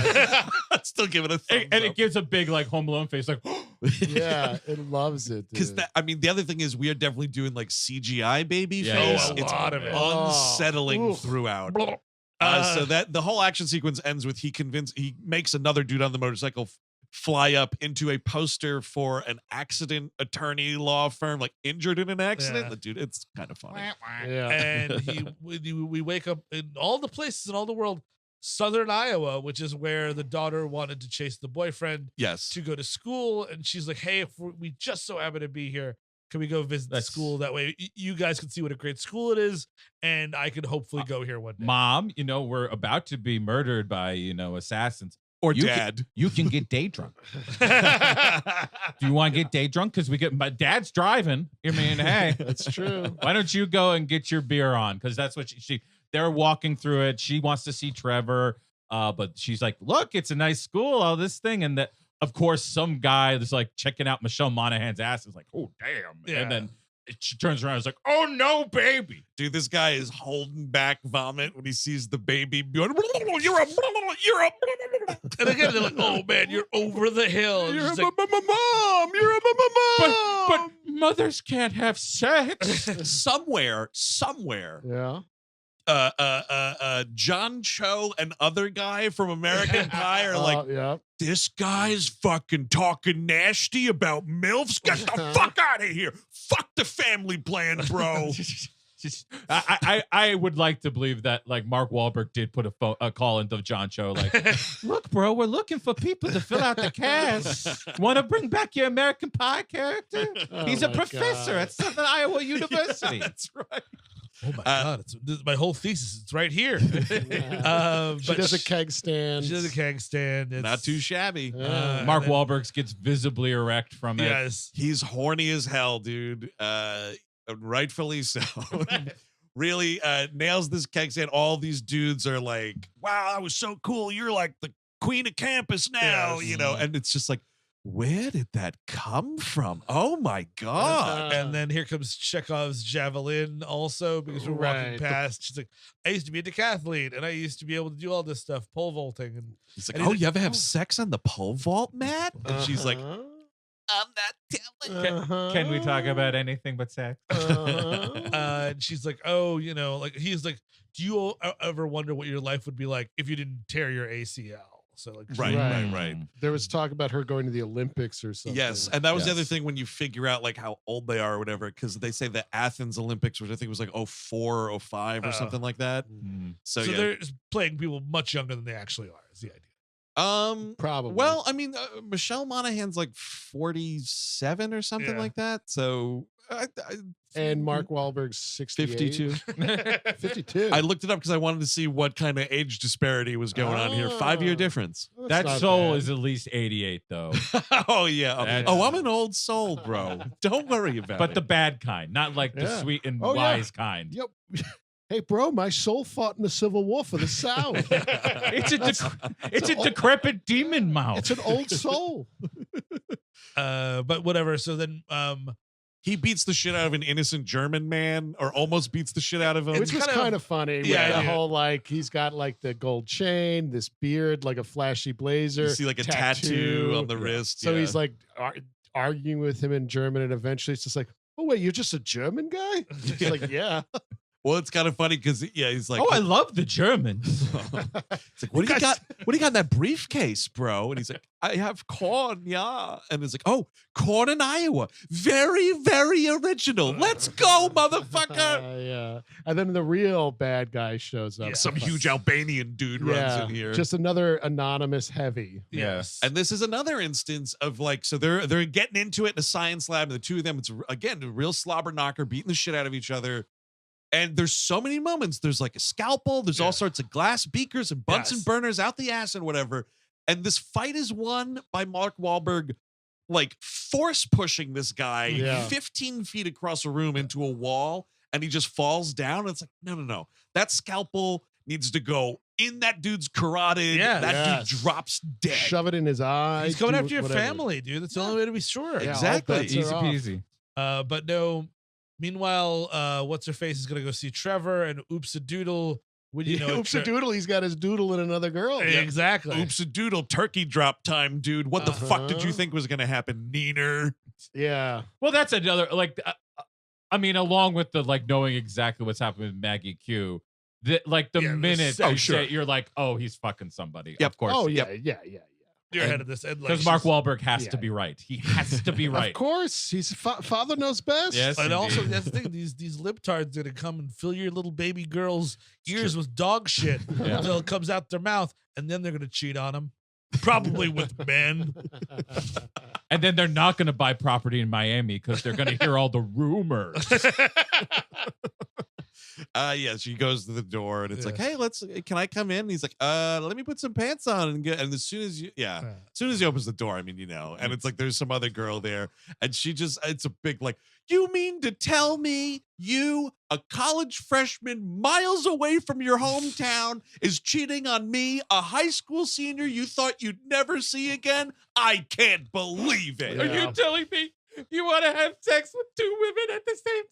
I'd still give it a thumbs And up. it gives a big like Home Alone face, like Yeah, it loves it. Because dude. I mean, the other thing is we are definitely doing like CGI baby Yeah, face. yeah. Oh, a It's lot of it. unsettling Oh, oof. throughout. Blah. So that the whole action sequence ends with he makes another dude on the motorcycle fly up into a poster for an accident attorney law firm, like injured in an accident. Yeah. The dude, it's kind of funny. Yeah. And we wake up in all the places in all the world, Southern Iowa, which is where the daughter wanted to chase the boyfriend Yes. to go to school, and she's like, "Hey, if we just so happen to be here, can we go visit the That's- school? That way, you guys can see what a great school it is, and I can hopefully go here one day." Mom, we're about to be murdered by, assassins. Or You dad. You can get day drunk. Do you want to get day drunk? Because my dad's driving. I mean, hey, That's true. why don't you go and get your beer on? Because that's what they're walking through it. She wants to see Trevor. But she's like, look, it's a nice school, all this thing. And that, of course, some guy that's like checking out Michelle Monaghan's ass is like, oh, damn. Yeah. And then she turns around and is like, oh, no, baby. Dude, this guy is holding back vomit when he sees the baby. You're a And again, they're like, "Oh man, you're over the hill." And You're she's a like, mom. You're a mom. But mothers can't have sex. somewhere. Yeah. John Cho and other guy from American Pie are like, yeah. this guy's fucking talking nasty about MILFs. Get the fuck out of here. Fuck the family plan, bro. I would like to believe that like Mark Wahlberg did put a call into John Cho like, look, bro, we're looking for people to fill out the cast. Want to bring back your American Pie character? Oh He's a my professor God. at Southern Iowa University. That's right. "Oh my god, my whole thesis. It's right here." She does a keg stand. She does a keg stand. It's, Not too shabby. Yeah. Mark and then- Wahlberg gets visibly erect from it. Yes. He's horny as hell, dude. Rightfully so. Really nails this keg stand. All these dudes are like, wow, that was so cool. You're like the queen of campus now, Yes. and it's just like, where did that come from? Oh my God. And then here comes Chekhov's javelin also, because we're walking Right. past. She's like, "I used to be a decathlete and I used to be able to do all this stuff, pole vaulting." And He's like, and he's oh, like, you ever have "Oh." sex on the pole vault, Matt? And she's like, Uh-huh. I'm not telling. Can we talk about anything but sex? And she's like, "Oh, like he's like, do you ever wonder what your life would be like if you didn't tear your ACL?" So like, Right, Right. right. There was talk about her going to the Olympics or something. Yes, and that was the other Yes. thing when you figure out like how old they are or whatever, because they say the Athens Olympics, which I think was like 04 or 05 or something like that. Mm. So, So yeah. they're just playing people much younger than they actually are. Is the idea. Probably. Well, I mean, Michelle Monaghan's like 47 or something Yeah. like that. So and Mark Wahlberg's 68. 52. 52. I looked it up because I wanted to see what kind of age disparity was going on here. 5-year Oh. difference. That's That not soul bad. is at least 88, though. Oh yeah. That's- Oh, I'm an old soul, bro. Don't worry about But it. the bad kind, not like the Yeah. sweet and Oh, yeah. wise kind. Yep. Hey, bro, my soul fought in the Civil War for the South. It's a It's an old- decrepit demon mouth. It's an old soul. But whatever. So then, he beats the shit out of an innocent German man, or almost beats the shit out of him. Which was kind of funny. With Yeah, the yeah. whole, like, he's got, like, the gold chain, this beard, like a flashy blazer. You see like a tattoo on the wrist. So yeah. he's, like, arguing with him in German, and eventually it's just like, oh, wait, you're just a German guy? He's like, yeah. Well, it's kind of funny because he's like, Oh, I love the Germans. it's like, what do you got? What do you got in that briefcase, bro? And he's like, I have corn, yeah. And it's like, oh, corn in Iowa, very, very original. Let's go, motherfucker. Yeah. And then the real bad guy shows up. Yeah. Some huge Albanian dude runs in here. Just another anonymous heavy. yes. And this is another instance of like, so they're getting into it in a science lab, and the two of them, it's again a real slobber knocker, beating the shit out of each other. And there's so many moments. There's like a scalpel. There's all sorts of glass beakers and Bunsen Yes. burners out the ass and whatever. And this fight is won by Mark Wahlberg, like force pushing this guy Yeah. 15 feet across a room into a wall, and he just falls down. It's like, no. That scalpel needs to go in that dude's carotid. Yeah. That Yes. dude drops dead. Shove it in his eye. He's coming do after your whatever. family, dude. That's the only way to be sure. Yeah, all Exactly. bets are Easy off. peasy. But no, Meanwhile, what's her face is gonna go see Trevor, and oops a doodle. Would you know? Oops a doodle, he's got his doodle and another girl. Exactly. Oops a doodle, turkey drop time, dude. What the fuck did you think was gonna happen, Neener? Yeah. Well, that's another I mean, along with the knowing exactly what's happening with Maggie Q, the minute oh, you sure. say it, you're like, oh, he's fucking somebody. Yep. Of course. Oh yeah, yeah. You're ahead of this. Because Mark Wahlberg has to be right. He has to be right. Of course, he's father knows best. Yes. And also, indeed. that's the thing. These libtards gonna come and fill your little baby girl's ears with dog shit until it comes out their mouth, and then they're gonna cheat on him, probably with men. And then they're not going to buy property in Miami because they're going to hear all the rumors. Yeah, she goes to the door and it's like, hey, can I come in? And he's like, let me put some pants on and get, and as soon as he opens the door, I mean, and it's like, there's some other girl there and it's a big, you mean to tell me you, a college freshman miles away from your hometown, is cheating on me, a high school senior you thought you'd never see again? I can't believe it. Are you telling me you want to have sex with two women at the same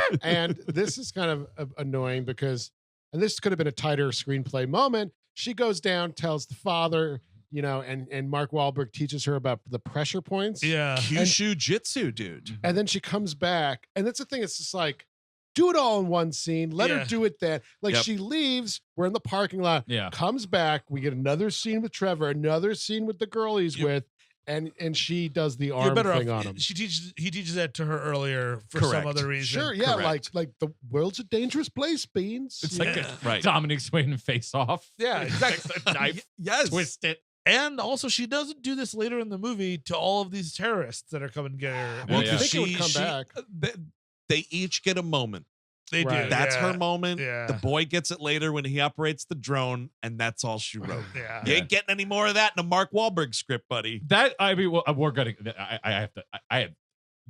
time? And this is kind of annoying because, and this could have been a tighter screenplay moment. She goes down, tells the father, and Mark Wahlberg teaches her about the pressure points. Yeah. Kyushu Jitsu, dude. And then she comes back, and that's the thing. It's just like, do it all in one scene. Let her do it then. She leaves. We're in the parking lot. Yeah. Comes back. We get another scene with Trevor, another scene with the girl he's with. And she does the arm thing on him. He teaches that to her earlier for Correct. some other reason. Sure, yeah, Correct. like the world's a dangerous place, Beans. It's Right. Dominic Swain and Face Off. Yeah, exactly. Knife. Yes. Twist it. And also, she doesn't do this later in the movie to all of these terrorists that are coming to get her. Well, Yeah. I think it would come back. They each get a moment. They Right. do. That's her moment. Yeah. The boy gets it later when he operates the drone, and that's all she wrote. Yeah. You ain't getting any more of that in a Mark Wahlberg script, buddy. That we're gonna. I have to. I have.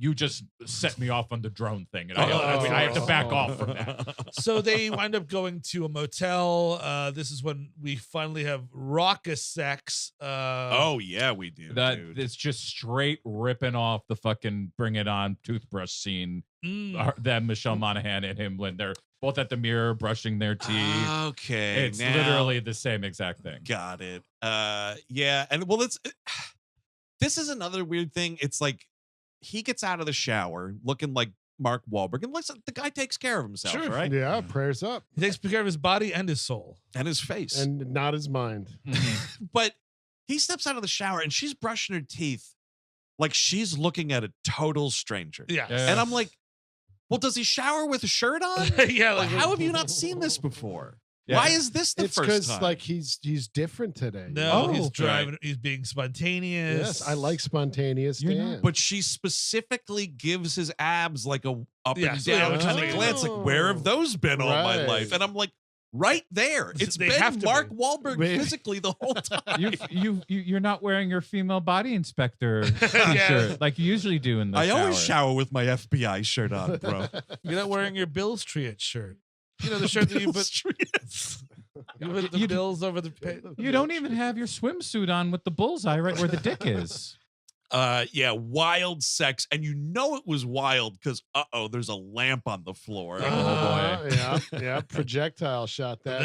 You just set me off on the drone thing, and I have to back off from that. So they wind up going to a motel. This is when we finally have raucous sex. Oh yeah, we do. Dude. It's just straight ripping off the fucking Bring It On toothbrush scene. That Michelle Monaghan and him when they're both at the mirror brushing their teeth. Okay, It's now- literally the same exact thing. Got it. Yeah, and well, this is another weird thing. It's like he gets out of the shower looking like Mark Wahlberg, and listen, the guy takes care of himself, Sure. right? Yeah, prayers up. He takes care of his body and his soul. And his face. And not his mind. But he steps out of the shower and she's brushing her teeth like she's looking at a total stranger. Yeah. And I'm like, well, does he shower with a shirt on? Yeah. Like, how have you not seen this before? Yeah. Why is this the It's first because time? like he's different today. No, he's right. driving. He's being spontaneous. Yes, I like spontaneous You're not- dance. But she specifically gives his abs like a up Yeah, and so yeah, down which kind is of like- glance. Like, where have those been all my Right. life? And I'm like, right there. It's They been have to Mark be. Wahlberg Maybe. physically the whole time. You're not wearing your female body inspector Yeah. t-shirt like you usually do in the I shower. always shower with my FBI shirt on, bro. You're not wearing your Bill's Triet shirt. You know the shirt that you put. You put the You- bills over the. You don't even have your swimsuit on with the bullseye right where the dick is. Yeah, wild sex. And you know it was wild because, there's a lamp on the floor. boy. Yeah, projectile shot that.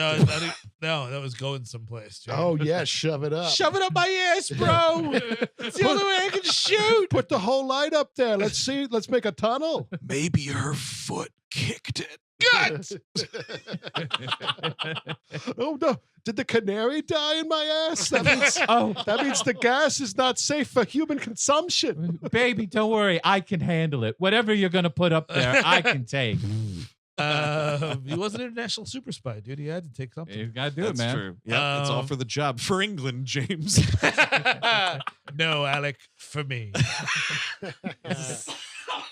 No, that was going someplace. Dude. Oh yeah, shove it up. Shove it up my ass, bro. It's the only way I can shoot. Put the whole light up there. Let's see. Let's make a tunnel. Maybe her foot kicked it. Gut. Oh no! Did the canary die in my ass? That means, Oh, that means the gas is not safe for human consumption. baby, don't worry. I can handle it. Whatever you're going to put up there, I can take. He was an international super spy, dude. He had to take something. You got to do That's it, man. true. Yeah, it's all for the job. For England, James. No, Alec, for me.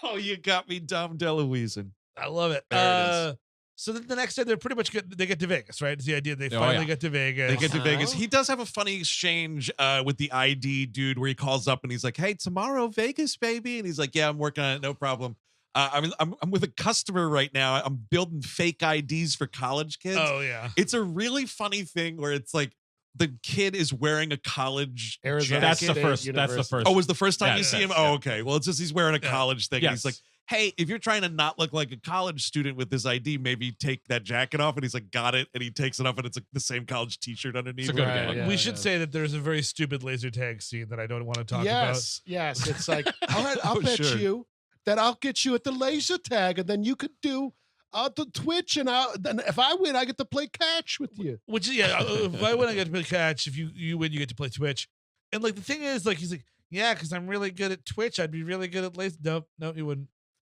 Oh, you got me, Dom DeLuise. I love it. There it is. So then the next day they're pretty much they get to Vegas, right? It's the idea they Oh, finally yeah. get to Vegas. They get to Vegas. He does have a funny exchange with the ID dude where he calls up and he's like, "Hey, tomorrow Vegas, baby," and he's like, "Yeah, I'm working on it, no problem." I'm with a customer right now. I'm building fake IDs for college kids. Oh yeah. It's a really funny thing where it's like the kid is wearing a college Arizona That's jacket. the first. That's the first. Oh, was the first time you Yes, see him? yes, Oh, yeah. okay. Well, it's just he's wearing a college thing. And he's like, Yes. hey, if you're trying to not look like a college student with this ID, maybe take that jacket off. And he's like, got it. And he takes it off, and it's like the same college T-shirt underneath. It's a good Right, gag. yeah. We should say that there's a very stupid laser tag scene that I don't want to talk Yes. It's like, all right, I'll Oh, bet sure. you that I'll get you at the laser tag, and then you could do the Twitch, and then if I win, I get to play catch with you. about. Which if I win, I get to play catch. If you win, you get to play Twitch. And like the thing is, like he's like, yeah, because I'm really good at Twitch. I'd be really good at laser. No, he wouldn't.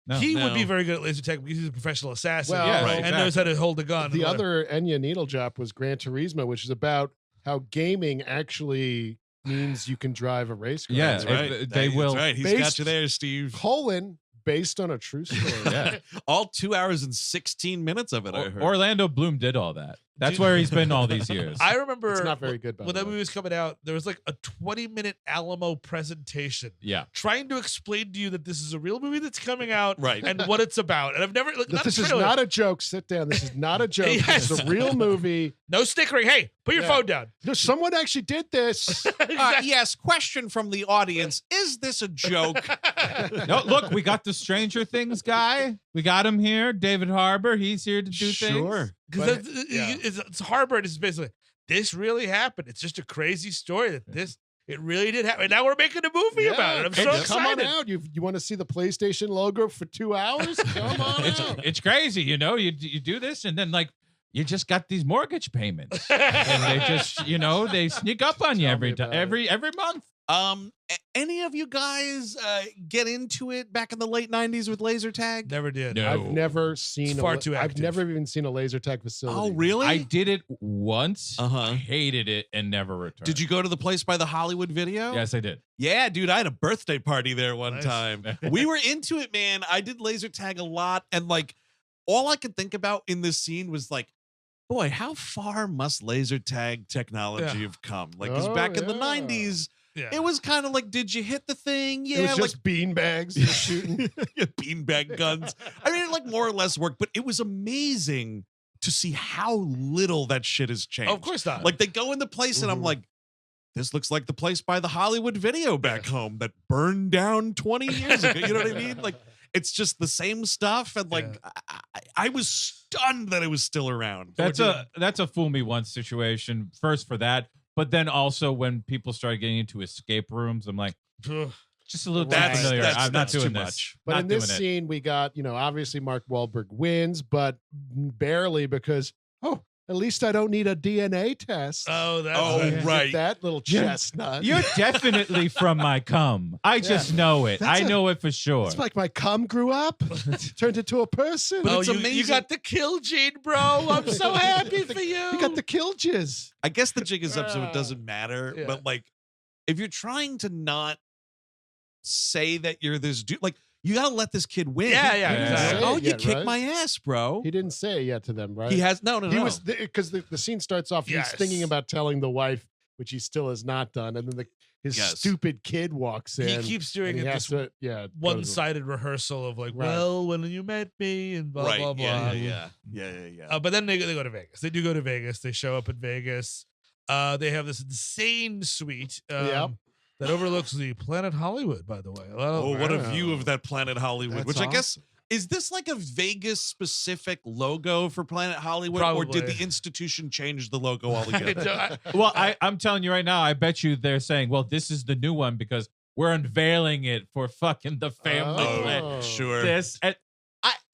No. He would be No. very good at laser tag because he's a professional assassin. Well, Yeah, right, and knows how to hold a gun. The and whatever. other Enya needle drop was Gran Turismo, which is about how gaming actually means you can drive a race car. Yeah, That's if- right. they will- That's right. He's got Based- you there, Steve. colon based on a true story. Yeah. All 2 hours and 16 minutes of it, I heard. Orlando Bloom did all that. That's Dude. where he's been all these years. I remember It's not very good, by when the that way. movie was coming out. There was like a 20-minute Alamo presentation yeah. trying to explain to you that this is a real movie that's coming out Right. and what it's about. And I've never like, not This a is trailer. not a joke. Sit down. This is not a joke. This is a Yes. real movie. No snickering. Hey, put your Yeah. phone down. No, someone actually did this. Yes, question from the audience. Is this a joke? No, look, we got the Stranger Things guy. We got him here, David Harbour. He's here to do things. Because But, yeah. it's Harvard. It's basically this really happened. It's just a crazy story that it really did happen. And now we're making a movie about it. I'm so Come on excited. out. You want to see the PlayStation logo for 2 hours? Come on out. It's crazy, you know. You do this, and then like you just got these mortgage payments, and they just they sneak up on you Tell every me time, about every month. Any of you guys get into it back in the late 90s with laser tag? Never did. No. I've never seen It's far a, too I've active. never even seen a laser tag facility. Oh, really? I did it once. Uh-huh. Hated it and never returned. Did you go to the place by the Hollywood video? Yes, I did. Yeah, dude, I had a birthday party there one Nice. time. We were into it, man. I did laser tag a lot, and like all I could think about in this scene was like, boy, how far must laser tag technology Yeah. have come? Like, because Oh, back in the yeah. 90s, Yeah. it was kind of like, did you hit the thing? Yeah, It was like just beanbags you're shooting. beanbag guns. I mean, it like more or less worked, but it was amazing to see how little that shit has changed. Of course not. Like they go in the place and I'm Mhm. like, this looks like the place by the Hollywood video back home that burned down 20 years ago. You know what I mean? Like it's just the same stuff. And like I was stunned that it was still around. That's a fool me once situation. First for that, but then also when people started getting into escape rooms, I'm like, Ugh. just a little too That's- familiar. that's- I'm not that's doing too this. much. But Not in this doing it. scene, we got, obviously Mark Wahlberg wins, but barely because, at least I don't need a DNA test. Oh, that's Oh, right. Get right. That little Yeah. chestnut. You're definitely from my cum. I just know it. That's I know it for sure. It's like my cum grew up, turned into a person. But Oh, it's you amazing. got the kill gene, bro. I'm so happy for you. He got the kill jizz. I guess the jig is up, so it doesn't matter. Yeah. But like, if you're trying to not say that you're this dude, like you gotta let this kid win. Yeah, Yeah. exactly. Oh, you Yet, kicked right? my ass, bro. He didn't say it yet to them, right? He has no. He was because the scene starts off. Yes. He's thinking about telling the wife, which he still has not done, and then his Yes. stupid kid walks in. He keeps doing and he it has this to, go to the- one-sided rehearsal of like, Right. well, when you met me and blah right. blah blah. Yeah. But then they go to Vegas. They do go to Vegas. They show up in Vegas. They have this insane suite Yep. that overlooks the Planet Hollywood, by the way. Oh, what a wow. view of that Planet Hollywood, That's which I guess is this like a Vegas specific logo for Planet Hollywood, or did Probably. the institution change the logo altogether? Well, I'm telling you right now, I bet you they're saying, well, this is the new one because we're unveiling it for fucking the family. Oh. plan. Sure. This and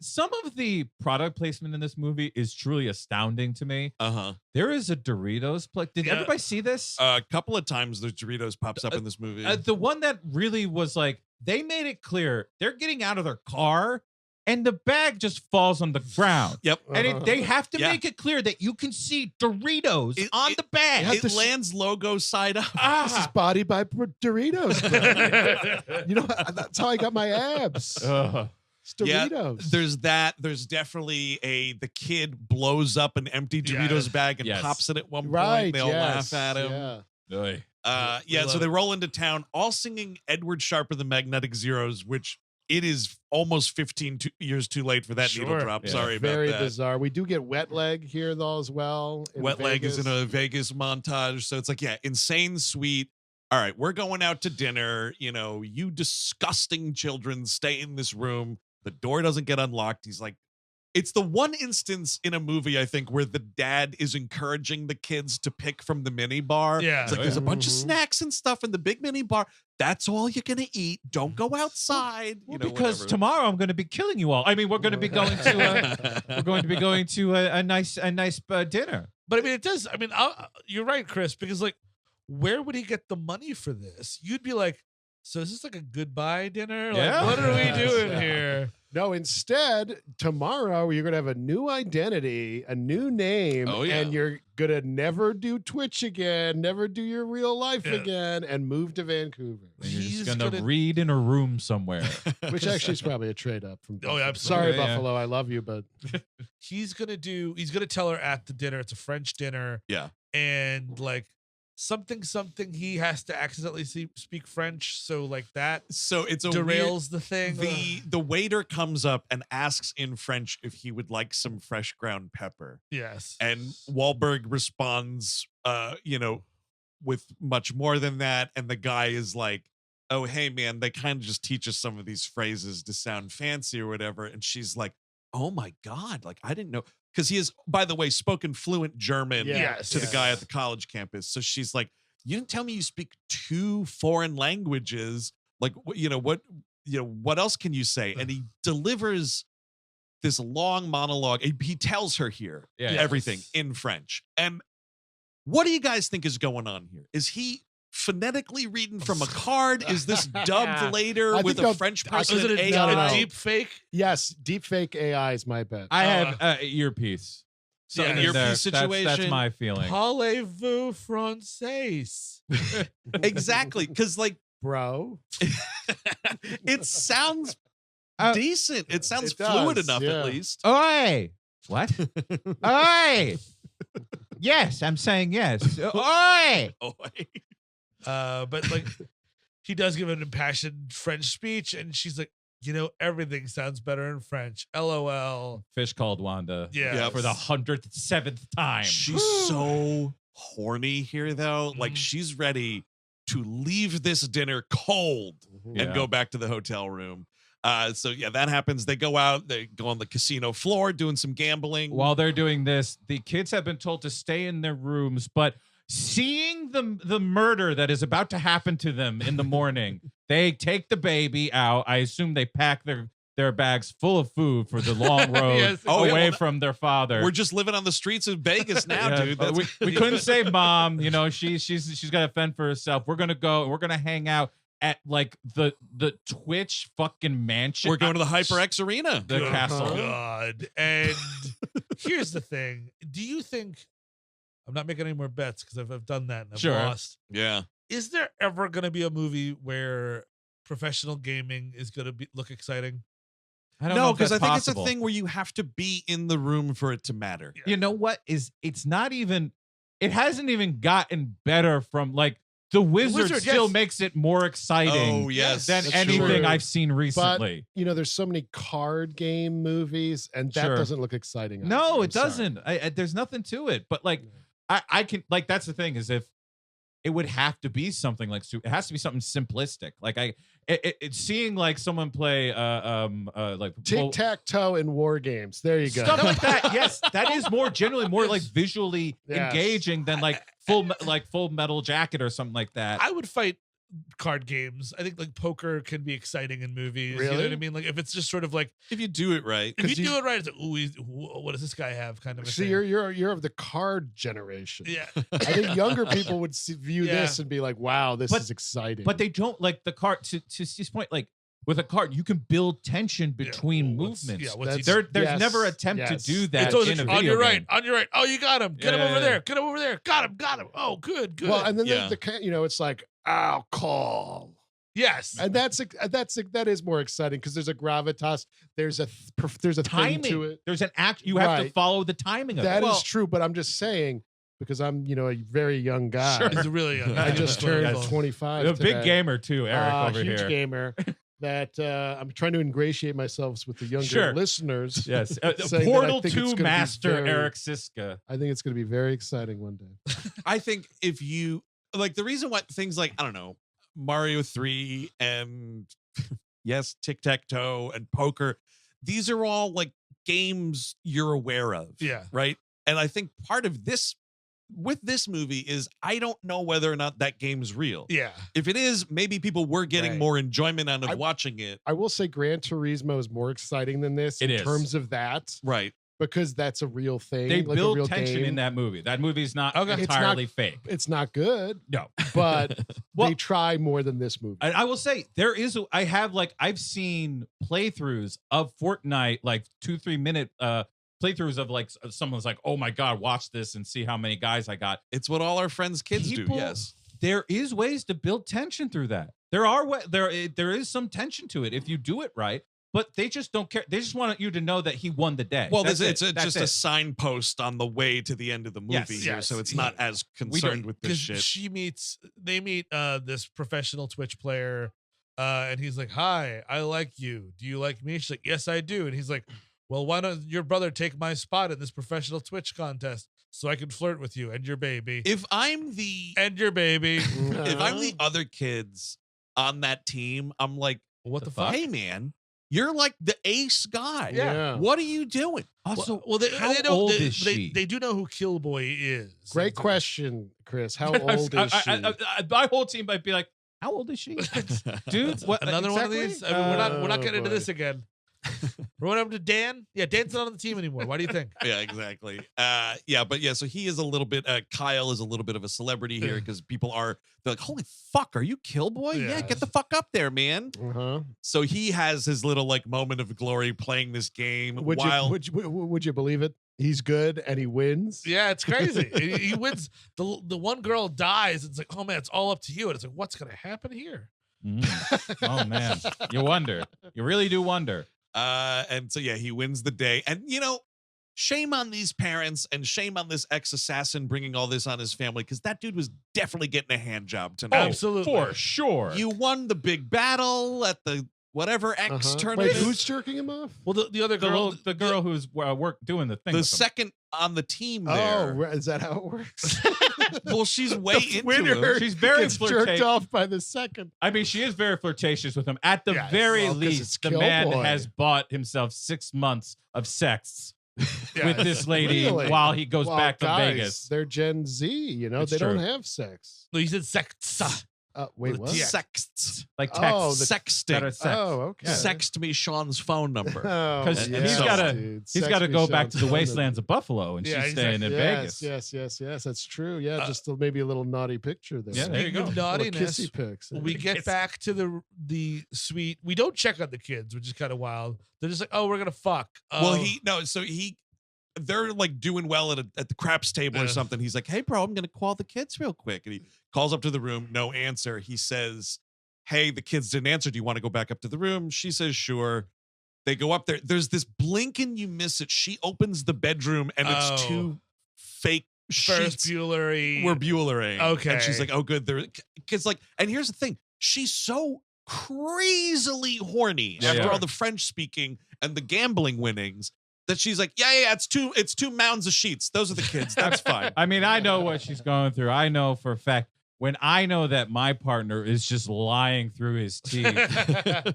some of the product placement in this movie is truly astounding to me. Uh-huh. There is a Doritos Did Yeah. everybody see this? A couple of times the Doritos pops up in this movie. The one that really was like, they made it clear they're getting out of their car and the bag just falls on the ground. Yep. And they have to Yeah. make it clear that you can see Doritos It- on it- the bag. have It to lands logo side up. This is body by Doritos. bro. That's how I got my abs. Ugh. It's Yeah, Doritos. there's that. There's definitely the kid blows up an empty Doritos Yes. bag and Yes. pops it at one point. right. They all yes, laugh at him. Yeah. Oy. Yeah, so love they it. roll into town, all singing Edward Sharp and the Magnetic Zeros, which it is almost 15 years too late for that needle Sure. drop. Yeah. Sorry about Very that. bizarre. We do get Wet Leg here though as well. Wet Leg is in Vegas. a Vegas montage. So it's like, yeah, insane sweet. All right, we're going out to dinner. You know, you disgusting children, stay in this room. The door doesn't get unlocked. He's like, it's the one instance in a movie, I think, where the dad is encouraging the kids to pick from the mini bar. Yeah. It's like, Oh, there's a yeah. bunch of Mhm. snacks and stuff in the big mini bar. That's all you're going to eat. Don't go outside. Well, you know, because whatever. tomorrow I'm going to be killing you all. I mean, we're going to be going to a nice dinner. But I mean, it does. I mean, you're right, Chris, because like, where would he get the money for this? You'd be like, so is this like a goodbye dinner? Yeah. Like, what are we Yes. doing here? No, instead, tomorrow you're going to have a new identity, a new name, Oh, yeah. and you're going to never do Twitch again, never do your real life Yeah. again, and move to Vancouver, And you're He's just going to gonna- read in a room somewhere. which actually is probably a trade up from Oh, Buffalo. yeah, absolutely. Sorry, Yeah. Buffalo. I love you, but He's gonna tell her at the dinner. It's a French dinner. Yeah. And like something he has to accidentally speak French, so like that So it's a derails the thing. The waiter comes up and asks in French if he would like some fresh ground pepper. Yes. And Wahlberg responds, you know, with much more than that. And the guy is like, oh, hey, man, they kind of just teach us some of these phrases to sound fancy or whatever. And she's like, oh, my God. Like, I didn't know. Because he has, by the way, spoken fluent German Yes. to the guy Yes. at the college campus. So she's like, you didn't tell me you speak 2 foreign languages. Like, what else can you say? And he delivers this long monologue. He tells her here Yeah. everything Yes. in French. And what do you guys think is going on here? Is he phonetically reading from a card? Is this dubbed later I with think a they'll- French I- person? Is it and a, AI? no. deep fake? yes, deepfake AI is my bet. I Oh, have an earpiece. So Yeah. an And earpiece situation. That's my feeling. Parlez-vous français? Exactly. Because like Bro. it sounds Uh, decent. It sounds It does, fluid enough yeah. at least. Oi! What? Oi! Yes, I'm saying yes. Oi! Oh, But like, he does give an impassioned French speech, and she's like, you know, everything sounds better in French. LOL. Fish called Wanda. Yeah. Yep. For the 107th time. She's so horny here, though. Like Mhm. she's ready to leave this dinner cold Yeah. and go back to the hotel room. So yeah, that happens. They go out, they go on the casino floor doing some gambling. While they're doing this, the kids have been told to stay in their rooms, but seeing the murder that is about to happen to them in the morning, they take the baby out. I assume they pack their bags full of food for the long road Yes. Oh, yeah, away well, from their father. we're just living on the streets of Vegas now, Yeah, dude. but That's- we couldn't save mom. You know, she's got to fend for herself. We're gonna hang out at like the Twitch fucking mansion. We're going to the HyperX Arena. the castle. God. And here's the thing. Do you think, I'm not making any more bets because I've done that and I've Sure. lost. Yeah. Is there ever going to be a movie where professional gaming is going to look exciting? I don't know No, if because I that's think possible. it's a thing where you have to be in the room for it to matter. You know what is? It's not even. It hasn't even gotten better from like the Wizard. Wizard, Still yes. makes it more exciting Oh, yes. than That's anything true. I've seen recently. You know, there's so many card game movies, and that Sure. doesn't look exciting. No, either. I'm it sorry. doesn't. There's nothing to it. But like, I can like that's the thing is if it would have to be something like it has to be something simplistic. Like it's seeing like someone play like Tic tac toe in war games. There you go. stuff like that. Yes, that is more generally more like visually Yes. engaging than like Full Metal Jacket or something like that. I would fight card games. I think like poker can be exciting in movies. You know Really? what I mean? Like if it's just sort of like, If you do it right. if you 'Cause do it right, it's like, what does this guy have? Kind of a See, thing. you're of the card generation. Yeah. I think younger people would view Yeah. this and be like, "Wow, this But- is exciting." But they don't like the card. To Steve's point, like with a card, you can build tension between What's- movements. yeah, what's he That's- There's yes, never attempt to yes. do It's that always in a like, on video your game. right, on your right. Oh, you got him. Get him over Yeah. there. Get him over there. Got him. Oh, good. well, and then Yeah. it's like, "I'll call." Yes. And that is more exciting because there's a gravitas, there's a thing Timing. to it. There's an act. You have to Right. follow the timing of That it. is true, but I'm just saying because I'm a very young guy. Sure. He's a really young guy. I just turned Yes. 25. A big today. gamer too, Eric over huge here. gamer. that I'm trying to ingratiate myself with the younger Sure. listeners. Yes. saying that I Portal think it's 2 gonna be master very- Eric Siska. I think it's going to be very exciting one day. I think if you like the reason why things like, I don't know, Mario 3 and yes, tic-tac-toe and poker, these are all like games you're aware of. Yeah. Right. And I think part of this with this movie is I don't know whether or not that game's real. Yeah. If it is, maybe people were getting Right. more enjoyment out of I- watching it. I will say Gran Turismo is more exciting than this It in is. terms of that, Right. because that's a real thing. They like a build real tension game. in that movie. That movie's not Okay. It's entirely fake. It's not good, No. but Well- they try more than this movie. I will say I've seen playthroughs of Fortnite, like 2-3 minute playthroughs of like someone's like, oh my God, watch this and see how many guys I got. It's what all our friends' kids do. People- Yes. There is ways to build tension through that. There is some tension to it if you do it right, but they just don't care. They just want you to know that he won the day. Well, That's it's it. That's just it. a signpost on the way to the end of the movie Yes, here, yes. so it's not as concerned with this Because shit. they meet this professional Twitch player, and he's like, "Hi, I like you. Do you like me?" She's like, "Yes, I do." And he's like, "Well, why don't your brother take my spot in this professional Twitch contest so I can flirt with you and your baby If I'm the and your baby?" if I'm the other kids on that team, I'm like, What The the fuck? hey man, you're like the ace guy. Yeah. What are you doing? Also, well, they, how they know, old they, is they, she? They do know who Killboy is. Great question, Chris. How old is she? My whole team might be like, how old is she? Dude, what Another one of exactly? these. I mean, we're not Oh, getting into boy. this again. We're going over to Dan. Yeah, Dan's not on the team anymore. Why do you think? Yeah, exactly. So he is a little bit Kyle is a little bit of a celebrity here because they're like, holy fuck, are you Killboy? Yeah, Yeah. get the fuck up there, man. Uh-huh. So he has his little like moment of glory playing this game Would you believe it? He's good and he wins. Yeah, it's crazy. He wins. The one girl dies. It's like, oh man, it's all up to you. And it's like, what's gonna happen here? Oh man, you wonder. You really do wonder. And so yeah, he wins the day. And shame on these parents and shame on this ex-assassin bringing all this on his family, because that dude was definitely getting a hand job tonight. Absolutely. For sure. You won the big battle at the whatever X tournament. Wait, who's jerking him off? Well, the other girl, the girl who's doing the thing. the with him. second on the team Oh, there. is that how it works? Well, she's way into winner him. She's very gets jerked flirtatious. off by the second. I mean, she is very flirtatious with him. At the Yes. very Well, 'cause it's least, the man Killboy. has bought himself 6 months of sex Yeah, with this lady Really? while he goes Well, back to guys, Vegas. They're Gen Z, It's they don't true. have sex. No, he said sex. Wait, With what? a TX. Sexts. Like text. Oh, the- Sexting. Better sex. Oh, okay. Yeah. Sext me Sean's phone number. Oh, 'Cause he's yes, gotta- dude. He's Sex got to me, go back to the Sean. wastelands of Buffalo, and Yeah, she's staying in Yes, Vegas. yes. That's true. Yeah, just maybe a little naughty picture there. Yeah, there you Speaking go. of Little naughtiness, kissy pics. we get back to the suite. We don't check on the kids, which is kind of wild. They're just like, oh, we're gonna fuck. Well, they're like doing well at the craps table or something. He's like, hey, bro, I'm going to call the kids real quick. And he calls up to the room. No answer. He says, hey, the kids didn't answer. Do you want to go back up to the room? She says, sure. They go up there. There's this blink and you miss it. She opens the bedroom and it's Oh. two fake Ferris sheets. Bueller. We're Buellering. Okay. And she's like, oh, good. Because and here's the thing. She's so crazily horny Yeah, after yeah. all the French speaking and the gambling winnings that she's like, yeah, it's two mounds of sheets. Those are the kids. That's fine. I mean, I know what she's going through. I know for a fact when I know that my partner is just lying through his teeth.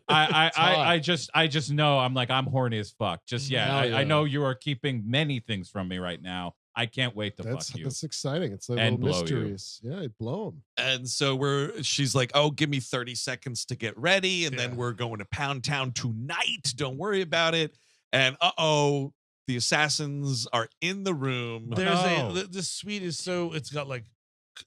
I just know I'm horny as fuck. Just Hell I yeah. know you are keeping many things from me right now. I can't wait to fuck you. That's exciting. It's like And little blow you. mysteries. Yeah, blow them. And so she's like, oh, give me 30 seconds to get ready. And then Yeah. we're going to Pound Town tonight. Don't worry about it. And the assassins are in the room. There's this suite is so it's got like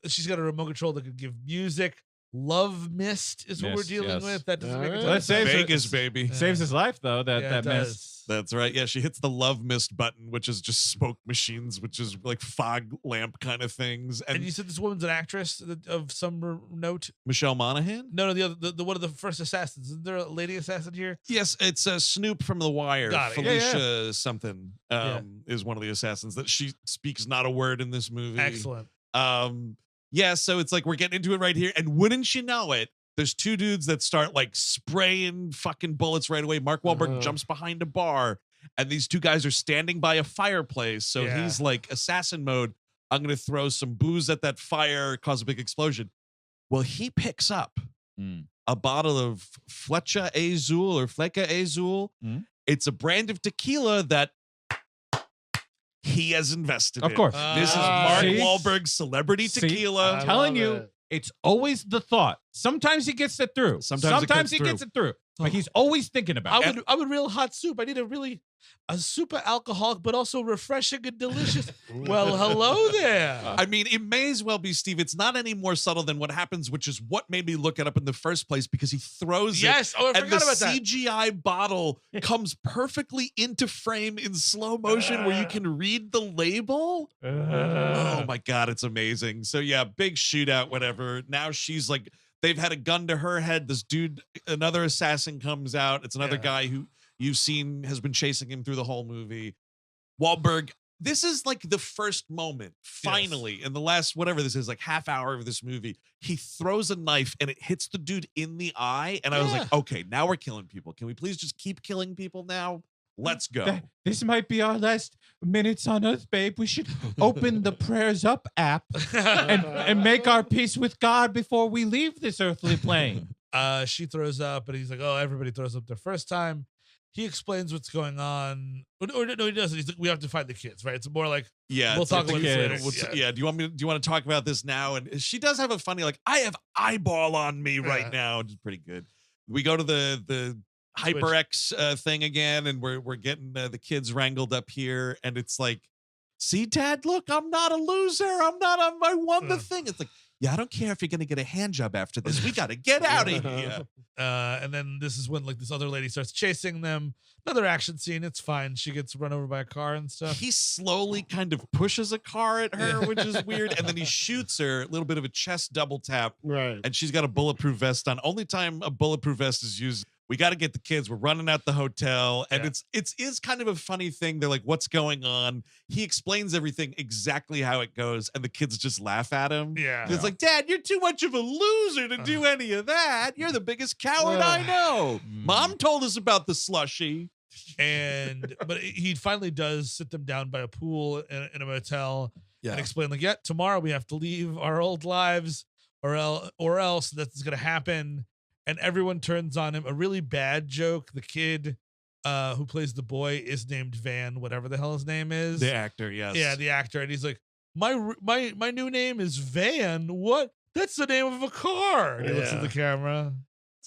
she's got a remote control that could give music. Love mist is what we're Mist, dealing yes. with. That doesn't make a Alright. ton of Let's say sense. Vegas, baby. Saves his life though. That Yeah, that it mess. does. That's right. Yeah, she hits the love mist button, which is just smoke machines, which is like fog lamp kind of things. And And you said this woman's an actress of some note. Michelle Monaghan? No, the other, the one of the first assassins. Isn't there a lady assassin here? Yes, it's Snoop from The Wire. Got it. Yeah, Felicia something is one of the assassins that she speaks not a word in this movie. Excellent. Yeah, so it's like we're getting into it right here. And wouldn't you know it, There's two dudes that start like spraying fucking bullets right away. Mark Wahlberg jumps behind a bar, and these two guys are standing by a fireplace. So he's like assassin mode. I'm going to throw some booze at that fire, cause a big explosion. Well, he picks up a bottle of Flecha Azul or Fleca Azul. It's a brand of tequila that he has invested in. Of course. This is Mark See? Wahlberg's celebrity tequila. I'm telling you, it's always the thought. Sometimes he gets it through. Sometimes he gets it through. But he's always thinking about it. I would real hot soup. I need a super alcoholic, but also refreshing and delicious. Well, hello there. I mean, it may as well be, Steve. It's not any more subtle than what happens, which is what made me look it up in the first place, because he throws Yes. it. Oh, I and forgot the about that. CGI bottle comes perfectly into frame in slow motion where you can read the label. Oh my God, it's amazing. So yeah, big shootout, whatever. Now she's like, they've had a gun to her head. This dude, another assassin comes out. It's another guy who you've seen has been chasing him through the whole movie. Wahlberg, this is like the first moment, finally, in the last, whatever this is, like half hour of this movie, he throws a knife and it hits the dude in the eye. And I was like, okay, now we're killing people. Can we please just keep killing people now? Let's go. This might be our last minutes on Earth, babe. We should open the Prayers Up app and make our peace with God before we leave this earthly plane. She throws up, and he's like, "Oh, everybody throws up their first time." He explains what's going on. Or no, he doesn't. He's like, "We have to find the kids, right?" It's more like, we'll it's talk like about this kids. later. Do you want to talk about this now? And she does have a funny, like, I have eyeball on me right now, which is pretty good. We go to the HyperX thing again, and we're getting the kids wrangled up here, and it's like, see, Dad, look, I'm not a loser. I won the thing. It's like, yeah, I don't care if you're gonna get a hand job after this. We gotta get out of here. And then this is when like this other lady starts chasing them. Another action scene. It's fine. She gets run over by a car and stuff. He slowly kind of pushes a car at her, which is weird, and then he shoots her. A little bit of a chest double tap, Right. and she's got a bulletproof vest on. Only time a bulletproof vest is used. We got to get the kids. We're running out the hotel, and it is kind of a funny thing. They're like, "What's going on?" He explains everything exactly how it goes, and the kids just laugh at him. It's like, "Dad, you're too much of a loser to do any of that. You're the biggest coward I know. Mom told us about the slushy." But he finally does sit them down by a pool in a motel and explain like, tomorrow we have to leave our old lives, or else that's gonna happen. And everyone turns on him. A really bad joke. The kid who plays the boy is named Van, whatever the hell his name is. The actor, yes. Yeah, the actor. And he's like, my new name is Van. What? That's the name of a car. And he looks at the camera.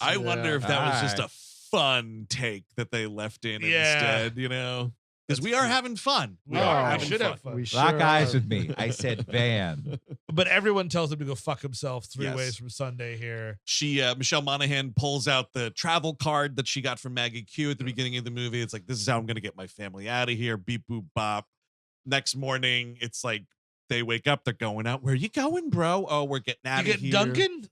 I wonder if that was just a fun take that they left in instead, you know? Because we are having fun. We should have fun. We Lock sure eyes are. with me. I said Van. But everyone tells him to go fuck himself 3 ways from Sunday here. She, Michelle Monaghan, pulls out the travel card that she got from Maggie Q at the beginning of the movie. It's like, this is how I'm going to get my family out of here. Beep, boop, bop. Next morning, it's like, they wake up, they're going out. Where you going, bro? Oh, we're getting out of here. You get Duncan?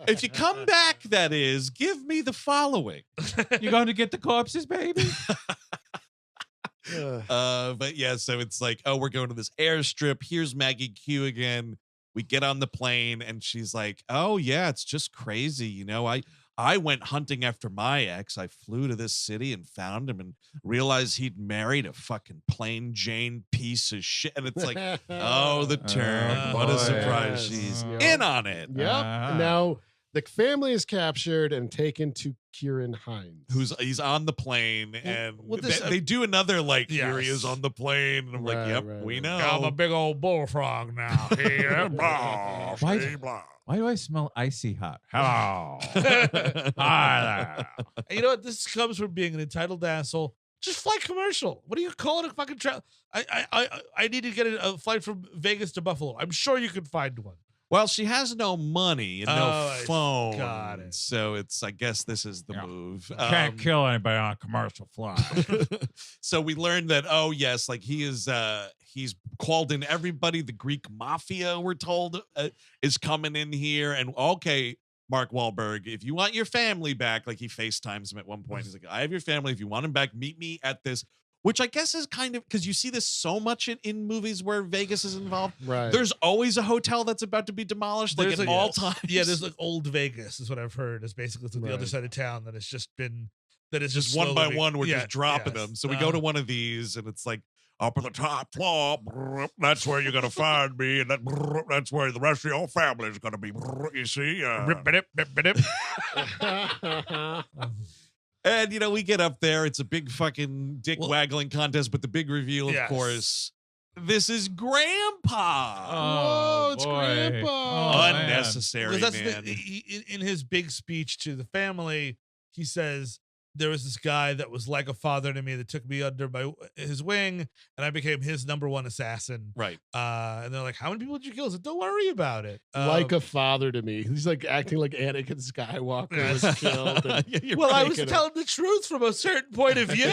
if you come back, that is, give me the following. You going to get the corpses, baby? But yeah, so it's like, oh, we're going to this airstrip. Here's Maggie Q again. We get on the plane, and she's like, oh yeah, it's just crazy. You know, I went hunting after my ex. I flew to this city and found him and realized he'd married a fucking plain Jane piece of shit. And it's like, oh, the turn. What a surprise. She's in on it. Yep. Now the family is captured and taken to Ciarán Hinds. He's on the plane, and this, they do another like, yes. here he is on the plane, and I'm like, yep, we know. I'm a big old bullfrog now. Here. Blah, Why- blah. Why do I smell icy hot? Hello. Hi there. And you know what? This comes from being an entitled asshole. Just fly commercial. What do you call it? A fucking travel? I need to get a flight from Vegas to Buffalo. I'm sure you can find one. Well, she has no money and no phone. got it. So I guess this is the move. Can't kill anybody on a commercial flight. So we learned that, oh yes, like he's called in everybody. The Greek mafia, we're told, is coming in here. And okay, Mark Wahlberg, if you want your family back, like he FaceTimes him at one point. He's like, I have your family. If you want him back, meet me at this. which I guess is kind of because you see this so much in movies where Vegas is involved. Right. There's always a hotel that's about to be demolished, like There's at like- all times. Yeah, there's like old Vegas is what I've heard. Is basically it's like the other Right. side of town that has just been that is just one by slowly one, we're yeah, just dropping yes. them. So we go to one of these, and it's like up on the top floor. That's where you're gonna find me, and that's where the rest of your family is gonna be. You see, and we get up there. It's a big fucking dick waggling contest, but the big reveal, of Yes. course, this is Grandpa. Whoa, it's boy. Grandpa. Oh, man. Unnecessary, Because that's man. in his big speech to the family, he says there was this guy that was like a father to me that took me under his wing, and I became his #1 assassin. Right. And they're like, "How many people did you kill?" I said, "Don't worry about it." Like a father to me. He's like acting like Anakin Skywalker was killed. and- Yeah, you're well, I was making him- telling the truth from a certain point of view.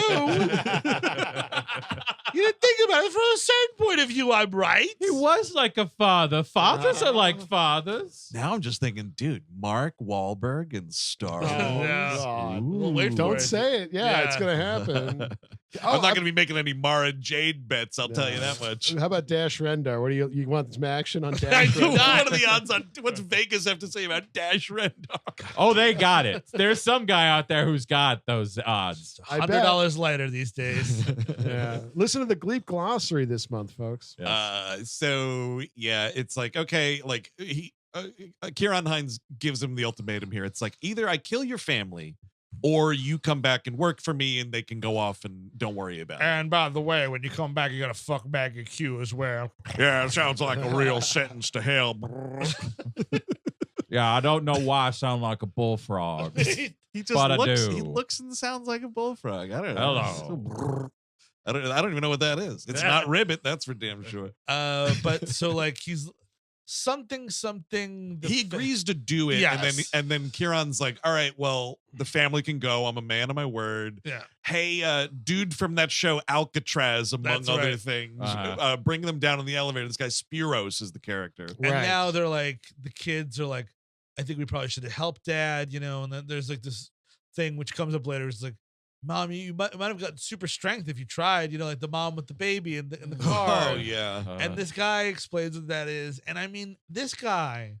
You didn't think about it from a certain point of view. I'm right. He was like a father. Fathers are like fathers. Now I'm just thinking, dude, Mark Wahlberg and Star Oh, Wars. Yeah. God. We'll wait for Don't it. say it. Yeah, it's Yeah. going to happen. I'm not going to be making any Mara and Jade bets. I'll tell you No. that much. How about Dash Rendar? What do you want some action on I Dash do Rendar? not. What are the odds on what's Vegas have to say about Dash Rendar? Oh, they got it. There's some guy out there who's got those odds. I bet. $100 lighter these days. Yeah. Listen to the Gleep glossary this month, folks. So yeah, it's like, okay, like Ciarán Hinds gives him the ultimatum here. It's like either I kill your family or you come back and work for me and they can go off and don't worry about it. And by the way, when you come back, you gotta fuck Maggie Q as well. Yeah, it sounds like a real sentence to hell. Yeah, I don't know why I sound like a bullfrog. He just But I looks. do. He looks and sounds like a bullfrog. I don't know. Hello. I don't even know what that is. It's not ribbit. That's for damn sure. But so like he's something. He agrees to do it, Yes. and then Ciarán's like, "All right, well, the family can go. I'm a man of my word. Yeah. Hey, dude from that show Alcatraz, among That's other right. things, Uh-huh. bring them down in the elevator. This guy Spiros is the character. And Right. now they're like, the kids are like, I think we probably should have helped Dad, and then there's like this thing which comes up later. It's like, Mom, you might have gotten super strength if you tried, like the mom with the baby in the car. Oh yeah. And this guy explains what that is. And I mean, this guy,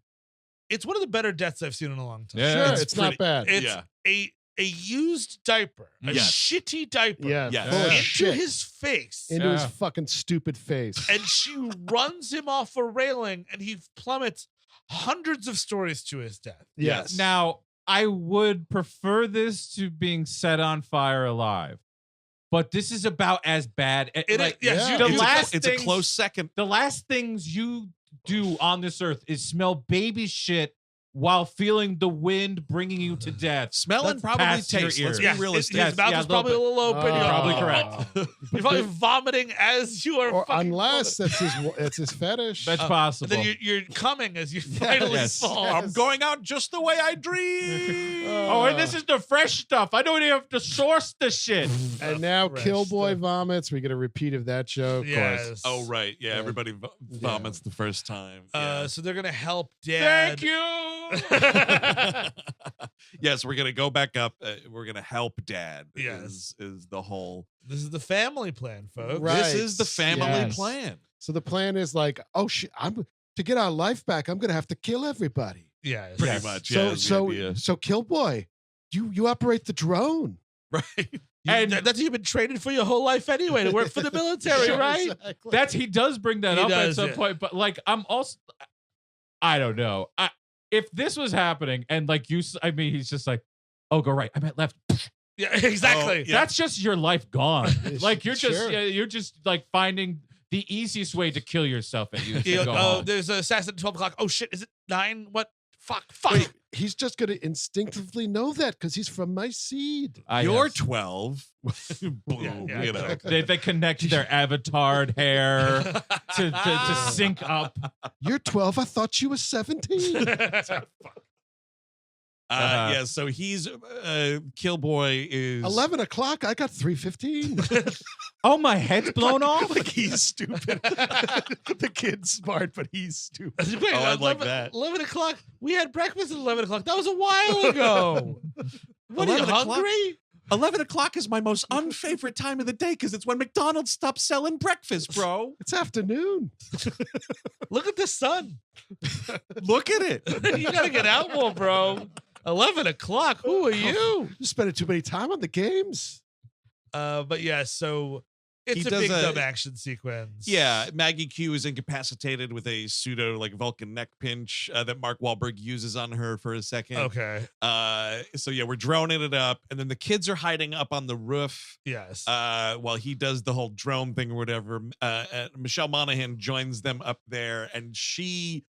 it's one of the better deaths I've seen in a long time. Yeah. Sure, It's it's not bad. It's Yeah. a used diaper, a Yes. shitty diaper Yeah, Yes. full of into shit. his face. Into his Yeah. fucking stupid face. And she runs him off a railing and he plummets hundreds of stories to his death. Yes. Now, I would prefer this to being set on fire alive, but this is about as bad. It is- Like, yes, yeah. you- the you- last It's a things- close second. The last things you do on this earth is smell baby shit while feeling the wind bringing you to death. Smell and Let's probably pass your taste. Let's ears. be realistic. His mouth yeah, is a little probably a little open. Oh. You're Probably correct. You're probably vomiting as you are. Or fucking unless vomiting. that's his fetish. That's And possible. then you're coming as you finally Yes. fall. I'm going out just the way I dream. Oh, and this is the fresh stuff. I don't even have to source the shit. And now Fresh Killboy stuff. vomits. We get a repeat of that joke. Yes. Oh right, yeah. Yeah. Everybody vomits the first time. Yeah. So they're gonna help Dad. Thank you. Yes, we're gonna go back up. We're gonna help Dad. Yes. is the whole. This is the family plan, folks. Right. This is the family Yes. plan. So the plan is like, oh shit, I'm to get our life back. I'm gonna have to kill everybody. Yes. Pretty Yes. much. So Yeah, is the idea. Killboy, you operate the drone. Right. And- That's what you've been training for your whole life anyway, to work for the military, Sure, right? exactly. He does bring that He up does, at some yeah. point, but like I'm also, I don't know. If this was happening and like he's just like, oh, go right. I meant left. Yeah, exactly. Oh, yeah. That's just your life gone. Like you're just Sure. you're just like finding the easiest way to kill yourself and you You go know, home. there's an assassin at 12 o'clock. Oh shit, is it 9? What? Fuck. Wait, he's just gonna instinctively know that because he's from my seed. You're Yes. 12. Boom. Yeah, you know. exactly. They connect their avatared hair to sync up. You're 12. I thought you were 17. Yeah. So he's Killboy is 11 o'clock. I got 3:15. Oh, my head's blown off. Like he's stupid. The kid's smart, but he's stupid. Wait, Oh, I'd like that. 11 o'clock? We had breakfast at 11 o'clock. That was a while ago. What are you, 11 o'clock? hungry? 11 o'clock is my most unfavorite time of the day because it's when McDonald's stops selling breakfast, bro. It's afternoon. Look at the sun. Look at it. You gotta get out more, bro. 11 o'clock. Who are you? You're spending too many time on the games. But yeah, so it's He a does big a- dumb action sequence. Yeah, Maggie Q is incapacitated with a pseudo like Vulcan neck pinch that Mark Wahlberg uses on her for a second. Okay. So yeah, we're droning it up, and then the kids are hiding up on the roof. Yes. While he does the whole drone thing or whatever. Michelle Monaghan joins them up there, and she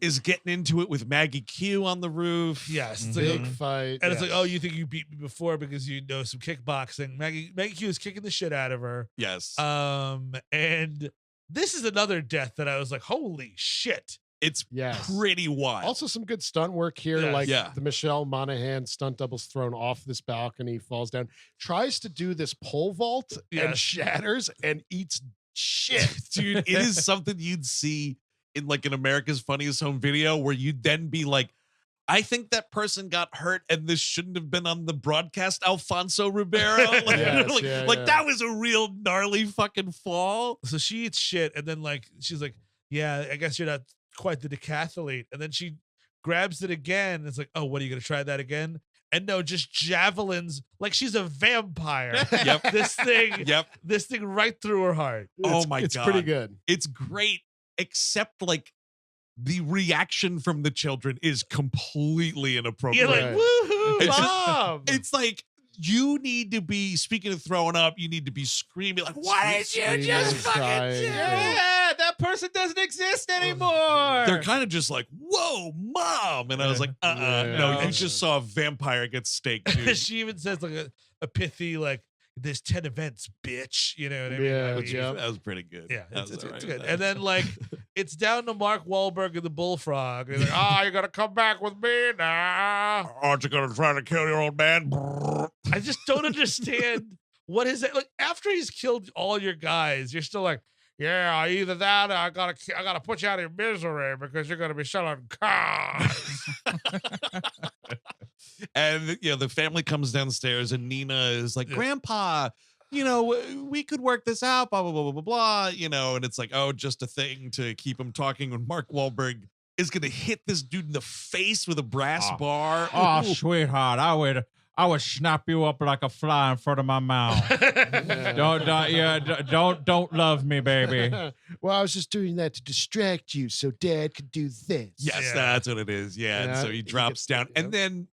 is getting into it with Maggie Q on the roof. Yes. It's Big like, fight. and it's like, oh, you think you beat me before because you know some kickboxing. Maggie Q is kicking the shit out of her. Yes. And this is another death that I was like, holy shit. It's Yes. pretty wild. Also, some good stunt work here. Yes. Like Yeah. the Michelle Monaghan stunt double's thrown off this balcony, falls down, tries to do this pole vault and Yes. shatters and eats shit. Dude, it is something you'd see in like an America's Funniest Home Video where you'd then be like, I think that person got hurt and this shouldn't have been on the broadcast, Alfonso Ribeiro. Like, Yes, yeah. that was a real gnarly fucking fall. So she eats shit, and then like she's like, yeah, I guess you're not quite the decathlete. And then she grabs it again. And it's like, oh, what are you gonna try that again? And no, just javelins like she's a vampire. Yep. This thing, Yep. this thing right through her heart. Oh It's- my it's God. pretty good. It's great, except like the reaction from the children is completely inappropriate. You're like, Right. woohoo, It's just- mom. It's like you need to be, speaking of throwing up, you need to be screaming like, why did you Screaming, just fucking crying, do yeah. it? that person doesn't exist anymore. They're kind of just like, whoa, mom. And I was like, Yeah. no, you Yeah. just saw a vampire get staked, dude. She even says like a pithy like, there's 10 events, bitch. You know what I mean? Yeah, I mean, yeah. That was pretty good. Yeah, That was it's all right good. with And that. then like it's down to Mark Wahlberg and the bullfrog. And he's like, you're gonna come back with me now. Aren't you gonna try to kill your old man? I just don't understand what is it like after he's killed all your guys. You're still like, yeah, either that or I gotta put you out of your misery because you're gonna be selling cars. And the family comes downstairs, and Nina is like, Yeah. Grandpa, we could work this out, blah, blah, blah, blah, blah, blah, and it's like, oh, just a thing to keep him talking when Mark Wahlberg is going to hit this dude in the face with a brass bar. Oh, Ooh. sweetheart, I would snap you up like a fly in front of my mouth. Don't love me, baby. Well, I was just doing that to distract you so Dad could do this. Yes, Yeah. that's what it is. Yeah. And Yeah, so he he drops gets- down. yeah. And then,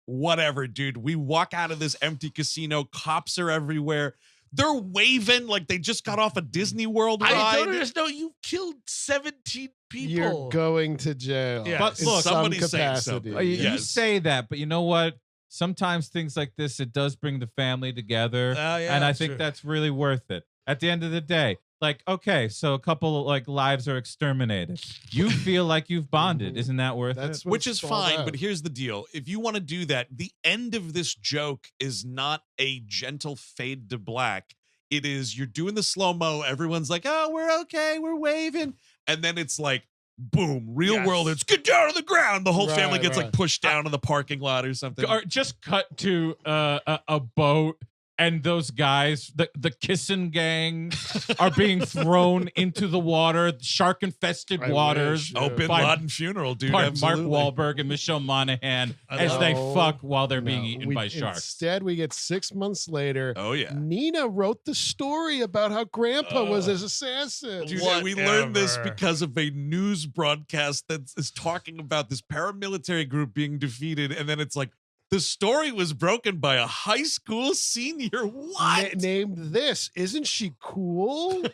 whatever, dude. We walk out of this empty casino. Cops are everywhere. They're waving like they just got off a Disney World ride. I don't understand. You killed 17 people. You're going to jail. Yeah. But in look, some somebody's saying capacity. something. You Yes. say that, but you know what? Sometimes things like this, it does bring the family together. Yeah, and I that's think true. that's really worth it. At the end of the day, like, okay, so a couple like lives are exterminated. You feel like you've bonded. Isn't that worth That's it? what Which it's is all fine, about. but here's the deal. If you want to do that, the end of this joke is not a gentle fade to black. It is you're doing the slow-mo, everyone's like, oh, we're okay, we're waving. And then it's like, boom, real Yes. world, it's get down on the ground. The whole family Right, gets like right. pushed down in the parking lot or something. Or just cut to a boat and those guys, the kissing gang, are being thrown into the water, shark-infested I waters. wish, Oh, Bin by- Laden funeral, dude. By Mark absolutely. Wahlberg and Michelle Monaghan I as they know. fuck while they're being No, eaten we- by sharks. Instead, we get 6 months later. Oh, yeah. Nina wrote the story about how Grandpa was his assassin. Dude, and we learned this Whatever. because of a news broadcast that is talking about this paramilitary group being defeated. And then it's like, the story was broken by a high school senior. What? Named this. Isn't she cool?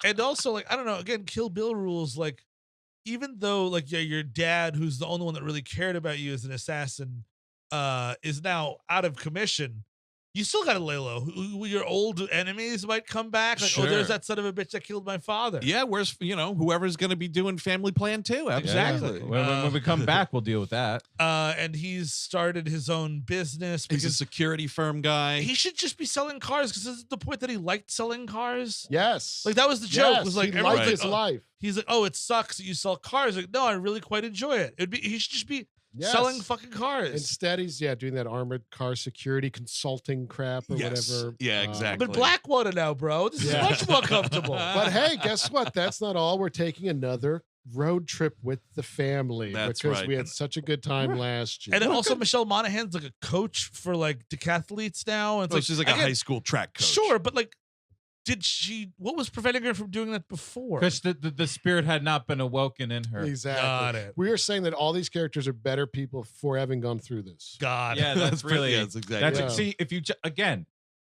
And also, like, I don't know, again, Kill Bill rules, like, even though, like, yeah, your dad, who's the only one that really cared about you as an assassin, is now out of commission, you still gotta lay low. Your old enemies might come back. Like, oh, Sure. there's that son of a bitch that killed my father. Yeah, where's, whoever's going to be doing Family Plan 2. Absolutely. Exactly. When we come back, we'll deal with that. And he's started his own business He's a because security firm guy. he should just be selling cars because this is the point that he liked selling cars. Yes. Like, that was the joke. Yes, Was like, he everyone's liked like, his oh, life. he's like, oh, it sucks that you sell cars. Like, no, I really quite enjoy it. He should just be Yes. selling fucking cars. Instead, he's doing that armored car security consulting crap or whatever. Yeah, I'm exactly. in Blackwater now, bro. This is much more comfortable. But hey, guess what? That's not all. We're taking another road trip with the family That's because right. we had such a good time last year. And then also Michelle Monaghan's like a coach for like decathletes now. And it's Oh, she's like a again, high school track coach. Sure, but like, what was preventing her from doing that before? Because the spirit had not been awoken in her. Exactly. Got it. We are saying that all these characters are better people for having gone through this. God. Yeah, that's really. yeah, that's exactly. That's Yeah. see if you again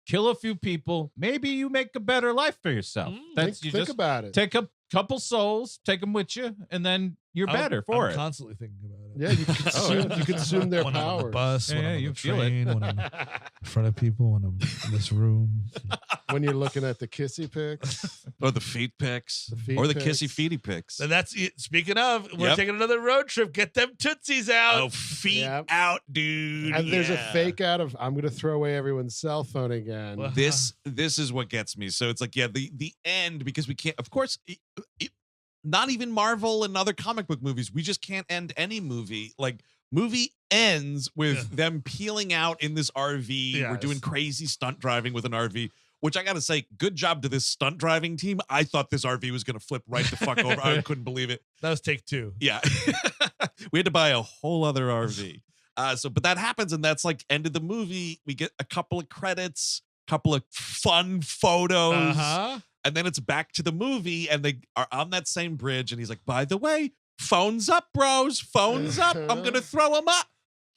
kill a few people, maybe you make a better life for yourself. That's you Think just about it. take a couple souls, take them with you, and then you're better for I'm it. constantly thinking about it. Yeah, you consume their When I'm on the power. bus, when Yeah, I'm on you the feel it. train, when I'm in front of people, when I'm in this room. When you're looking at the kissy pics. Or the feet pics. The feet or the pics. kissy feety pics. And that's it. Speaking of, we're Yep. taking another road trip. Get them tootsies out. Oh, feet Yep. out, dude. And there's a Yeah. fake out of I'm gonna throw away everyone's cell phone again. Well, This is what gets me. So it's like, yeah, the end, because we can't, of course, not even Marvel and other comic book movies. We just can't end any movie. Like, movie ends with them peeling out in this RV. We're Yes. doing crazy stunt driving with an RV, which I got to say, good job to this stunt driving team. I thought this RV was going to flip right the fuck over. I couldn't believe it. That was take two. Yeah. We had to buy a whole other RV. But that happens, and that's like end of the movie. We get a couple of credits, couple of fun photos. Uh-huh. And then it's back to the movie, and they are on that same bridge. And he's like, by the way, phones up, bros. Phones up. I'm going to throw them up.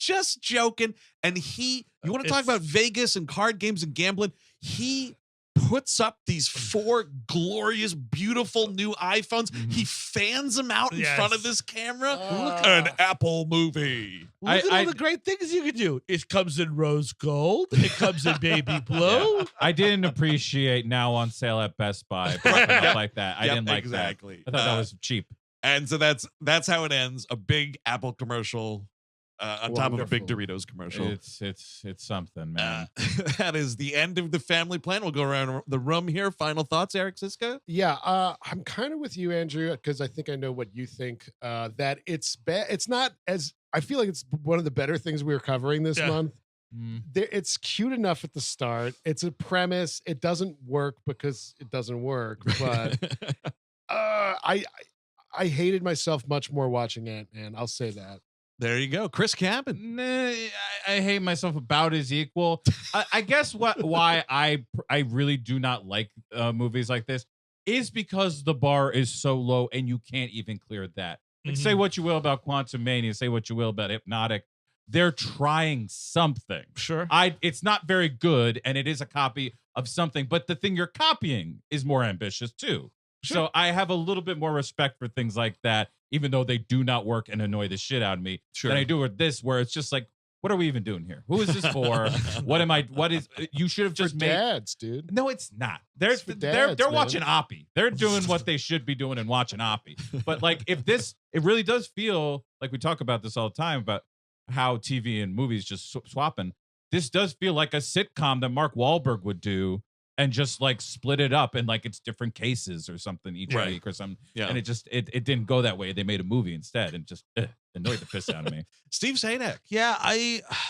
Just joking. And you want to talk about Vegas and card games and gambling? He puts up these 4 glorious, beautiful new iPhones. He fans them out in front of this camera. Look, an Apple movie. Look at all the great things you can do. It comes in rose gold. It comes in baby blue. I didn't appreciate now on sale at Best Buy popping up like that. I Yep, didn't like exactly. that. I thought that was cheap. And so that's how it ends. A big Apple commercial on top of a big Wonderful. Doritos commercial. It's something, man. That is the end of the family plan. We'll go around the room here. Final thoughts, Eric Siska? Yeah, I'm kind of with you, Andrew, because I think I know what you think. That it's it's not as I feel like it's one of the better things we were covering this month. It's cute enough at the start. It's a premise. It doesn't work because it doesn't work. But I hated myself much more watching Ant-Man. I'll say that. There you go. Chris Cabin. Nah, I hate myself about as equal. I guess why I really do not like movies like this is because the bar is so low and you can't even clear that. Like, say what you will about Quantum Mania, say what you will about Hypnotic. They're trying something. Sure. It's not very good, and it is a copy of something, but the thing you're copying is more ambitious too. Sure. So I have a little bit more respect for things like that, even though they do not work and annoy the shit out of me. Sure. Than I do with this, where it's just like, what are we even doing here? Who is this for? What is? You should have just For made. dads, dude. No, it's not. They're It's for dads, they're man. watching Oppie. They're doing what they should be doing and watching Oppie. But like, if this, it really does feel like we talk about this all the time about how TV and movies just swapping. This does feel like a sitcom that Mark Wahlberg would do, and just like split it up and like it's different cases or something each Right. week or something. Yeah. And it didn't go that way. They made a movie instead and just annoyed the piss out of me. Steve Sadak. Yeah,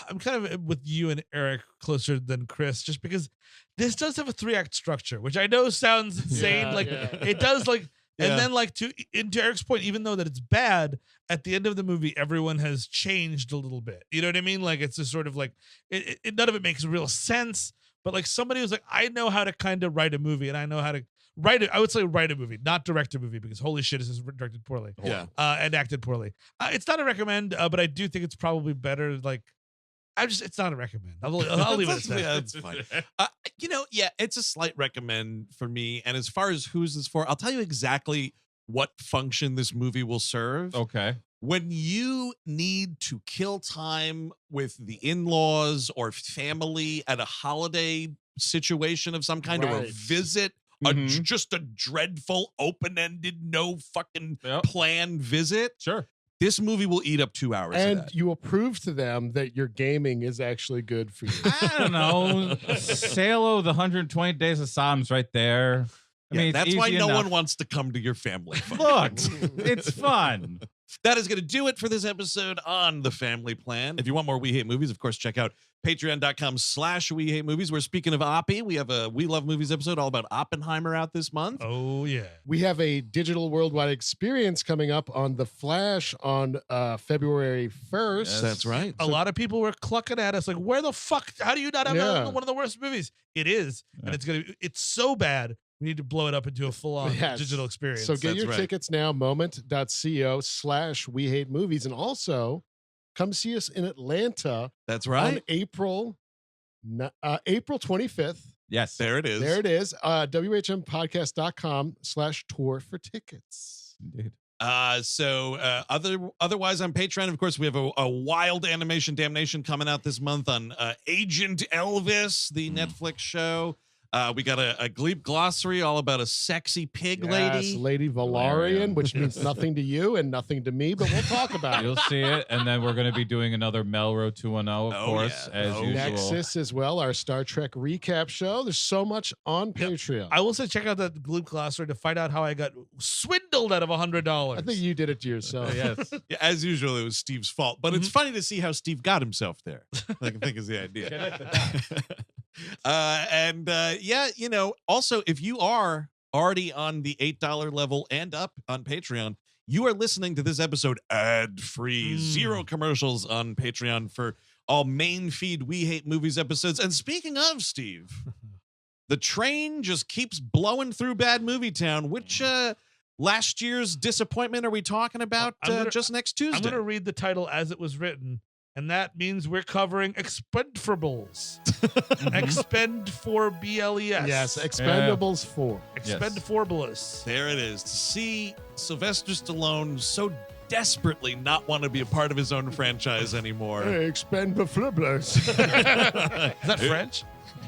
I'm kind of with you and Eric closer than Chris, just because this does have a 3-act structure, which I know sounds insane. It does like, and then like to Eric's point, even though that it's bad, at the end of the movie, everyone has changed a little bit. You know what I mean? Like it's a sort of like none of it makes real sense. But like somebody was like, I know how to kind of write a movie, and I know how to write it. I would say write a movie, not direct a movie, because holy shit, this is directed poorly. Yeah. And acted poorly. It's not a recommend, but I do think it's probably better. Like, it's not a recommend. I'll leave it at that. Yeah, that's fine. It's a slight recommend for me. And as far as who's this for, I'll tell you exactly what function this movie will serve. Okay. When you need to kill time with the in-laws or family at a holiday situation of some kind, or a Right. visit, Mhm. just a dreadful, open-ended, no fucking Yep. plan visit, Sure. this movie will eat up 2 hours of And that. you will prove to them that your gaming is actually good for you. I don't know. Salo, the 120 Days of Sodom's right there. I mean, it's that's why easy no enough. one wants to come to your family. Look, it's fun. That is going to do it for this episode on The Family Plan. If you want more We Hate Movies, of course, check out patreon.com/We Hate Movies. We're speaking of Oppie. We have a We Love Movies episode all about Oppenheimer out this month. Oh, yeah. We have a digital worldwide experience coming up on The Flash on February 1st. Yes. That's right. A lot of people were clucking at us like, where the fuck? How do you not have Yeah. one of the worst movies? It is. And it's so bad. We need to blow it up into a full-on Yes. digital experience. So get That's your right. tickets now, moment.co/We Hate Movies. And also come see us in Atlanta That's on right. April 25th. Yes. There it is. There it is. WHMpodcast.com/tour for tickets. Indeed. Otherwise on Patreon, of course, we have a wild animation damnation coming out this month on Agent Elvis, the Netflix show. We got a Gleep glossary all about a sexy pig Yes, lady. Lady Valarian, which means nothing to you and nothing to me, but we'll talk about it. You'll see it, and then we're going to be doing another Melrose 210, of Oh, course, yeah. as Oh, usual. Nexus as well, our Star Trek recap show. There's so much on Patreon. I will say check out the Gloop glossary to find out how I got swindled out of $100. I think you did it to yourself. Yes. Yeah, as usual, it was Steve's fault, but it's funny to see how Steve got himself there. I think is the idea. Also, if you are already on the $8 level and up on Patreon, you are listening to this episode ad-free, zero commercials on Patreon for all main feed We Hate Movies episodes. And speaking of, Steve, the train just keeps blowing through Bad Movie Town. Which last year's disappointment are we talking about just next Tuesday? I'm going to read the title as it was written, and that means we're covering Expendables. Expend for BLES. Yes, Expendables 4. Expendables. There it is. To see Sylvester Stallone so desperately not want to be a part of his own franchise anymore. Hey, Expendables. Is that French?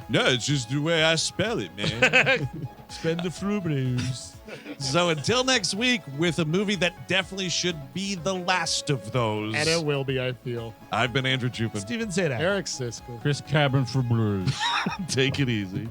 No, it's just the way I spell it, man. Expendables. So until next week with a movie that definitely should be the last of those. And it will be, I feel. I've been Andrew Jupin. Steven Sadat. Eric Siskel. Chris Cabin for Blues. Take it easy.